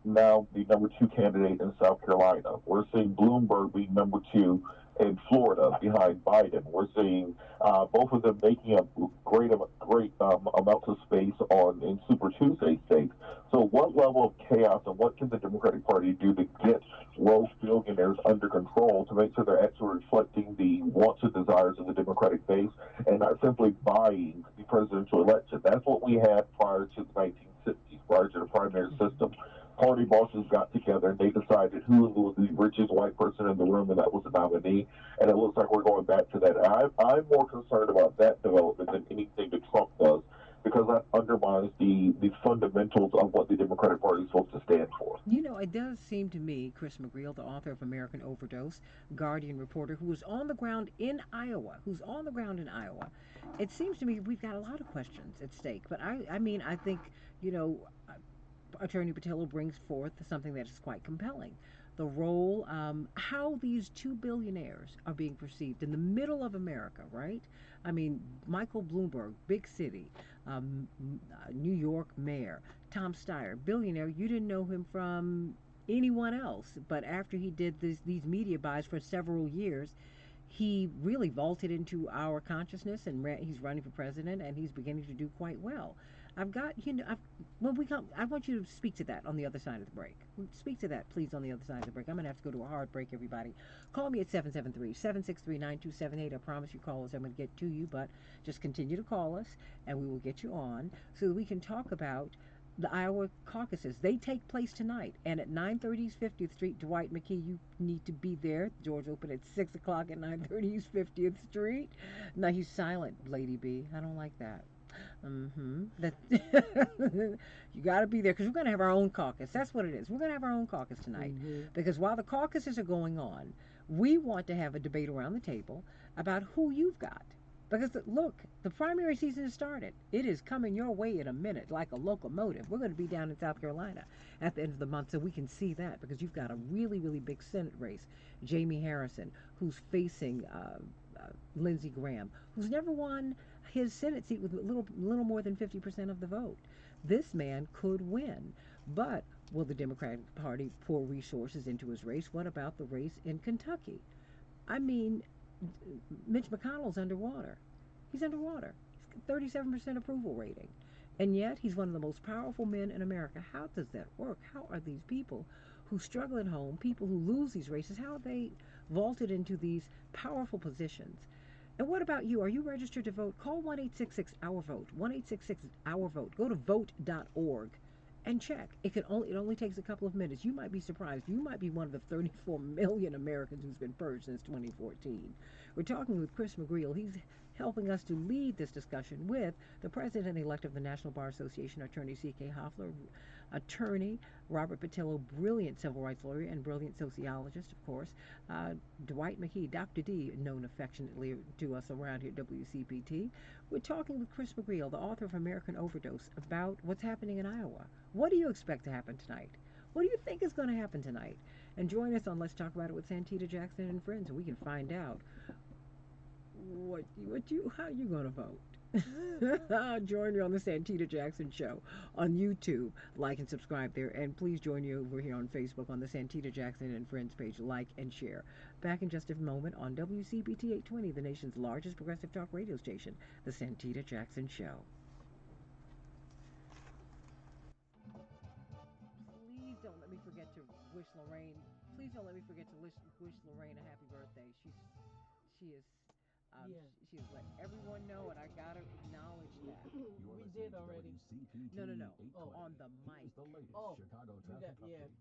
now the number two candidate in South Carolina. We're seeing Bloomberg be number two in Florida behind Biden. We're seeing both of them making up great amounts of space in Super Tuesday states. So what level of chaos and what can the Democratic Party do to get rogue billionaires under control to make sure they're actually reflecting the wants and desires of the Democratic base and not simply buying the presidential election? That's what we had prior to the 1960s, prior to the primary system. Party bosses got together and they decided who was the richest white person in the room, and that was the nominee. And it looks like we're going back to that. I'm more concerned about that development than anything that Trump does, because that undermines the fundamentals of what the Democratic Party is supposed to stand for. You know, it does seem to me, Chris McGreal, the author of American Overdose, Guardian reporter, who was on the ground in Iowa, it seems to me we've got a lot of questions at stake. But I mean, I think, you know, Attorney Patillo brings forth something that is quite compelling. The role, how these two billionaires are being perceived in the middle of America, right? I mean, Michael Bloomberg, big city, New York mayor, Tom Steyer, billionaire. You didn't know him from anyone else, but after he did these media buys for several years, he really vaulted into our consciousness, and he's running for president, and he's beginning to do quite well. I've got, when we come, I want you to speak to that on the other side of the break. Speak to that, please, on the other side of the break. I'm going to have to go to a hard break, everybody. Call me at 773-763-9278. I promise you, callers, I'm going to get to you, but just continue to call us, and we will get you on so that we can talk about the Iowa caucuses. They take place tonight, and at 930 East 50th Street, Dwight McKee, you need to be there. Doors open at 6 o'clock at 930 East 50th Street. Now, he's silent, Lady B. I don't like that. That you got to be there, because we're going to have our own caucus. That's what it is. We're going to have our own caucus tonight, because while the caucuses are going on, we want to have a debate around the table about who you've got. Because look, the primary season has started. It is coming your way in a minute, like a locomotive. We're going to be down in South Carolina at the end of the month, so we can see that, because you've got a really, really big Senate race. Jamie Harrison, who's facing Lindsey Graham, who's never won his Senate seat with little more than 50% of the vote. This man could win, but will the Democratic Party pour resources into his race? What about the race in Kentucky? I mean, Mitch McConnell's underwater. He's underwater. He's got 37% approval rating. And yet he's one of the most powerful men in America. How does that work? How are these people who struggle at home, people who lose these races, how are they vaulted into these powerful positions? And what about you? Are you registered to vote? Call 1-866-OUR-VOTE. 1-866-OUR-VOTE. Go to vote.org and check. It only takes a couple of minutes. You might be surprised. You might be one of the 34 million Americans who's been purged since 2014. We're talking with Chris McGreal. He's helping us to lead this discussion with the president-elect of the National Bar Association, Attorney C.K. Hoffler, Attorney Robert Patillo, brilliant civil rights lawyer and brilliant sociologist, of course, Dwight McKee, Dr. D, known affectionately to us around here at WCPT. We're talking with Chris McGreal, the author of American Overdose, about what's happening in Iowa. What do you expect to happen tonight? What do you think is going to happen tonight? And join us on Let's Talk About It with Santita Jackson and friends, and we can find out how you going to vote. Join me on the Santita Jackson Show on YouTube. Like and subscribe there. And please join me over here on Facebook on the Santita Jackson and Friends page. Like and share. Back in just a moment on WCPT 820, the nation's largest progressive talk radio station, the Santita Jackson Show. Please don't let me forget to wish Lorraine. Please don't let me forget to wish Lorraine a happy birthday. She is Yes. she's let everyone know, and I gotta acknowledge that. We did already. No. Oh. On the mic. Here's the latest Oh, Chicago we traffic got, yeah. updates.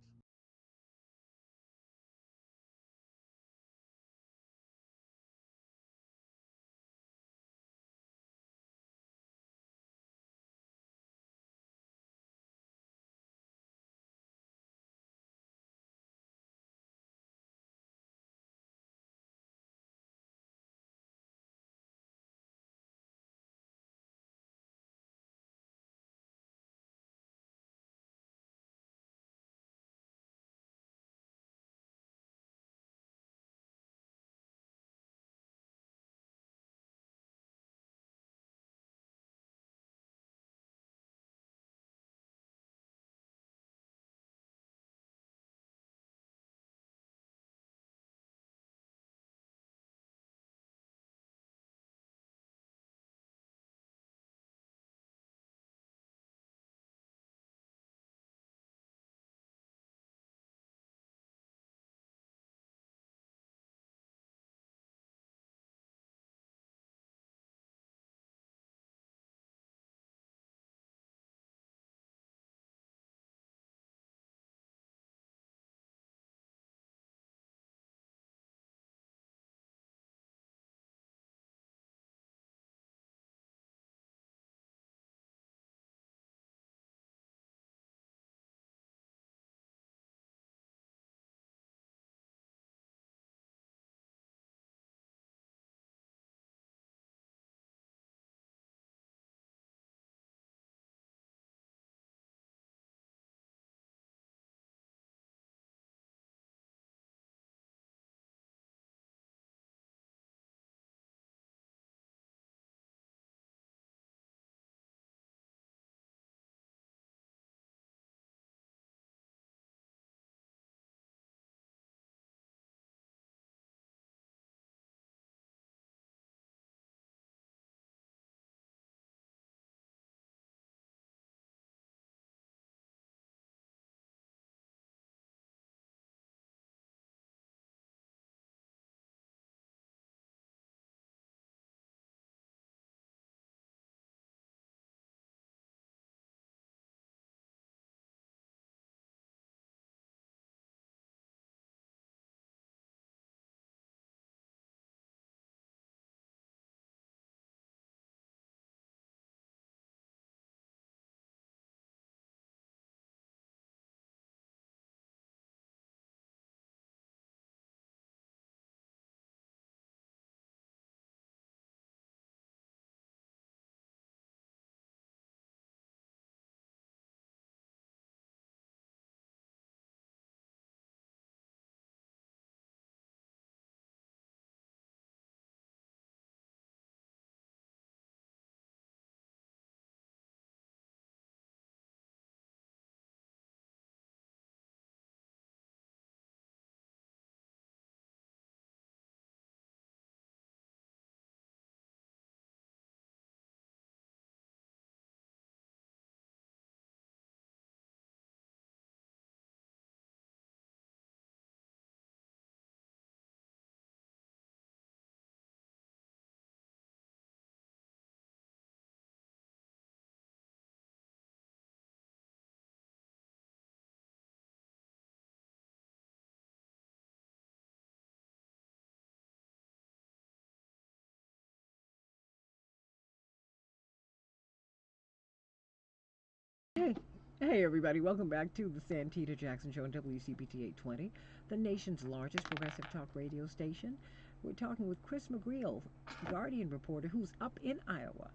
Hey everybody, welcome back to the Santita Jackson Show on WCPT 820, the nation's largest progressive talk radio station. We're talking with Chris McGreal, Guardian reporter who's up in Iowa,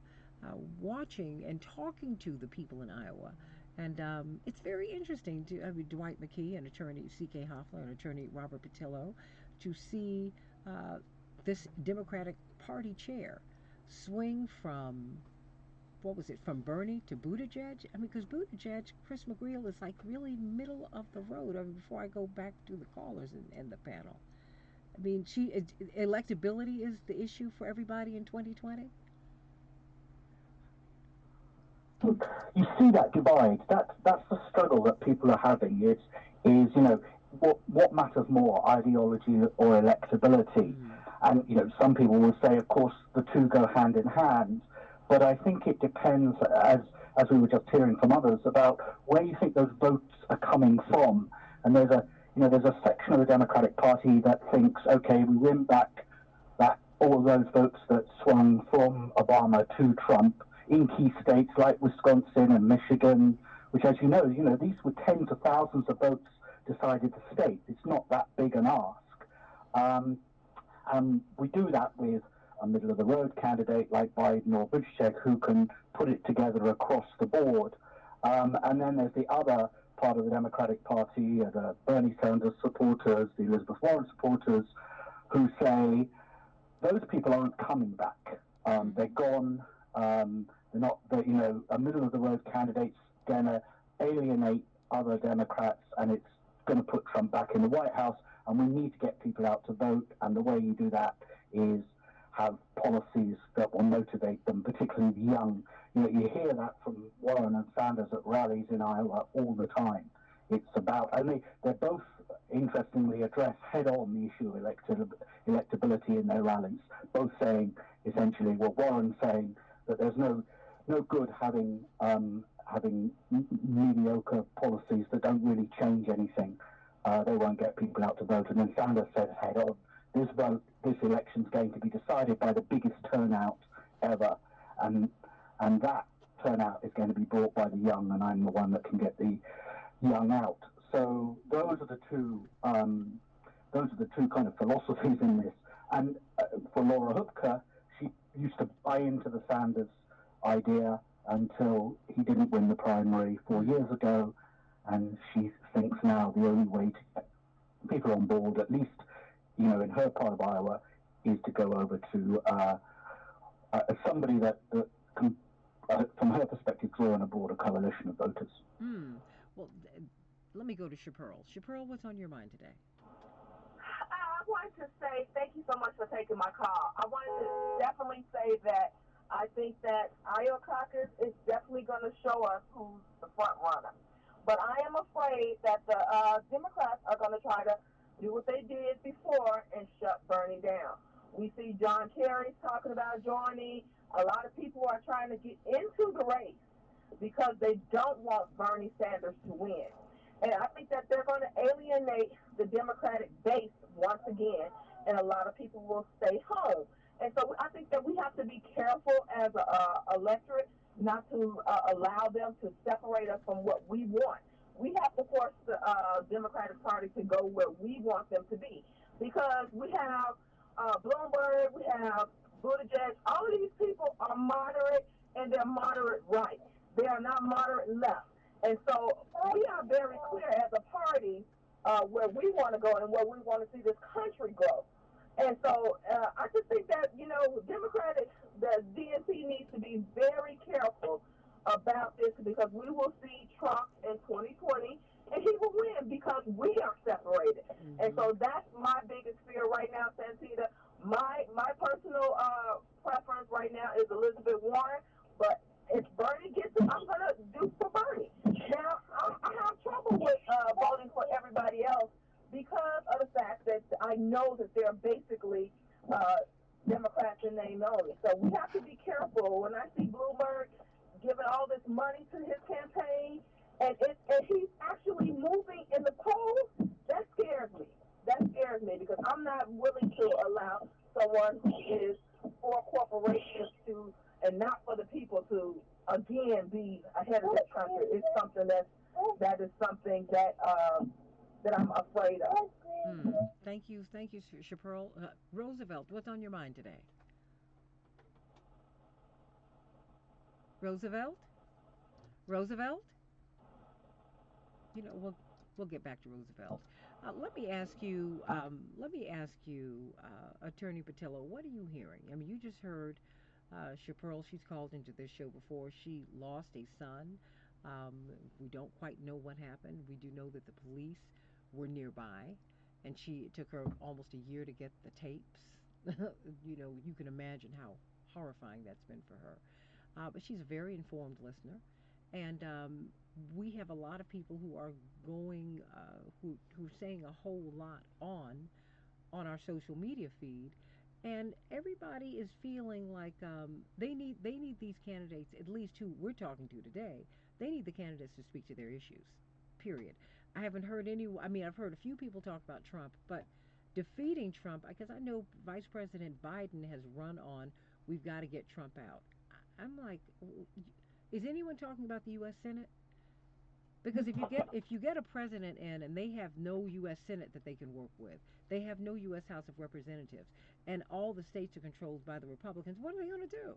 watching and talking to the people in Iowa And it's very interesting to I mean, Dwight McKee and attorney C.K. Hoffler and attorney Robert Patillo to see uh, this Democratic Party chair swing from what was it, from Bernie to Buttigieg? I mean, because Buttigieg, Chris McGreal is like really middle of the road. I mean, before I go back to the callers and the panel, I mean, electability is the issue for everybody in 2020. You see that divide. That's the struggle that people are having. Is what matters more, ideology or electability? And some people will say, of course, the two go hand in hand. But I think it depends, as we were just hearing from others, about where you think those votes are coming from. And there's a section of the Democratic Party that thinks, okay, we win back that all of those votes that swung from Obama to Trump in key states like Wisconsin and Michigan, which, as these were tens of thousands of votes decided the state. It's not that big an ask. And we do that with a middle of the road candidate like Biden or Buttigieg who can put it together across the board. And then there's the other part of the Democratic Party, the Bernie Sanders supporters, the Elizabeth Warren supporters, who say those people aren't coming back. They're gone. They're not. A middle of the road candidate's going to alienate other Democrats, and it's going to put Trump back in the White House. And we need to get people out to vote. And the way you do that is have policies that will motivate them, particularly the young. You hear that from Warren and Sanders at rallies in Iowa all the time. It's about, and they're both interestingly address head-on the issue of electability in their rallies, both saying essentially, well, Warren saying that there's no good having mediocre policies that don't really change anything. They won't get people out to vote. And then Sanders says head-on, this election's going to be decided by the biggest turnout ever, and that turnout is going to be brought by the young, and I'm the one that can get the young out. So those are the two kind of philosophies in this. And for Laura Hupke, she used to buy into the Sanders idea until he didn't win the primary 4 years ago, and she thinks now the only way to get people on board, at least in her part of Iowa, is to go over to somebody that can, from her perspective, draw in a broader coalition of voters. Well, let me go to Chaparral. Chaparral, what's on your mind today? I wanted to say thank you so much for taking my call. I wanted to definitely say that I think that Iowa caucus is definitely going to show us who's the front runner. But I am afraid that the Democrats are going to try to do what they did before and shut Bernie down. We see John Kerry talking about joining. A lot of people are trying to get into the race because they don't want Bernie Sanders to win. And I think that they're going to alienate the Democratic base once again, and a lot of people will stay home. And so I think that we have to be careful as a electorate not to allow them to separate us from what we want. We have to force the Democratic Party to go where we want them to be, because we have Bloomberg, we have Buttigieg. All of these people are moderate, and they're moderate right. They are not moderate left. And so we are very clear as a party where we want to go and where we want to see this country grow. And so I just think that, the DNC needs to be very careful about this, because we will see Trump in 2020 and he will win because we are separated. And so that's my biggest fear right now, Santita. My personal preference right now is Elizabeth Warren, but if Bernie gets it, I'm going to do for Bernie. Now, I have trouble with voting for everybody else because of the fact that I know that they're basically Democrats in name only. So we have to be careful. When I see Bloomberg giving all this money to his campaign, and he's actually moving in the polls, that scares me. That scares me, because I'm not willing to allow someone who is for corporations to, and not for the people to, again, be ahead of that country. It's something that is something that I'm afraid of. Thank you, Chaparral. Roosevelt, what's on your mind today? Roosevelt? We'll get back to Roosevelt. Let me ask you, Attorney Patillo, what are you hearing? I mean, you just heard Chaparral. She's called into this show before. She lost a son. We don't quite know what happened. We do know that the police were nearby, and it took her almost a year to get the tapes. You can imagine how horrifying that's been for her. But she's a very informed listener, and we have a lot of people who are going, who're saying a whole lot on our social media feed, and everybody is feeling like they need these candidates, at least who we're talking to today. They need the candidates to speak to their issues. Period. I haven't heard any. I mean, I've heard a few people talk about Trump, but defeating Trump, because I know Vice President Biden has run on, we've got to get Trump out. I'm like, is anyone talking about the U.S. Senate? Because if you get a president in and they have no U.S. Senate that they can work with, they have no U.S. House of Representatives, and all the states are controlled by the Republicans, what are they going to do?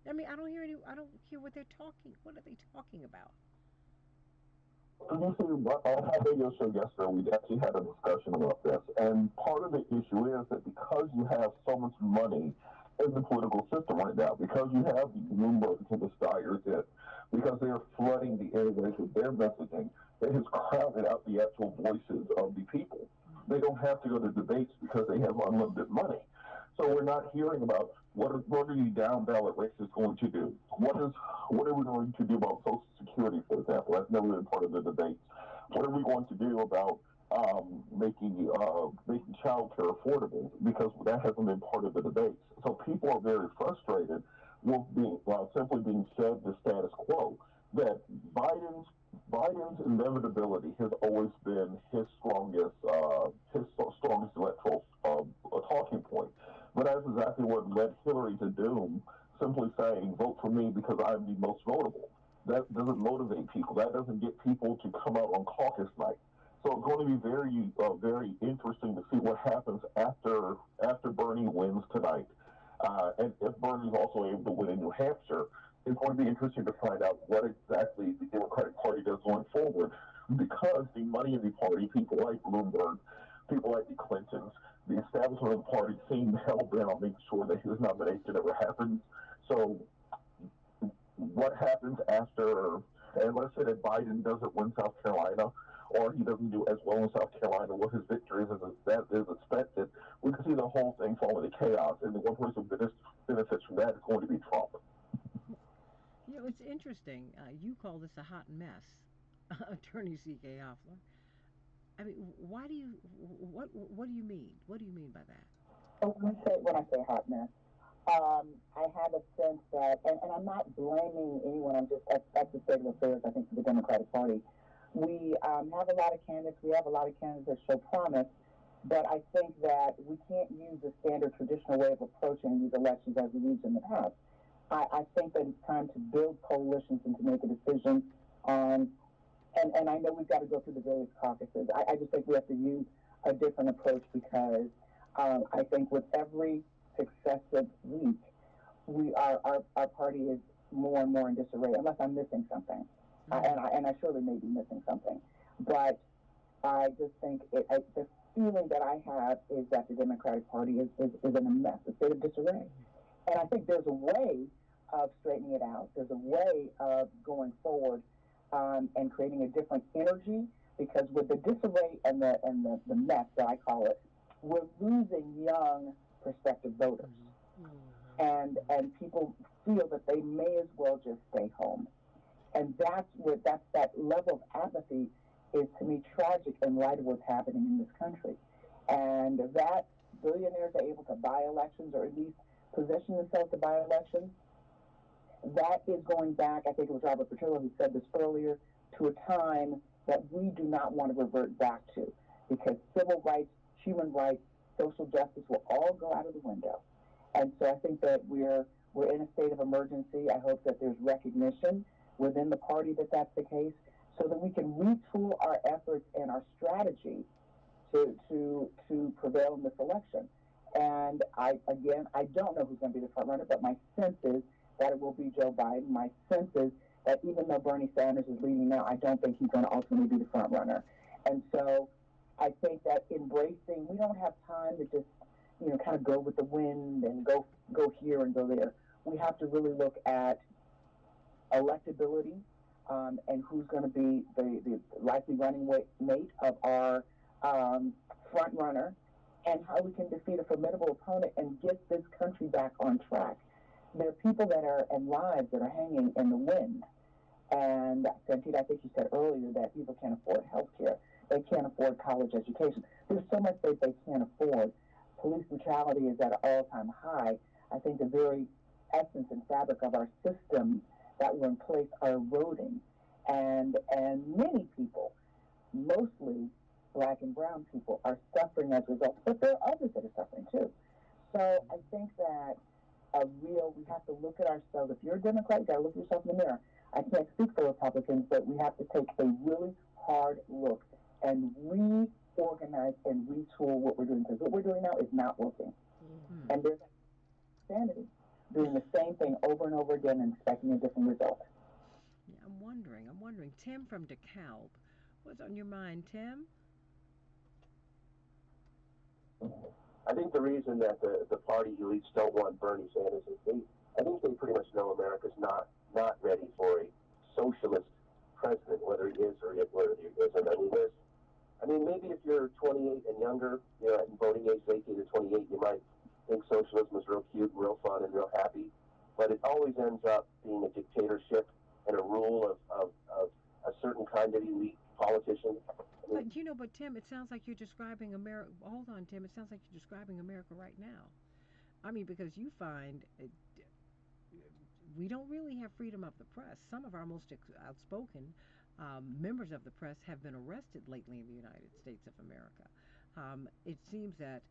I mean, I don't hear what they're talking. What are they talking about? You see, on our radio show yesterday, we actually had a discussion about this, and part of the issue is that because you have so much money in the political system right now, because you have the Bloomberg and the Steyers in, because they are flooding the airways with their messaging, it has crowded out the actual voices of the people. They don't have to go to debates because they have unlimited money. So we're not hearing about what are the down ballot races going to do? What are we going to do about Social Security, for example? That's never been part of the debate. What are we going to do about making child care affordable? Because that hasn't been part of the debates. So people are very frustrated with being simply being said the status quo. That Biden's inevitability has always been his strongest electoral talking point. But that's exactly what led Hillary to doom, simply saying, vote for me because I'm the most votable. That doesn't motivate people. That doesn't get people to come out on caucus night. So it's going to be very interesting to see what happens after Bernie wins tonight. And if Bernie's also able to win in New Hampshire, it's going to be interesting to find out what exactly the Democratic Party does going forward. Because the money in the party, people like Bloomberg, people like the Clintons, the establishment of the party seem hell bent on making sure that his nomination never happens. So what happens after, and let's say that Biden doesn't win South Carolina, or he doesn't do as well in South Carolina with his victories as is expected, we can see the whole thing fall into chaos, and the one person who benefits from that is going to be Trump. It's interesting. You call this a hot mess, Attorney C.K. Hoffler. I mean, what do you mean? What do you mean by that? When I say hot mess, I have a sense that, and I'm not blaming anyone. I'm just that's the state of affairs. I think for the Democratic Party, we have a lot of candidates. We have a lot of candidates that show promise, but I think that we can't use the standard traditional way of approaching these elections as we used in the past. I think that it's time to build coalitions and to make a decision on, and I know we've got to go through the various caucuses. I just think we have to use a different approach because I think with every successive week, our party is more and more in disarray, unless I'm missing something. And I surely may be missing something. But I just think the feeling that I have is that the Democratic Party is in a mess, a state of disarray. And I think there's a way of straightening it out. There's a way of going forward and creating a different energy, because with the disarray and the mess that I call it, we're losing young prospective voters. And people feel that they may as well just stay home. And that level of apathy is, to me, tragic in light of what's happening in this country. And that billionaires are able to buy elections, or at least position themselves to buy elections, that is going back, I think it was Robert Petillo who said this earlier, to a time that we do not want to revert back to, because civil rights, human rights, social justice will all go out of the window. And so I think that we're in a state of emergency. I hope that there's recognition within the party that that's the case, so that we can retool our efforts and our strategy to prevail in this election. And I don't know who's going to be the front runner, but my sense is that it will be Joe Biden. My sense is that even though Bernie Sanders is leading now, I don't think he's going to ultimately be the front runner. And so I think that embracing, we don't have time to just, kind of go with the wind and go here and go there. We have to really look at electability, and who's going to be the likely running mate of our front runner, and how we can defeat a formidable opponent and get this country back on track. There are people that are, and lives that are hanging in the wind. And Santita, I think you said earlier that people can't afford health care. They can't afford college education. There's so much that they can't afford. Police brutality is at an all-time high. I think the very essence and fabric of our systems that were in place are eroding. And many people, mostly black and brown people, are suffering as a result. But there are others that are suffering too. So I think that we have to look at ourselves. If you're a Democrat, you got to look at yourself in the mirror. I can't speak for Republicans, but we have to take a really hard look and reorganize and retool what we're doing, because what we're doing now is not working. Mm-hmm. And there's insanity doing the same thing over and over again and expecting a different result. Yeah, I'm wondering. Tim from DeKalb. What's on your mind, Tim? I think the reason that the party elites don't want Bernie Sanders is I think they pretty much know America's not ready for a socialist president, whether he is or whether he isn't. I mean, maybe if you're 28 and younger, at voting age 18 to 28, you might think socialism is real cute, real fun, and real happy. But it always ends up being a dictatorship and a rule of a certain kind of elite politician. But Tim, it sounds like you're describing America. Hold on, Tim. It sounds like you're describing America right now. I mean, because you find we don't really have freedom of the press. Some of our most outspoken members of the press have been arrested lately in the United States of America. It seems that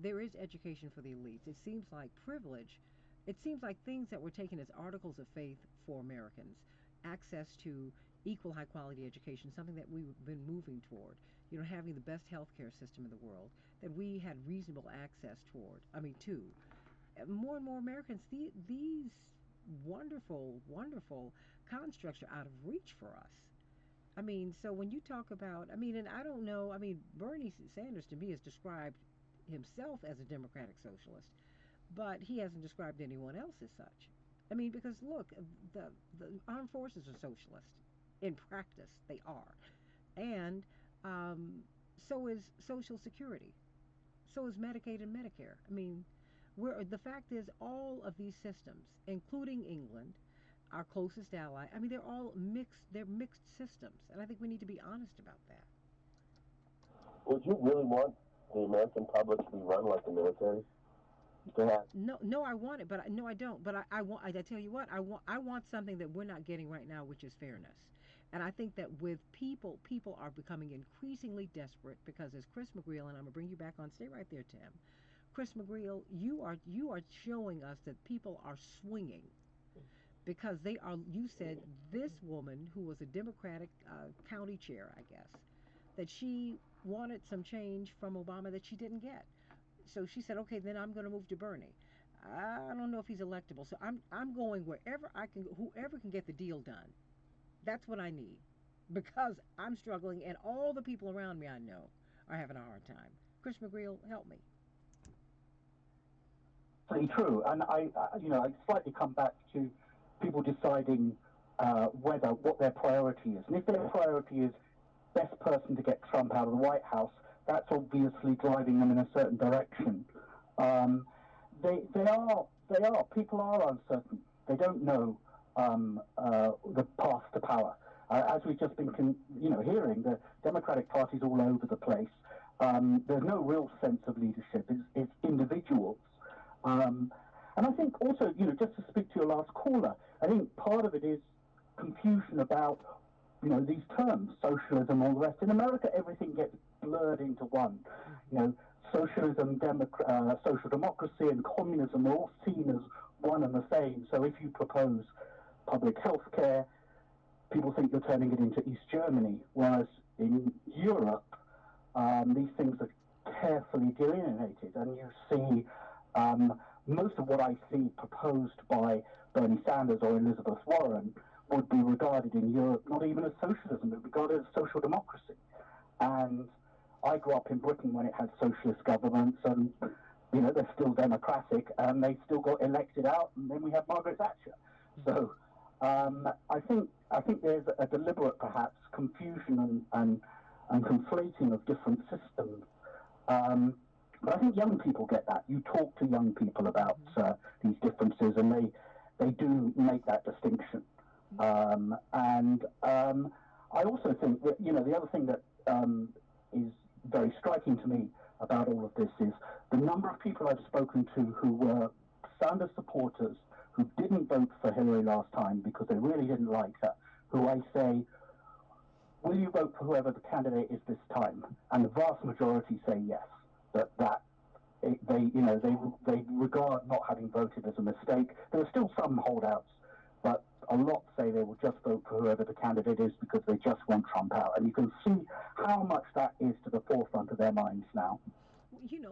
there is education for the elites. It seems like privilege. It seems like things that were taken as articles of faith for Americans, access to equal high quality education, something that we've been moving toward, having the best healthcare system in the world, that we had reasonable access to. More and more Americans, these wonderful, wonderful constructs are out of reach for us. So when you talk about, and I don't know, Bernie Sanders to me has described himself as a democratic socialist, but he hasn't described anyone else as such. Because look, the armed forces are socialist. In practice, they are. And so is Social Security. So is Medicaid and Medicare. The fact is, all of these systems, including England, our closest ally, they're all mixed. They're mixed systems. And I think we need to be honest about that. Would you really want the American public to be run like the military? No, I want it, but no, I don't. But I tell you what, I want something that we're not getting right now, which is fairness. And I think that with people are becoming increasingly desperate because, as Chris McGreal, and I'm gonna bring you back on, stay right there, Tim. Chris McGreal, you are showing us that people are swinging because they are. You said this woman who was a Democratic county chair, I guess, that she wanted some change from Obama that she didn't get. So she said, okay, then I'm going to move to Bernie. I don't know if he's electable, so I'm going wherever I can, whoever can get the deal done. That's what I need, because I'm struggling, and all the people around me I know are having a hard time. Chris McGreal, help me. Pretty true, and I slightly come back to people deciding what their priority is, and if their priority is best person to get Trump out of the White House, that's obviously driving them in a certain direction. People are uncertain. They don't know the path to power. As we've just been, hearing, the Democratic Party's all over the place. There's no real sense of leadership. It's individuals. And I think also, just to speak to your last caller, I think part of it is confusion about these terms, socialism, all the rest. In America, everything gets blurred into one. Socialism, social democracy, and communism are all seen as one and the same. So if you propose public health care, people think you're turning it into East Germany, whereas in Europe, these things are carefully delineated, and you see most of what I see proposed by Bernie Sanders or Elizabeth Warren would be regarded in Europe not even as socialism, but regarded as social democracy. And I grew up in Britain when it had socialist governments, and they're still democratic, and they still got elected out, and then we have Margaret Thatcher. So I think there's a deliberate, perhaps, confusion and conflating of different systems. But I think young people get that. You talk to young people about these differences, and they do make that distinction. I also think that the other thing that is very striking to me about all of this is the number of people I've spoken to who were Sanders supporters who didn't vote for Hillary last time because they really didn't like her, who I say, will you vote for whoever the candidate is this time? And the vast majority say yes. They regard not having voted as a mistake. There are still some holdouts, but a lot say they will just vote for whoever the candidate is because they just want Trump out. And you can see how much that is to the forefront of their minds now.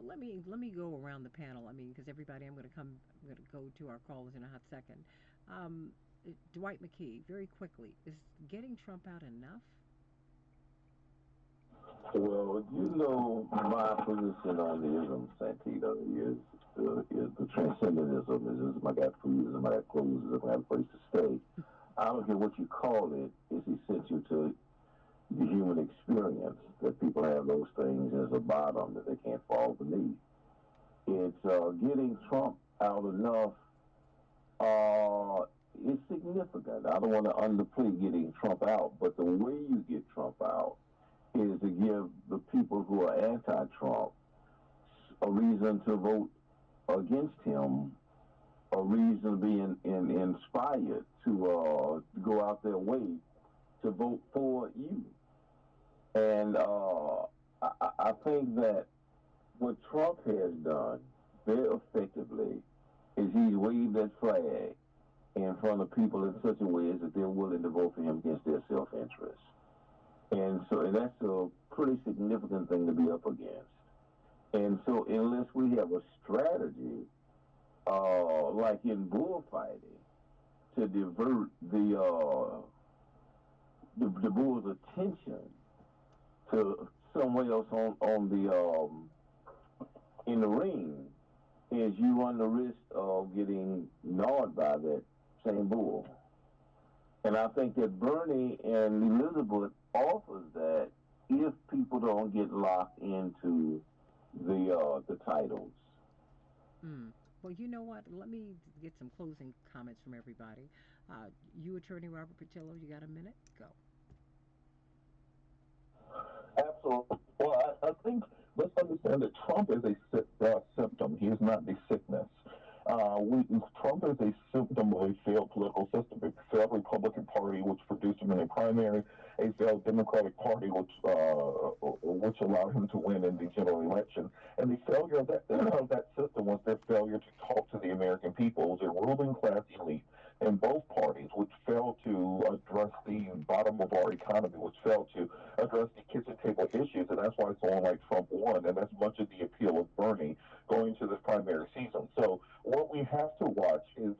Let me go around the panel. I mean, because everybody, I'm going to go to our callers in a hot second. Dwight McKee, very quickly, is getting Trump out enough? Well, my position on the ism, Santita, is the transcendentism, is I got foodism, I got clothes, I got a place to stay. I don't care what you call it, it's essential to the human experience that people have those things as a bottom that they can't fall beneath. It's getting Trump out enough. It's significant. I don't want to underplay getting Trump out, but the way you get Trump out is to give the people who are anti-Trump a reason to vote against him, a reason to be inspired to go out their way to vote for you. And I think that what Trump has done very effectively is he's waved that flag in front of people in such a way as that they're willing to vote for him against their self-interest. And that's a pretty significant thing to be up against. And so unless we have a strategy, like in bullfighting, to divert the bull's attention to somewhere else on the in the ring, is you run the risk of getting gnawed by that same bull. And I think that Bernie and Elizabeth offers that if people don't get locked into the titles. Well, you know what? Let me get some closing comments from everybody. You, Attorney Robert Patillo, you got a minute? Go. Absolutely. Well, I think let's understand that Trump is a symptom. He is not the sickness. Trump is a symptom of a failed political system, a failed Republican Party, which produced him in a primary, a failed Democratic Party, which allowed him to win in the general election. And the failure of that system was their failure to talk to the American people. It was a ruling class elite in both parties, which failed to address the bottom of our economy, which failed to address the kitchen table issues. And that's why someone like Trump won. And that's much of the appeal of Bernie going to this primary season. So what we have to watch is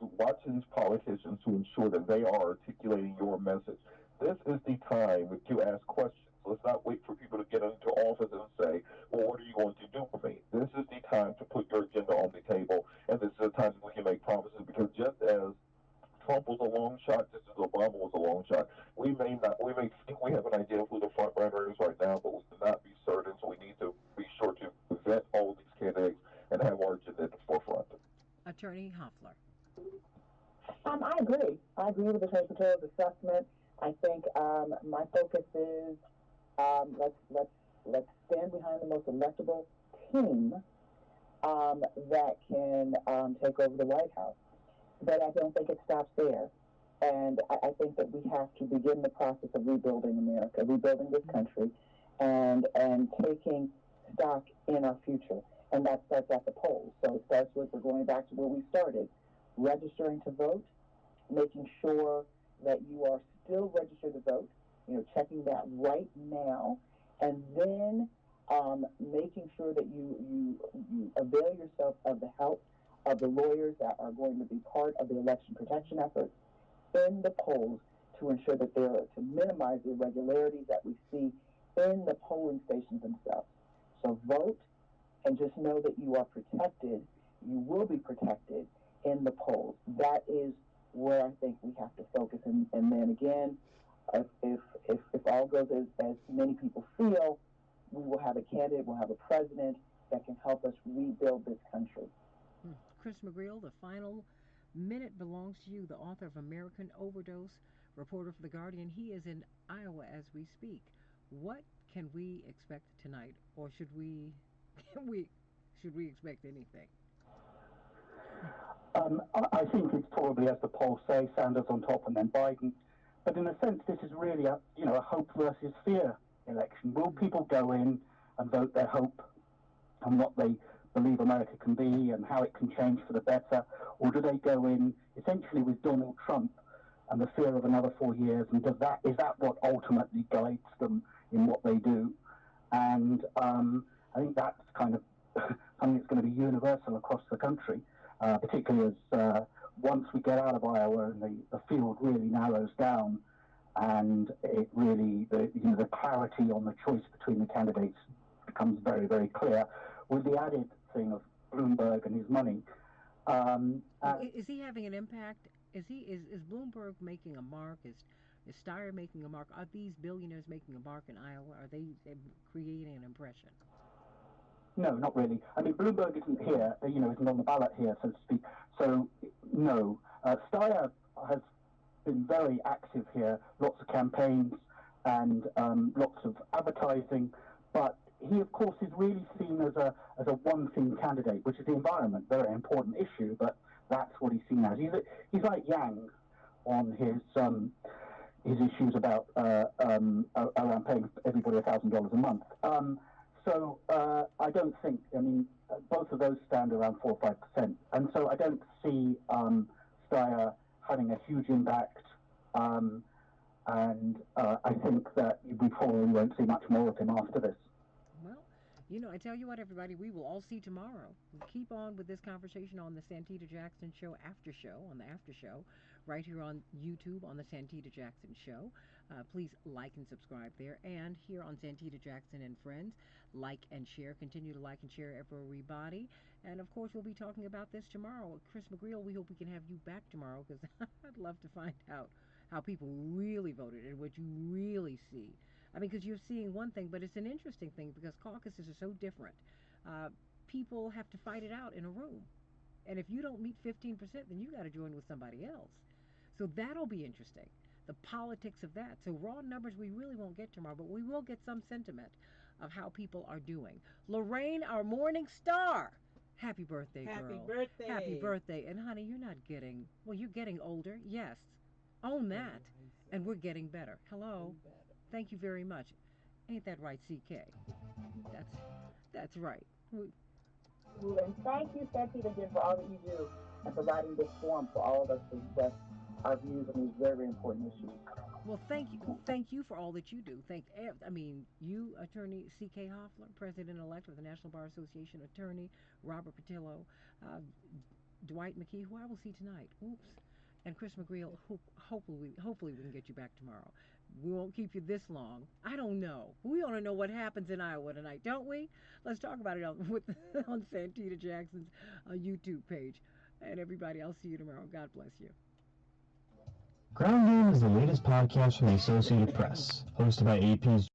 these politicians to ensure that they are articulating your message. This is the time to ask questions. Let's not wait for people to get into office and say, well, what are you going to do for me? This is the time to put your agenda on the table, and this is the time we can make promises, because just as Trump was a long shot, just as Obama was a long shot, we may think we have an idea of who the front runner is right now, but we cannot be certain, so we need to be sure to vet all these candidates and have our agenda at the forefront. Attorney Hoffler. I agree. I agree with Attorney Patel's assessment. I think my focus is let's stand behind the most electable team that can take over the White House. But I don't think it stops there. And I think that we have to begin the process of rebuilding America, rebuilding this country, and taking stock in our future. And that starts at the polls. So it starts with, we're going back to where we started, registering to vote, making sure that you are still registered to vote, checking that right now, and then making sure that you avail yourself of the help of the lawyers that are going to be part of the election protection efforts in the polls to ensure that there are, to minimize the irregularities that we see in the polling stations themselves. So vote and just know that you are protected. You will be protected in the polls. That is where I think we have to focus. And then again, if all goes as many people feel, we will have a candidate, we'll have a president that can help us rebuild this country. Chris McGreal, the final minute belongs to you, the author of American Overdose, reporter for The Guardian. He is in Iowa as we speak. What can we expect tonight, or should we expect anything? I think it's probably, as the polls say, Sanders on top and then Biden. But in a sense, this is really a hope versus fear election. Will people go in and vote their hope on what they believe America can be and how it can change for the better, or do they go in essentially with Donald Trump and the fear of another 4 years? And is that what ultimately guides them in what they do? And I think that's kind of something that's going to be universal across the country, particularly as once we get out of Iowa and the field really narrows down, and it really the clarity on the choice between the candidates becomes very, very clear, with the added thing of Bloomberg and his money. Is he having an impact? Is Bloomberg making a mark? Is Steyer making a mark? Are these billionaires making a mark in Iowa? Are they creating an impression? No, not really. I mean, Bloomberg isn't here, isn't on the ballot here, so to speak. So, no. Steyer has been very active here, lots of campaigns and lots of advertising, but he, of course, is really seen as a one-thing candidate, which is the environment, very important issue, but that's what he's seen as. He's like Yang on his issues about around paying everybody $1,000 a month. So I don't think, both of those stand around 4 or 5%, and so I don't see Steyer having a huge impact, and I think that we probably won't see much more of him after this. Well, I tell you what, everybody, we will all see tomorrow. We'll keep on with this conversation on the Santita Jackson Show after show, right here on YouTube on the Santita Jackson Show. Please like and subscribe there. And here on Santita Jackson and Friends, like and share. Continue to like and share, everybody. And, of course, we'll be talking about this tomorrow. Chris McGreal, we hope we can have you back tomorrow, because I'd love to find out how people really voted and what you really see. Because you're seeing one thing, but it's an interesting thing because caucuses are so different. People have to fight it out in a room. And if you don't meet 15%, then you got to join with somebody else. So that'll be interesting, the politics of that. So raw numbers we really won't get tomorrow, but we will get some sentiment of how people are doing. Lorraine, our morning star. Happy birthday, girl. Happy birthday. Happy birthday. And, honey, you're getting older. Yes. Own that. And we're getting better. Hello. Thank you very much. Ain't that right, CK? That's right. And thank you, Santita, again, for all that you do and providing this forum for all of us to express our views on these very, very important issues. Well, thank you for all that you do. You, Attorney C.K. Hoffler, President-elect of the National Bar Association, Attorney Robert Patillo, Dwight McKee, who I will see tonight. Oops. And Chris McGreal, hopefully we can get you back tomorrow. We won't keep you this long. I don't know. We want to know what happens in Iowa tonight, don't we? Let's talk about it on Santita Jackson's YouTube page. And everybody, I'll see you tomorrow. God bless you. Ground Game is the latest podcast from the Associated Press, hosted by AP's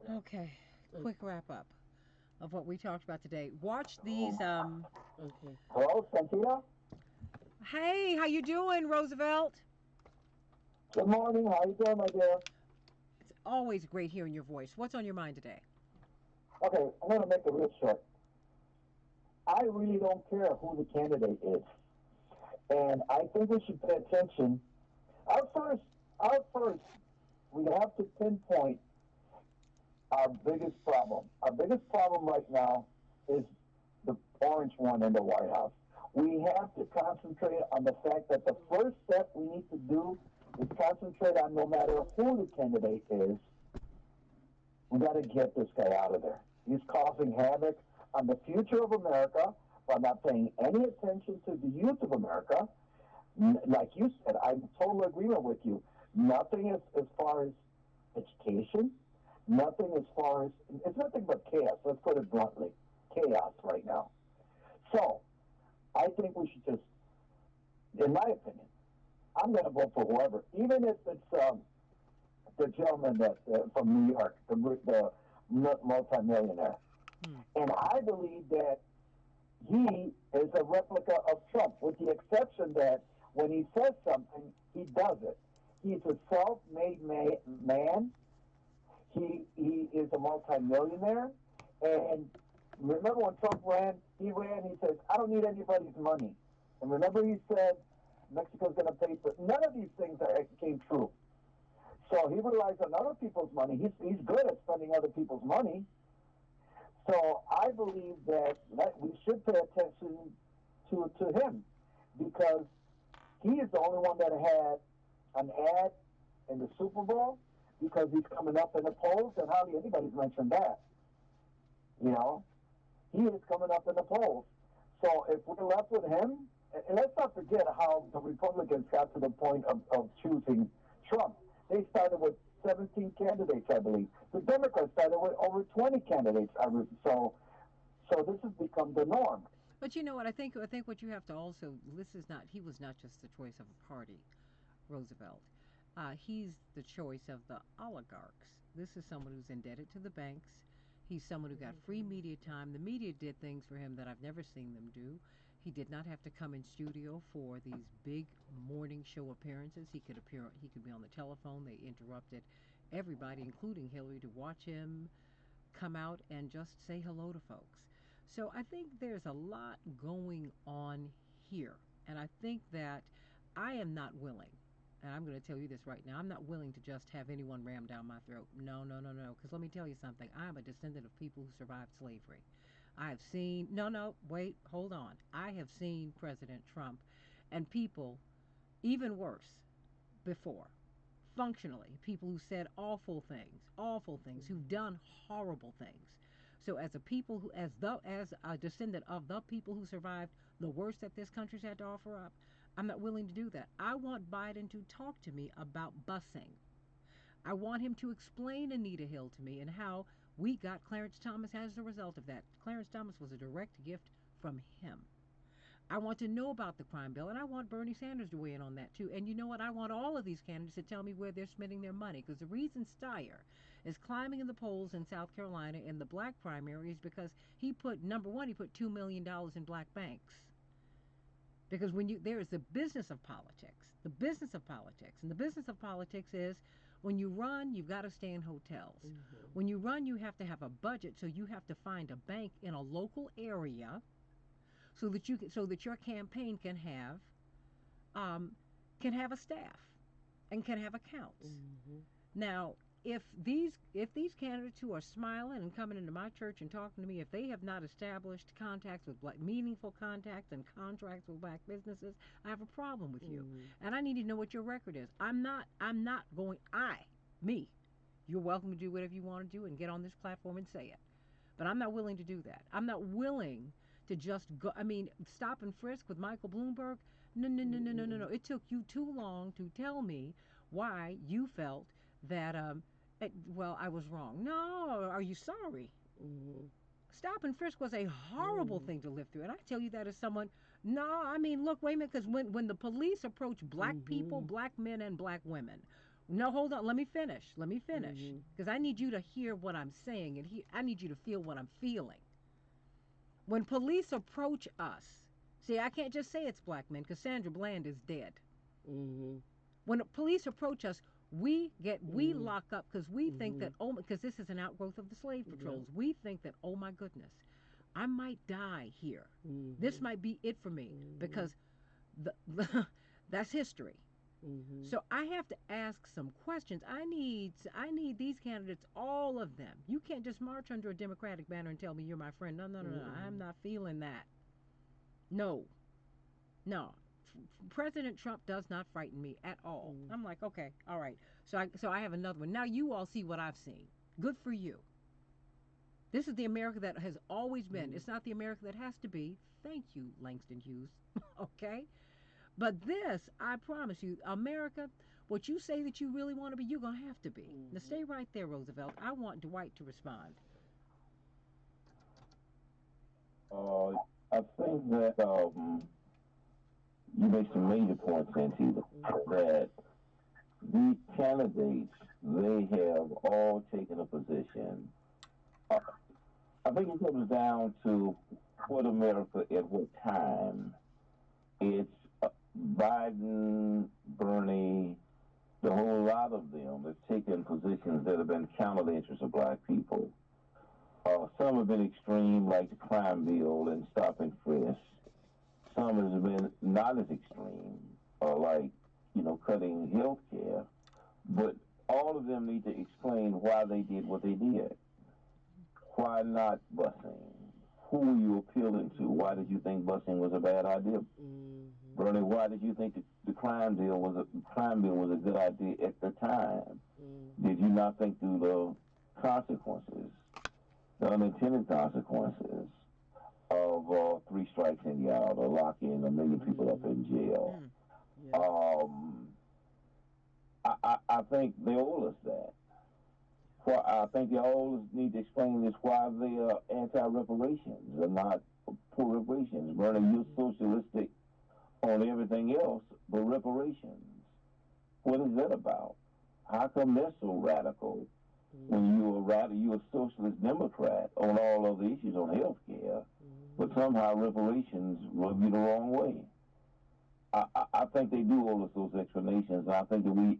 Okay, Okay. quick wrap up of what we talked about today. Watch these. Okay. Hello, Santita? Hey, how you doing, Roosevelt? Good morning. How you doing, my dear? It's always great hearing your voice. What's on your mind today? Okay, I'm going to make it real short. I really don't care who the candidate is. And I think we should pay attention. Our first, our first, we have to pinpoint our biggest problem. Our biggest problem right now is the orange one in the White House. We have to concentrate on the fact that the first step we need to do is concentrate on no matter who the candidate is, we got to get this guy out of there. He's causing havoc on the future of America by not paying any attention to the youth of America. Like you said, I'm in total agreement with you. Nothing as far as education, nothing as far as, it's nothing but chaos. Let's put it bluntly. Chaos right now. So, I think we should just, in my opinion, I'm going to vote for whoever, even if it's the gentleman that from New York, the multimillionaire. And I believe that he is a replica of Trump, with the exception that when he says something, he does it. He's a self-made man. He is a multimillionaire. And remember when Trump ran, he says, I don't need anybody's money. And remember he said, Mexico's going to pay for, none of these things came true. So he relies on other people's money. He's good at spending other people's money. So I believe that we should pay attention to him, because he is the only one that had an ad in the Super Bowl, because he's coming up in the polls, and hardly anybody's mentioned that. You know, he is coming up in the polls. So if we're left with him, and let's not forget how the Republicans got to the point of choosing Trump. They started with 17 candidates, I believe. The Democrats started with over 20 candidates. So this has become the norm. But you know what? I think what you have to also, he was not just the choice of a party, Roosevelt. He's the choice of the oligarchs. This is someone who's indebted to the banks. He's someone who got free media time. The media did things for him that I've never seen them do. He did not have to come in studio for these big morning show appearances. He could appear. He could be on the telephone. They interrupted everybody, including Hillary, to watch him come out and just say hello to folks. So I think there's a lot going on here. And I think that I am not willing, and I'm going to tell you this right now, I'm not willing to just have anyone rammed down my throat. No, no, no, no. Because let me tell you something. I am a descendant of people who survived slavery. I have seen, no, wait, hold on. I have seen President Trump and people even worse before, functionally, people who said awful things, who've done horrible things. So as a people who, as a descendant of the people who survived the worst that this country's had to offer up, I'm not willing to do that. I want Biden to talk to me about busing. I want him to explain Anita Hill to me and how we got Clarence Thomas as a result of that. Clarence Thomas was a direct gift from him. I want to know about the crime bill, and I want Bernie Sanders to weigh in on that too. And you know what? I want all of these candidates to tell me where they're spending their money, because the reason Steyer is climbing in the polls in South Carolina in the black primary is because he put, number one, he put $2 million in black banks. Because there is the business of politics, and the business of politics is, when you run, you've got to stay in hotels. When you run, you have to have a budget, so you have to find a bank in a local area so that your campaign can have a staff and can have accounts. Now, if these candidates who are smiling and coming into my church and talking to me, if they have not established contacts with meaningful contacts and contracts with black businesses, I have a problem with you. And I need to know what your record is. I'm not going, me. You're welcome to do whatever you want to do and get on this platform and say it. But I'm not willing to do that. I'm not willing to just go. I mean, stop and frisk with Michael Bloomberg. No, no, no, no, no, no, no. It took you too long to tell me why you felt that, well, I was wrong. No, are you sorry? Stop and frisk was a horrible thing to live through. And I tell you that as someone, no, I mean, look, wait a minute, because when the police approach black people, black men and black women, No, hold on. Let me finish. Let me finish. Because I need you to hear what I'm saying, and I need you to feel what I'm feeling. When police approach us, see, I can't just say it's black men because Sandra Bland is dead. When police approach us, we lock up because we think that, oh, because this is an outgrowth of the slave patrols. We think that, oh my goodness, I might die here. This might be it for me because that's history. So I have to ask some questions. I need these candidates, all of them. You can't just march under a Democratic banner and tell me you're my friend. No, no, no, no. I'm not feeling that. No, no. President Trump does not frighten me at all. I'm like, okay, all right. So I have another one. Now you all see what I've seen. Good for you. This is the America that has always been. It's not the America that has to be. Thank you, Langston Hughes. Okay? But this, I promise you, America, what you say that you really want to be, you're going to have to be. Now stay right there, Roosevelt. I want Dwight to respond. I think that you make some major points, Santita, that these candidates, they have all taken a position. I think it comes down to what America at what time. It's Biden, Bernie, the whole lot of them have taken positions that have been counter the interests of black people. Some have been extreme, like the crime bill and stop and frisk. Some has been not as extreme, like, cutting health care. But all of them need to explain why they did what they did. Why not busing? Who were you appealing to? Why did you think busing was a bad idea? Bernie, why did you think the crime bill was a good idea at the time? Did you not think through the consequences, the unintended consequences of 3 strikes and you're out, or locking 1 million people up in jail? I think they owe us that. I think they always need to explain this why they are anti-reparations and not for reparations. Bernie, you're socialistic on everything else but reparations. What is that about? How come they're so radical when you're a socialist Democrat on all other issues on health care, but somehow reparations rub you the wrong way? I think they do owe us those explanations, and I think that we,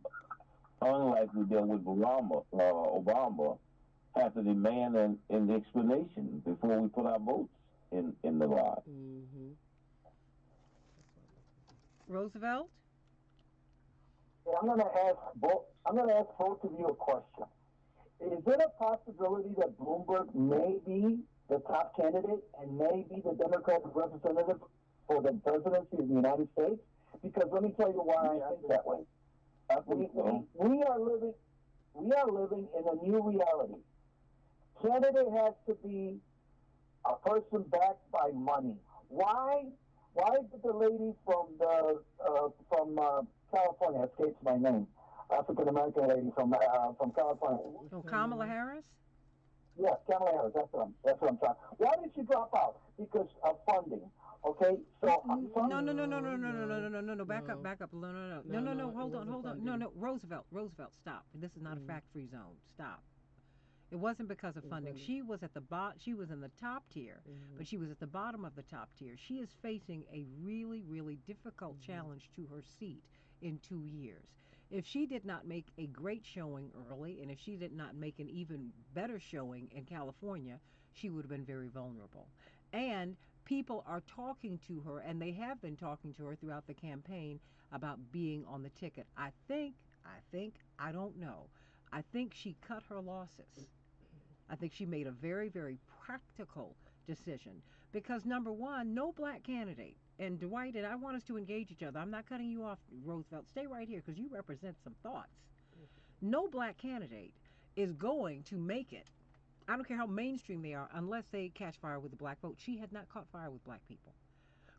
unlike we dealt with Obama, have to demand an explanation before we put our votes in the lot. Roosevelt? I'm going to ask both of you a question. Is it a possibility that Bloomberg may be the top candidate and may be the Democratic representative for the presidency of the United States? Because let me tell you why I think that way. We are living in a new reality. Candidate has to be a person backed by money. Why? Why did the lady from California, escapes my name, African American lady from California? Oh, Kamala Harris? Yes, Kamala Harris. That's what I'm trying. Why did she drop out? Because of funding. Okay, so no. Back up. No. Hold on. No. Roosevelt. Stop. This is not a fact-free zone. Stop. It wasn't because of funding. She was at the She was in the top tier, but she was at the bottom of the top tier. She is facing a really, really difficult challenge to her seat in 2 years. If she did not make a great showing early, and if she did not make an even better showing in California, she would have been very vulnerable. And people are talking to her, and they have been talking to her throughout the campaign about being on the ticket. I don't know. I think she cut her losses. I think she made a very, very practical decision because, number one, no black candidate. And Dwight, and I want us to engage each other. I'm not cutting you off, Roosevelt. Stay right here because you represent some thoughts. No black candidate is going to make it. I don't care how mainstream they are unless they catch fire with the black vote. She had not caught fire with black people.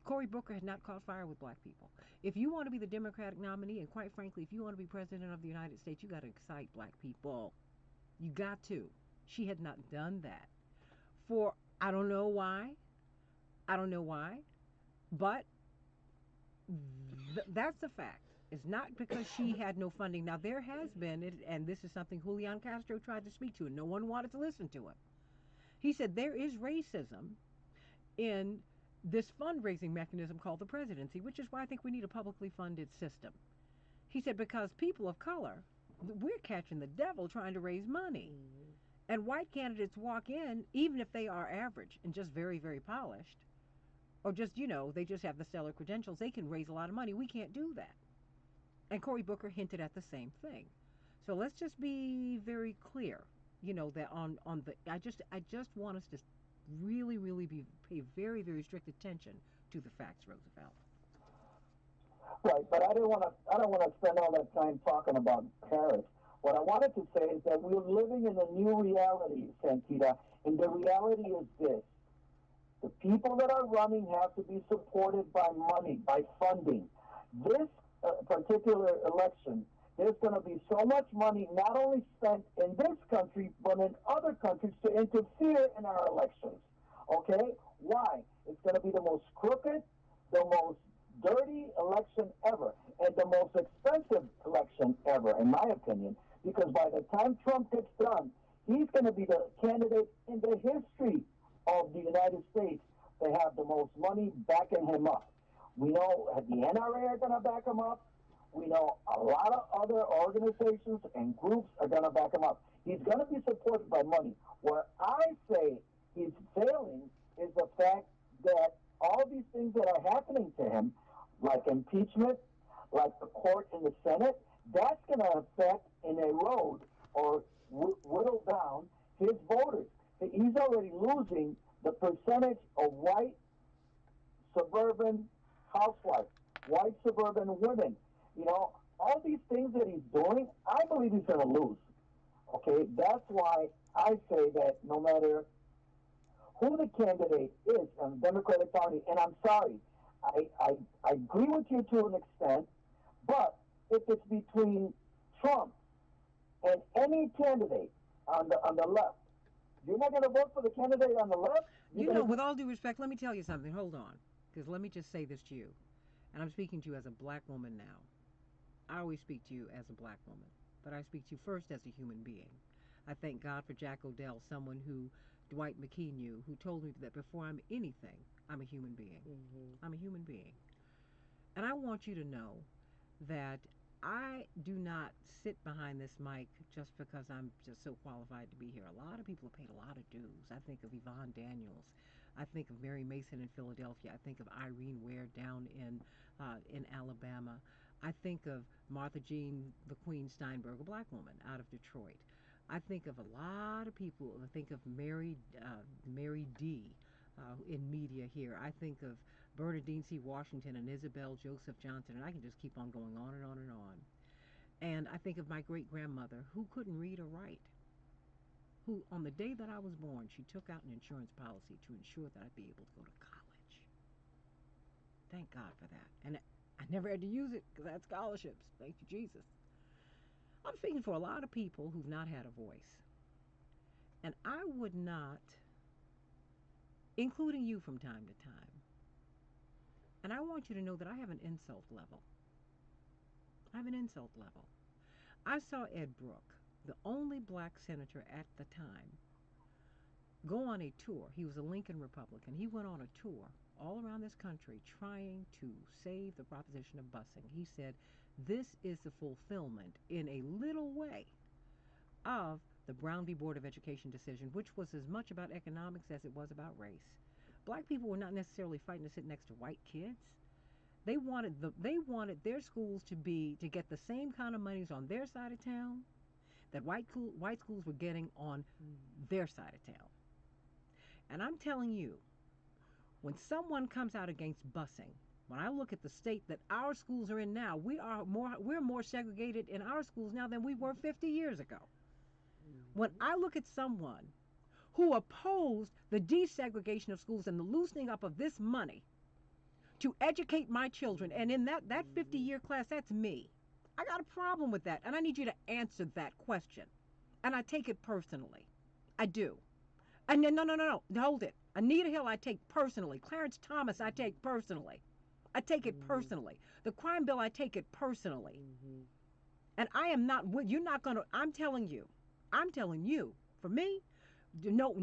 Cory Booker had not caught fire with black people. If you want to be the Democratic nominee, and quite frankly, if you want to be president of the United States, you got to excite black people. You got to. She had not done that. I don't know why, but that's a fact. It's not because she had no funding. Now, there has been, and this is something Julian Castro tried to speak to, and no one wanted to listen to him. He said there is racism in this fundraising mechanism called the presidency, which is why I think we need a publicly funded system. He said because people of color, we're catching the devil trying to raise money. And white candidates walk in, even if they are average and just very, very polished, or just, they just have the stellar credentials, they can raise a lot of money. We can't do that. And Cory Booker hinted at the same thing. So let's just be very clear, that on the I just want us to really, really pay very, very strict attention to the facts, Roosevelt. Right, but I don't want to spend all that time talking about Paris. What I wanted to say is that we're living in a new reality, Santita, and the reality is this. The people that are running have to be supported by money, by funding. This particular election, there's going to be so much money not only spent in this country, but in other countries to interfere in our elections. Okay? Why? It's going to be the most crooked, the most dirty election ever, and the most expensive election ever, in my opinion, because by the time Trump gets done, he's going to be the candidate in the history of the United States to have the most money backing him up. We know the NRA are going to back him up. We know a lot of other organizations and groups are going to back him up. He's going to be supported by money. Where I say he's failing is the fact that all these things that are happening to him, like impeachment, like the court in the Senate, that's going to affect and erode or whittle down his voters. He's already losing the percentage of white suburban housewives, white suburban women. All these things that he's doing, I believe he's going to lose. Okay, that's why I say that no matter who the candidate is in the Democratic Party, and I'm sorry, I agree with you to an extent, but if it's between Trump and any candidate on the left, you're not going to vote for the candidate on the left? With all due respect, let me tell you something. Hold on. Because let me just say this to you. And I'm speaking to you as a black woman now. I always speak to you as a black woman. But I speak to you first as a human being. I thank God for Jack O'Dell, someone who Dwight McKee knew, who told me that before I'm anything, I'm a human being. I'm a human being. And I want you to know that I do not sit behind this mic just because I'm just so qualified to be here. A lot of people have paid a lot of dues. I think of Yvonne Daniels. I think of Mary Mason in Philadelphia. I think of Irene Ware down in Alabama. I think of Martha Jean the Queen Steinberg, a black woman out of Detroit. I think of a lot of people. I think of Mary D. In media here. I think of Bernadine C. Washington and Isabel Joseph Johnson, and I can just keep on going on and on and on. And I think of my great-grandmother who couldn't read or write, who on the day that I was born, she took out an insurance policy to ensure that I'd be able to go to college. Thank God for that. And I never had to use it because I had scholarships. Thank you, Jesus. I'm speaking for a lot of people who've not had a voice. And I would not, including you from time to time. And I want you to know that I have an insult level. I have an insult level. I saw Ed Brooke, the only black senator at the time, go on a tour. He was a Lincoln Republican. He went on a tour all around this country trying to save the proposition of busing. He said, this is the fulfillment in a little way of the Brown v. Board of Education decision, which was as much about economics as it was about race. Black people were not necessarily fighting to sit next to white kids. They wanted their schools to get the same kind of monies on their side of town that white schools were getting on their side of town. And I'm telling you, when someone comes out against busing, when I look at the state that our schools are in now, we're more segregated in our schools now than we were 50 years ago. When I look at someone who opposed the desegregation of schools and the loosening up of this money to educate my children, and in that 50-year class, that's me. I got a problem with that, and I need you to answer that question. And I take it personally. I do. And no, hold it. Anita Hill, I take personally. Clarence Thomas, I take personally. I take it personally. The crime bill, I take it personally. And I am not, you're not going to, I'm telling you, for me, no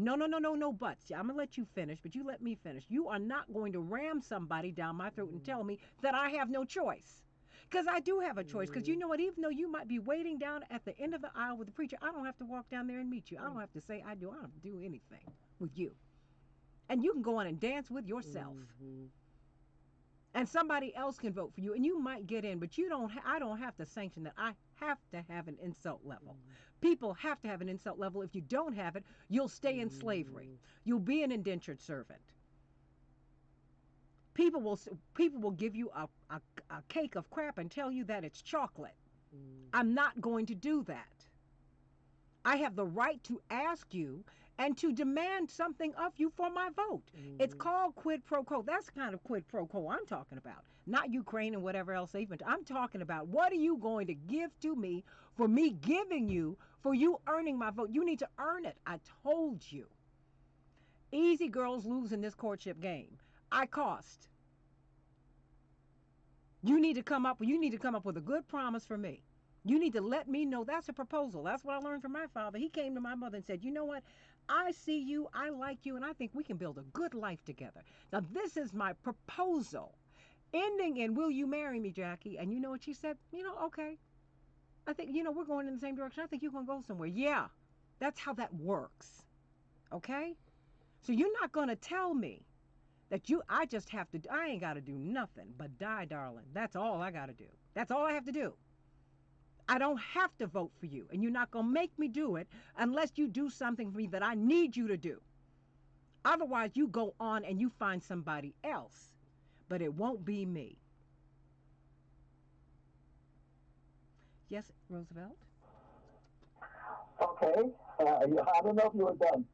buts. I'm going to let you finish, but you let me finish. You are not going to ram somebody down my throat and tell me that I have no choice. Because I do have a choice. Because you know what? Even though you might be waiting down at the end of the aisle with the preacher, I don't have to walk down there and meet you. I don't have to say I do. I don't have to do anything with you. And you can go on and dance with yourself. And somebody else can vote for you, and you might get in, but you don't. I don't have to sanction that. I have to have an insult level. People have to have an insult level. If you don't have it, you'll stay in slavery. You'll be an indentured servant. People will give you a cake of crap and tell you that it's chocolate. I'm not going to do that. I have the right to ask you and to demand something of you for my vote. It's called quid pro quo. That's the kind of quid pro quo I'm talking about. Not Ukraine and whatever else even. I'm talking about what are you going to give to me for me giving you, for you earning my vote. You need to earn it. I told you. Easy girls lose in this courtship game. I cost. You need to come up with a good promise for me. You need to let me know that's a proposal. That's what I learned from my father. He came to my mother and said, you know what? I see you, I like you, and I think we can build a good life together. Now, this is my proposal. Ending in, will you marry me, Jackie? And you know what she said? Okay. I think, we're going in the same direction. I think you're going to go somewhere. Yeah, that's how that works. Okay? So you're not going to tell me that I ain't got to do nothing but die, darling. That's all I got to do. That's all I have to do. I don't have to vote for you, and you're not going to make me do it unless you do something for me that I need you to do. Otherwise, you go on and you find somebody else, but it won't be me. Yes, Roosevelt? Okay. I don't know if you were done,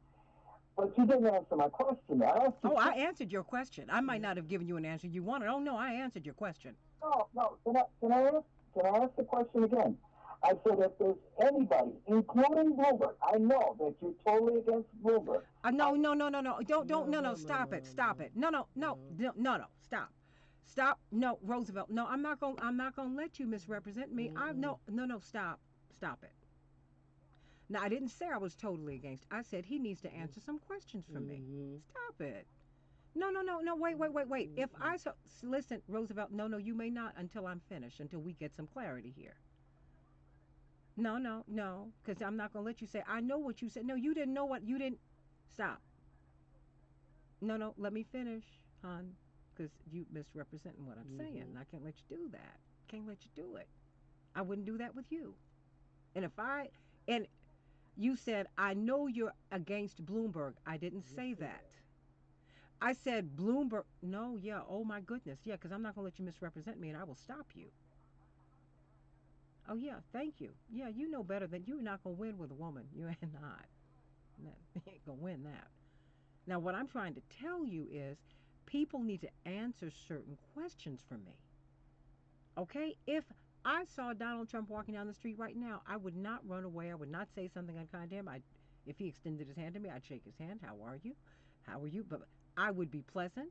but you didn't answer my question. I answered your question. I might not have given you an answer you wanted. Oh, no, I answered your question. No. Can I ask the question again? I said if there's anybody, including Bloomberg, I know that you're totally against Bloomberg. No. Don't. Stop it. No. Stop. Stop. No, Roosevelt. No, I'm not gonna let you misrepresent me. No. Stop it. Now, I didn't say I was totally against. I said he needs to answer some questions for me. Stop it. No. Wait. If listen, Roosevelt, no, you may not until I'm finished, until we get some clarity here. No, because I'm not going to let you say, I know what you said. No, you didn't know what, you didn't. Stop. No, let me finish, hon, because you misrepresenting what I'm saying. And I can't let you do that. Can't let you do it. I wouldn't do that with you. And you said, I know you're against Bloomberg. I didn't say that. I said Bloomberg. No, yeah. Oh, my goodness. Yeah, because I'm not going to let you misrepresent me and I will stop you. Oh, yeah. Thank you. Yeah, you know better than you're not going to win with a woman. You ain't not. You ain't going to win that. Now, what I'm trying to tell you is people need to answer certain questions for me. Okay? If I saw Donald Trump walking down the street right now, I would not run away. I would not say something unkind to him. If he extended his hand to me, I'd shake his hand. How are you? How are you? But I would be pleasant.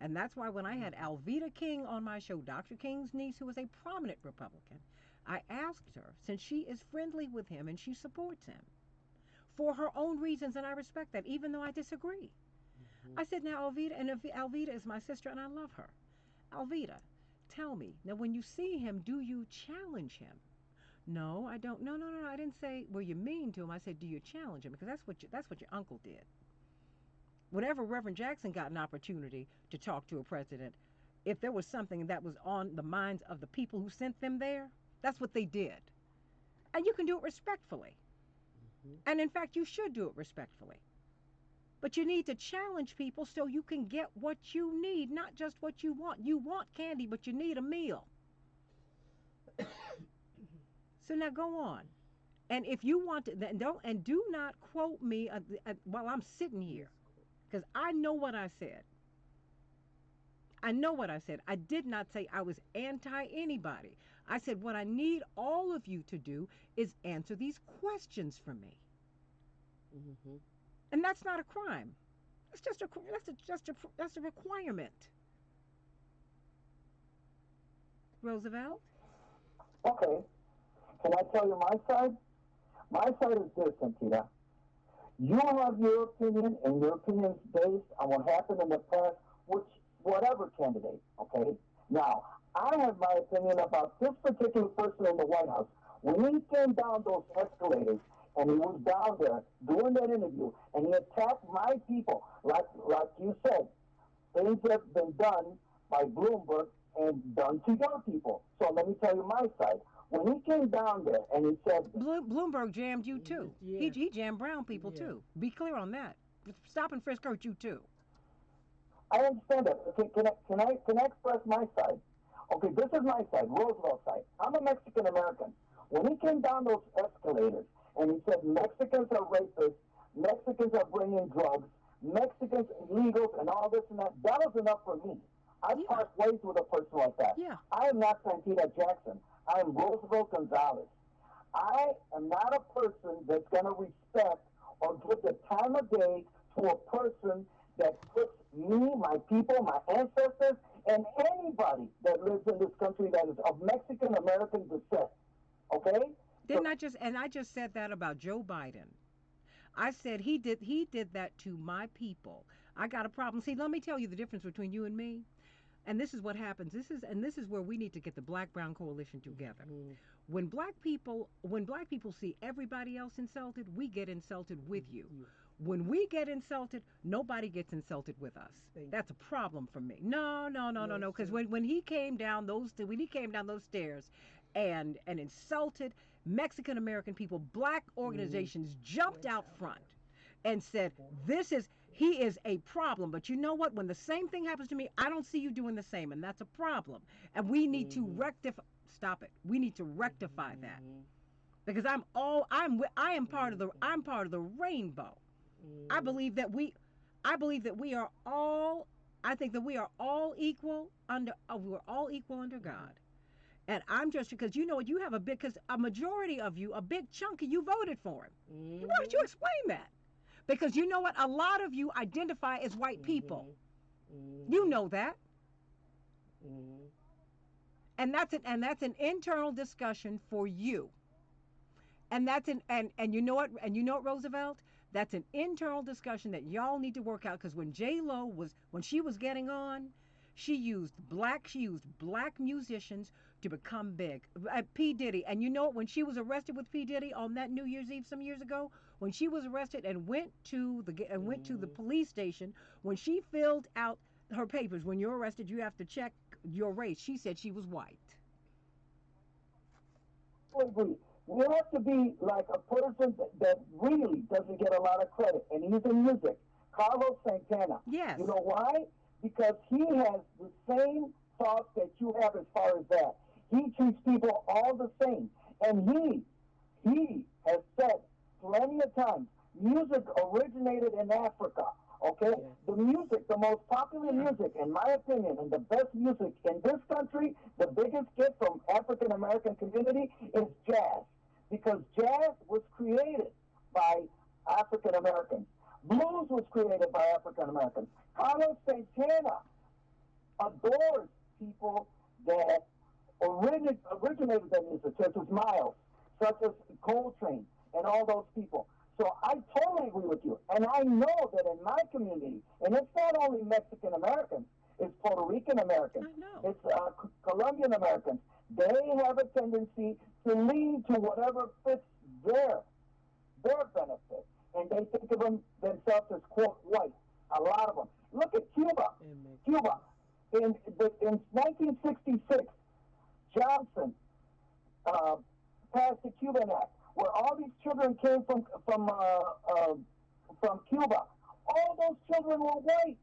And that's why when I had Alveda King on my show, Dr. King's niece, who was a prominent Republican, I asked her, since she is friendly with him and she supports him, for her own reasons, and I respect that, even though I disagree. I said, now, Alveda, and Alveda is my sister, and I love her. Alveda, tell me, now when you see him, do you challenge him? No, I don't. No, I didn't say, were you mean to him? I said, do you challenge him? Because that's what your uncle did. Whenever Reverend Jackson got an opportunity to talk to a president, if there was something that was on the minds of the people who sent them there, that's what they did. And you can do it respectfully. And in fact, you should do it respectfully. But you need to challenge people so you can get what you need, not just what you want. You want candy, but you need a meal. So now go on. And if you want to, then do not quote me while I'm sitting here, because I know what I said. I know what I said. I did not say I was anti anybody. I said what I need all of you to do is answer these questions for me. And that's not a crime. That's just a requirement. Roosevelt? Okay. Can I tell you my side? My side is this, Santita. You have your opinion, and your opinion is based on what happened in the past, which whatever candidate. Okay. Now, I have my opinion about this particular person in the White House. When he came down those escalators, and he was down there doing that interview, and he attacked my people, like you said, things have been done by Bloomberg and done to your people. So let me tell you my side. When he came down there and he said, Bloomberg jammed you too. Yeah. He jammed brown people Yeah. too. Be clear on that. Stop and frisk hurt you too. I understand that. Okay, can I express my side? Okay, this is my side, Roosevelt's side. I'm a Mexican American. When he came down those escalators and he said Mexicans are rapists, Mexicans are bringing drugs, Mexicans illegals, and all this and that, that was enough for me. I part ways with a person like that. Yeah. I am not Santita Jackson. I am Roosevelt Gonzalez. I am not a person that's going to respect or give the time of day to a person that puts me, my people, my ancestors, and anybody that lives in this country that is of Mexican American descent. Okay? Didn't I just said that about Joe Biden. I said he did that to my people. I got a problem. See, let me tell you the difference between you and me. And this is what happens. This is where we need to get the Black Brown Coalition together. Mm-hmm. When black people see everybody else insulted, we get insulted with you. When we get insulted, nobody gets insulted with us. That's a problem for me. No. Because when he came down those stairs and insulted Mexican American people, black organizations jumped out front and said, he is a problem. But you know what? When the same thing happens to me, I don't see you doing the same, and that's a problem. And we need to rectify. Stop it. We need to rectify that, because I am part of the rainbow. I believe that we are all. I think that we are all equal under. We're all equal under God. And I'm just because you know what, you have because a majority of you, a big chunk of you voted for him. Why don't you explain that? Because you know what, a lot of you identify as white people. You know that. And that's an internal discussion for you. And that's and you know what, Roosevelt, that's an internal discussion that y'all need to work out, because when when she was getting on, she used black musicians to become big. P. Diddy, and you know what, when she was arrested with P. Diddy on that New Year's Eve some years ago, when she was arrested and went to the police station, when she filled out her papers, when you're arrested, you have to check your race. She said she was white. Agree. We have to be like a person that really doesn't get a lot of credit, and he's in music. Carlos Santana. Yes. You know why? Because he has the same thoughts that you have as far as that. He treats people all the same, and he has said plenty of times, music originated in Africa. Okay, the music, the most popular music, in my opinion, and the best music in this country, the biggest gift from African American community is jazz, because jazz was created by African Americans. Blues was created by African Americans. Carlos Santana adores people that originated that music, such as Miles, such as Coltrane, and all those people. So I totally agree with you. And I know that in my community, and it's not only Mexican Americans, it's Puerto Rican Americans, it's Colombian Americans. They have a tendency to lean to whatever fits their benefit. And they think of themselves as, quote, white. A lot of them. Look at Cuba. Cuba. In 1966, Johnson passed the Cuban Act, where all these children came from Cuba. All those children were white.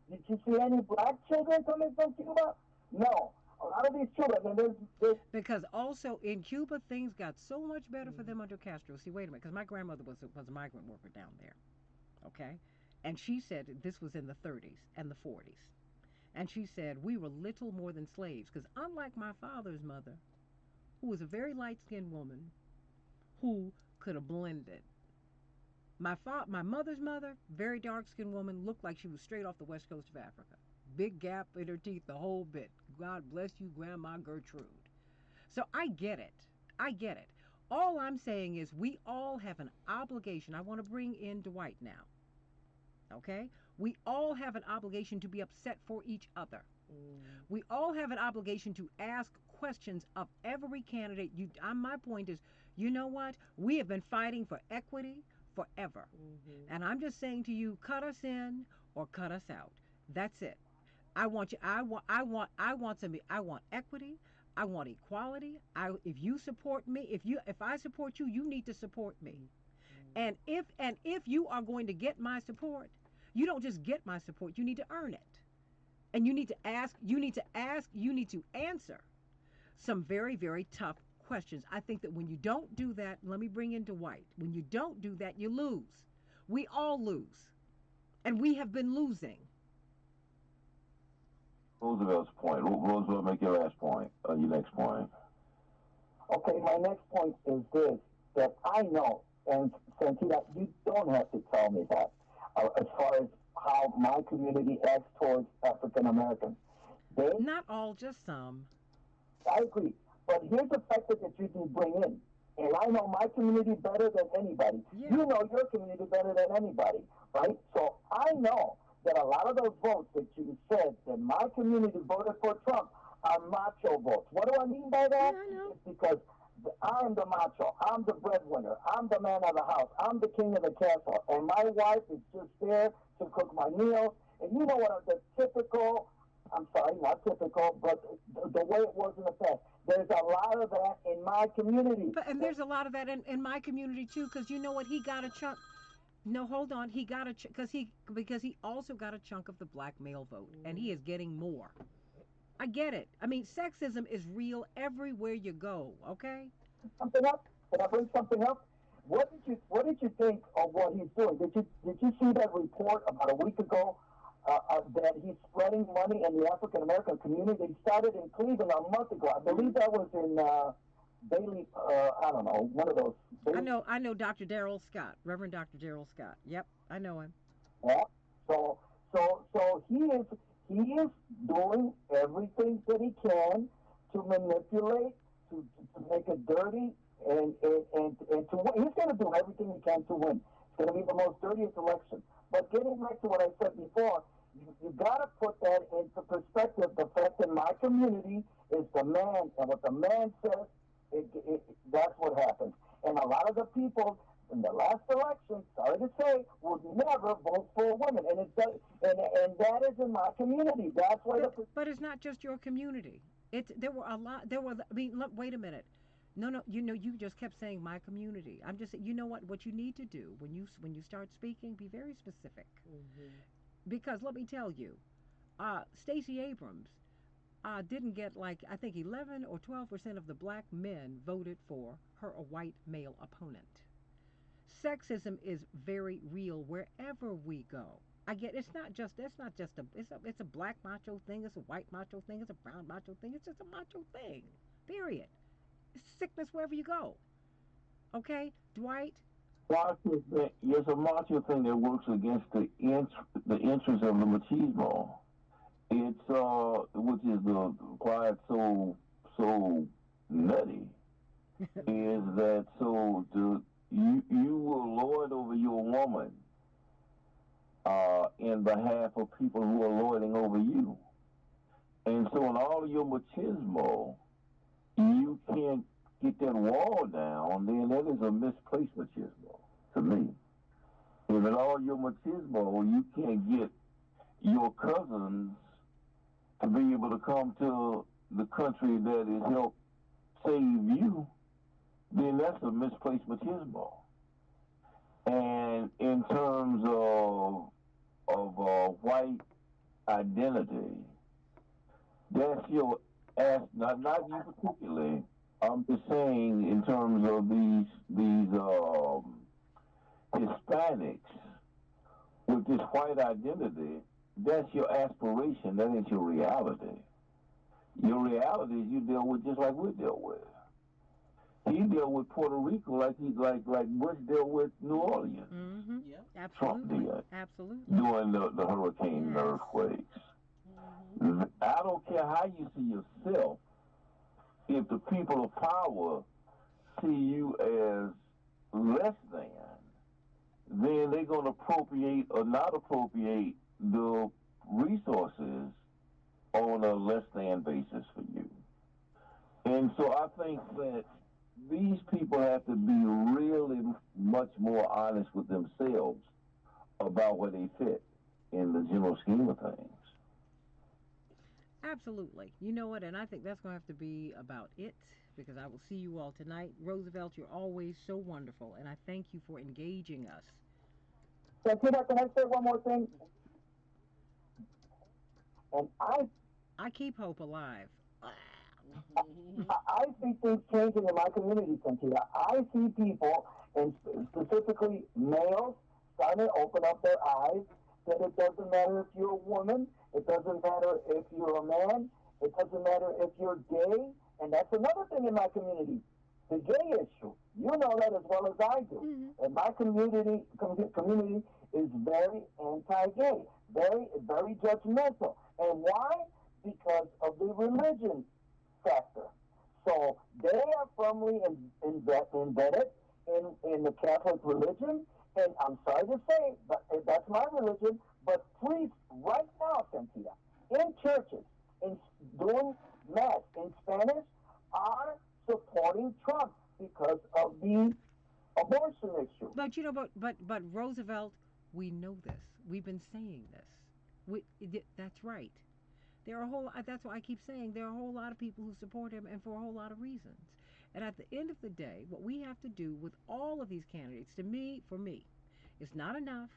Did you see any black children coming from Cuba? No. A lot of these children, and there's because also in Cuba things got so much better for them under Castro. See, wait a minute, because my grandmother was a migrant worker down there, okay, and she said this was in the 30s and the 40s, and she said we were little more than slaves, because unlike my father's mother, who was a very light-skinned woman, who could have blended. My mother's mother, very dark-skinned woman, looked like she was straight off the west coast of Africa. big gap in her teeth, the whole bit. God bless you, Grandma Gertrude. So I get it. I get it. All I'm saying is we all have an obligation. I want to bring in Dwight now. Okay? We all have an obligation to be upset for each other. We all have an obligation to ask questions of every candidate. My point is, you know what? We have been fighting for equity forever. And I'm just saying to you, cut us in or cut us out. That's it. I want you. I want equity. I want equality. If you support me, if I support you, you need to support me. And if you are going to get my support, you don't just get my support. You need to earn it. And you need to ask, you need to answer some very, very tough questions. I think that when you don't do that, let me bring in Dwight. When you don't do that, you lose. We all lose. And we have been losing. Roosevelt's point. Roosevelt, make your last point, your next point. Okay, my next point is this, that I know, and Santita, you don't have to tell me that, as far as how my community acts towards African Americans. Not all, just some. I agree. But here's a factor that you can bring in. And I know my community better than anybody. Yeah. You know your community better than anybody, right? So I know that a lot of those votes that you said that my community voted for Trump are macho votes. What do I mean by that? Yeah, it's because I'm the macho. I'm the breadwinner. I'm the man of the house. I'm the king of the castle. And my wife is just there to cook my meals. And you know what the typical, I'm sorry, not typical, but the way it was in the past. There's a lot of that in my community. And there's a lot of that in my community too, because you know what? He got a chunk. No, hold on. He got a because he also got a chunk of the black male vote, and he is getting more. I get it. I mean, sexism is real everywhere you go. Okay. Something up? Can I bring something up? What did you think of what he's doing? Did you see that report about a week ago that he's spreading money in the African American community? He started in Cleveland a month ago. I believe that was in Bailey. I don't know, one of those. Bailey. I know Dr. Darrell Scott, Reverend Dr. Darrell Scott. Yep, I know him. Yeah. So he is doing everything that he can to manipulate, to make it dirty, and to win. He's going to do everything he can to win. It's going to be the most dirtiest election. But getting back to what I said before, you got to put that into perspective. The fact in my community is the man, and what the man says, that's what happens. And a lot of the people in the last election, sorry to say, would never vote for women, and that is in my community. That's why. But it's not just your community. There were a lot. I mean, look, wait a minute. No. You just kept saying my community. I'm just saying. You know what? What you need to do when you start speaking, be very specific. Because let me tell you, Stacey Abrams didn't get I think 11 or 12% of the black men voted for her a white male opponent. Sexism is very real wherever we go. I get it's not just it's a black macho thing, it's a white macho thing, it's a brown macho thing, it's just a macho thing. Period. It's sickness wherever you go. Okay, Dwight? It's a macho thing that works against the interest of the machismo. It's which is why it's so nutty. Is that you will lord over your woman in behalf of people who are lording over you. And so in all of your machismo, you can't get that wall down, then that is a misplaced machismo to me. If in all your machismo, you can't get your cousins to be able to come to the country that has helped save you, then that's a misplaced machismo. And in terms of white identity, that's your not you particularly. I'm just saying in terms of these Hispanics with this white identity, that's your aspiration. That ain't your reality. Your reality is you deal with just like we deal with. He dealt with Puerto Rico like Bush dealt with New Orleans. Mm-hmm. Yeah, absolutely. Trump did. Absolutely. During the hurricane and earthquakes. I don't care how you see yourself. If the people of power see you as less than, then they're going to appropriate or not appropriate the resources on a less than basis for you. And so I think that these people have to be really much more honest with themselves about where they fit in the general scheme of things. Absolutely. You know what? And I think that's going to have to be about it because I will see you all tonight. Roosevelt, you're always so wonderful, and I thank you for engaging us. Santita, can I say one more thing? And I keep hope alive. I see things changing in my community, Santita. I see people, and specifically males, starting to open up their eyes that it doesn't matter if you're a woman, it doesn't matter if you're a man, it doesn't matter if you're gay, and that's another thing in my community, the gay issue. You know that as well as I do. And my community is very anti-gay, very judgmental. And why? Because of the religion factor. So they are firmly embedded in the Catholic religion, and I'm sorry to say, but that's my religion. But priests right now, Santita, in churches, in doing mass in Spanish, are supporting Trump because of the abortion issue. But you know, but Roosevelt, we know this. We've been saying this. That's right. There are a whole. That's why I keep saying there are a whole lot of people who support him, and for a whole lot of reasons. And at the end of the day, what we have to do with all of these candidates, for me, it's not enough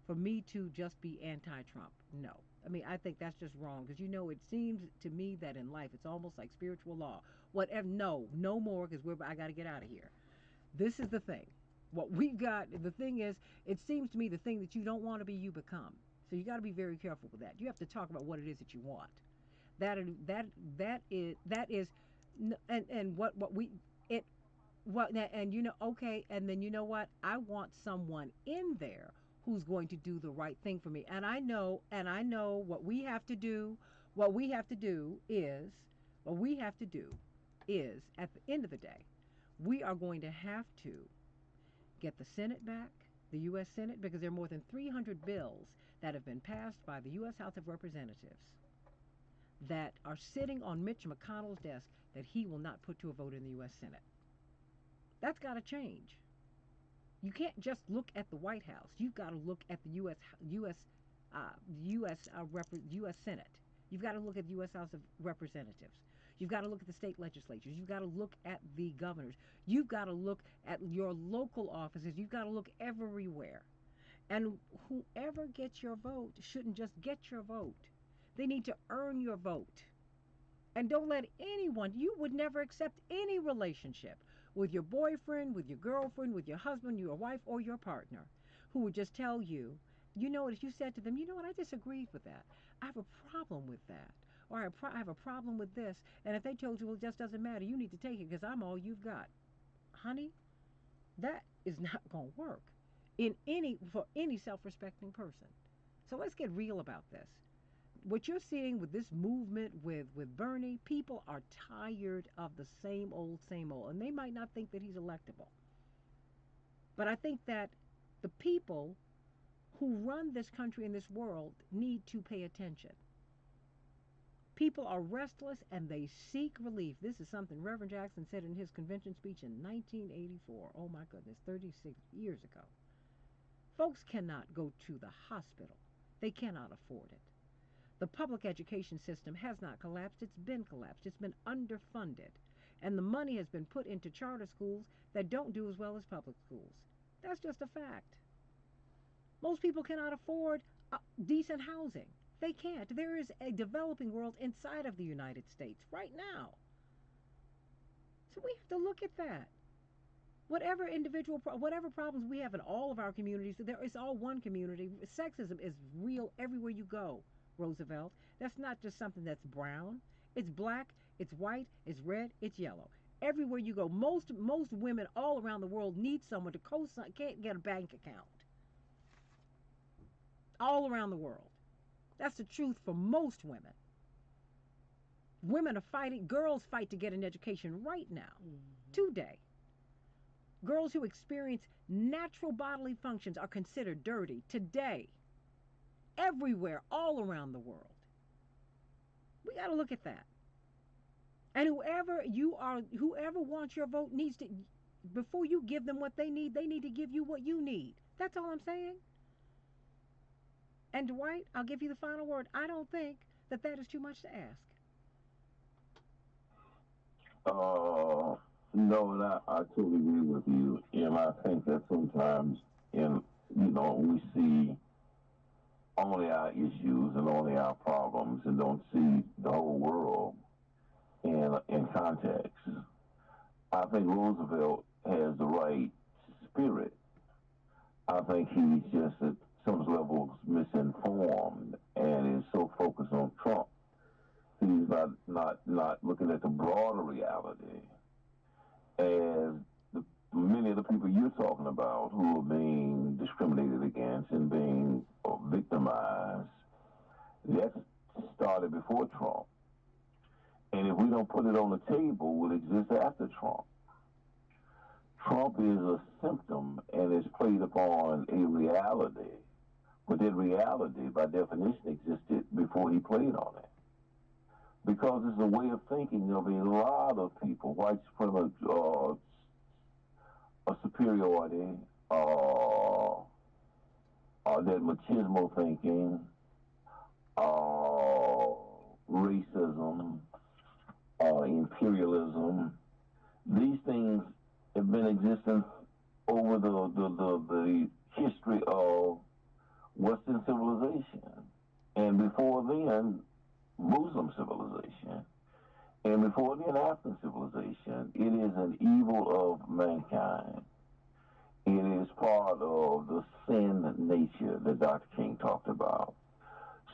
for me to just be anti-Trump. No. I mean, I think that's just wrong because it seems to me that in life it's almost like spiritual law. Whatever, no more because I got to get out of here. This is the thing. What we've got, the thing is, it seems to me the thing that you don't want to be, you become. So you got to be very careful with that. You have to talk about what it is that you want. That is, and what we it what and okay, and then you know what? I want someone in there who's going to do the right thing for me. And I know what we have to do. What we have to do is at the end of the day, we are going to have to get the Senate back, the U.S. Senate, because there are more than 300 bills that have been passed by the U.S. House of Representatives that are sitting on Mitch McConnell's desk that he will not put to a vote in the U.S. Senate. That's got to change. You can't just look at the White House. You've got to look at the U.S. Senate. You've got to look at the U.S. House of Representatives. You've got to look at the state legislatures. You've got to look at the governors. You've got to look at your local offices. You've got to look everywhere. And whoever gets your vote shouldn't just get your vote. They need to earn your vote. And don't let anyone, you would never accept any relationship with your boyfriend, with your girlfriend, with your husband, your wife, or your partner who would just tell you, if you said to them, I disagree with that. I have a problem with that. Or I have a problem with this. And if they told you, well, it just doesn't matter, you need to take it because I'm all you've got. Honey, that is not going to work for any self-respecting person. So let's get real about this. What you're seeing with this movement with Bernie, people are tired of the same old, and they might not think that he's electable. But I think that the people who run this country and this world need to pay attention. People are restless and they seek relief. This is something Reverend Jackson said in his convention speech in 1984. Oh my goodness, 36 years ago. Folks cannot go to the hospital. They cannot afford it. The public education system has not collapsed. It's been collapsed. It's been underfunded. And the money has been put into charter schools that don't do as well as public schools. That's just a fact. Most people cannot afford decent housing. They can't. There is a developing world inside of the United States right now. So we have to look at that. Whatever problems we have in all of our communities, there is all one community. Sexism is real everywhere you go, Roosevelt. That's not just something that's brown. It's black, it's white, it's red, it's yellow. Everywhere you go, most women all around the world need someone to co-sign, can't get a bank account. All around the world. That's the truth for most women. Women are fighting, girls fight to get an education right now, today. Girls who experience natural bodily functions are considered dirty today, everywhere, all around the world. We got to look at that. And whoever wants your vote needs to, before you give them what they need to give you what you need. That's all I'm saying. And Dwight, I'll give you the final word. I don't think that that is too much to ask. No, and I totally agree with you. And I think that sometimes, we see only our issues and only our problems and don't see the whole world in context. I think Roosevelt has the right spirit. I think he's just at some levels misinformed and is so focused on Trump. He's not looking at the broader reality as many of the people you're talking about who are being discriminated against and being victimized. That started before Trump. And if we don't put it on the table, will exist after Trump. Trump is a symptom and is played upon a reality. But that reality, by definition, existed before he played on it. Because it's a way of thinking of a lot of people, white supremacy, a superiority, that machismo thinking, racism, imperialism. These things have been existing over the history of Western civilization. And before then, Muslim civilization. And before then, African civilization. It is an evil of mankind. It is part of the sin nature that Dr. King talked about.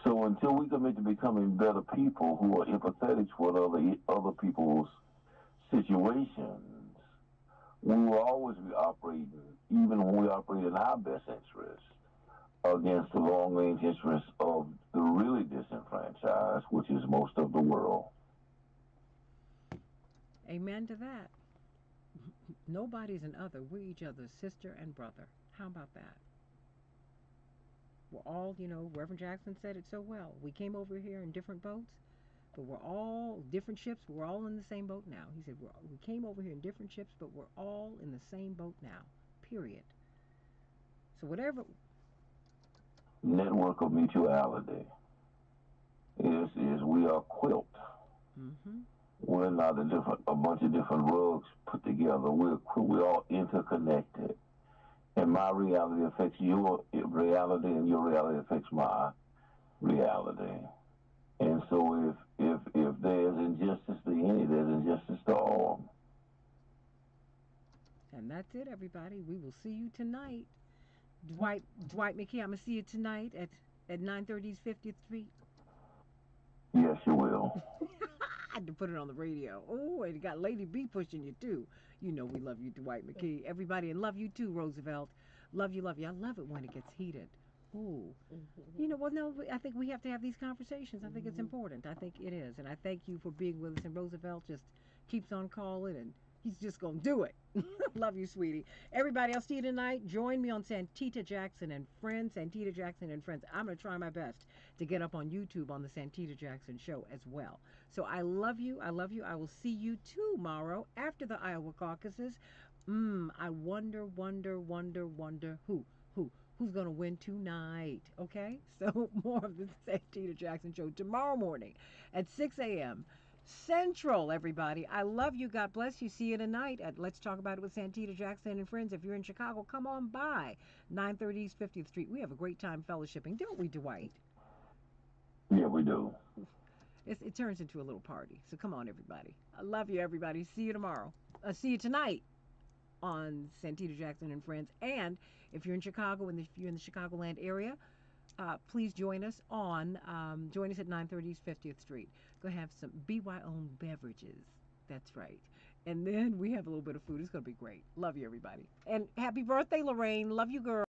So until we commit to becoming better people who are empathetic toward other people's situations, we will always be operating, even when we operate in our best interest, against the long-range interests of the really disenfranchised, which is most of the world. Amen to that. Nobody's an other. We're each other's sister and brother. How about that? We're all, Reverend Jackson said it so well. We came over here in different boats, but we're all different ships. We're all in the same boat now. He said we came over here in different ships, but we're all in the same boat now. Period. So whatever. Network of mutuality is we are quilt. Mm-hmm. We're not a bunch of different rugs put together. We're all interconnected. And my reality affects your reality, and your reality affects my reality. And so if there's injustice to any, there's injustice to all. And that's it, everybody. We will see you tonight. Dwight McKee, I'm going to see you tonight at 930 50th Street. Yes, you will. I had to put it on the radio. Oh, and you got Lady B pushing you, too. We love you, Dwight McKee. Everybody, and love you, too, Roosevelt. Love you, love you. I love it when it gets heated. Ooh. No, I think we have to have these conversations. I think it's important. I think it is. And I thank you for being with us. And Roosevelt just keeps on calling, and he's just going to do it. Love you, sweetie. Everybody, I'll see you tonight. Join me on Santita Jackson and Friends. Santita Jackson and Friends. I'm going to try my best to get up on YouTube on the Santita Jackson Show as well. So I love you. I love you. I will see you tomorrow after the Iowa caucuses. I wonder who's going to win tonight. Okay? So more of the Santita Jackson Show tomorrow morning at 6 a.m. Central, everybody. I love you. God bless you. See you tonight at Let's Talk About It with Santita Jackson and Friends. If you're in Chicago, come on by 930 East 50th Street. We have a great time fellowshipping, don't we, Dwight? Yeah, we do. It turns into a little party. So come on, everybody. I love you, everybody. See you tomorrow. See you tonight on Santita Jackson and Friends. And if you're in Chicago and if you're in the Chicagoland area, please join us at 930 East 50th Street. Go have some BY-owned beverages. That's right. And then we have a little bit of food. It's going to be great. Love you, everybody. And happy birthday, Lorraine. Love you, girl.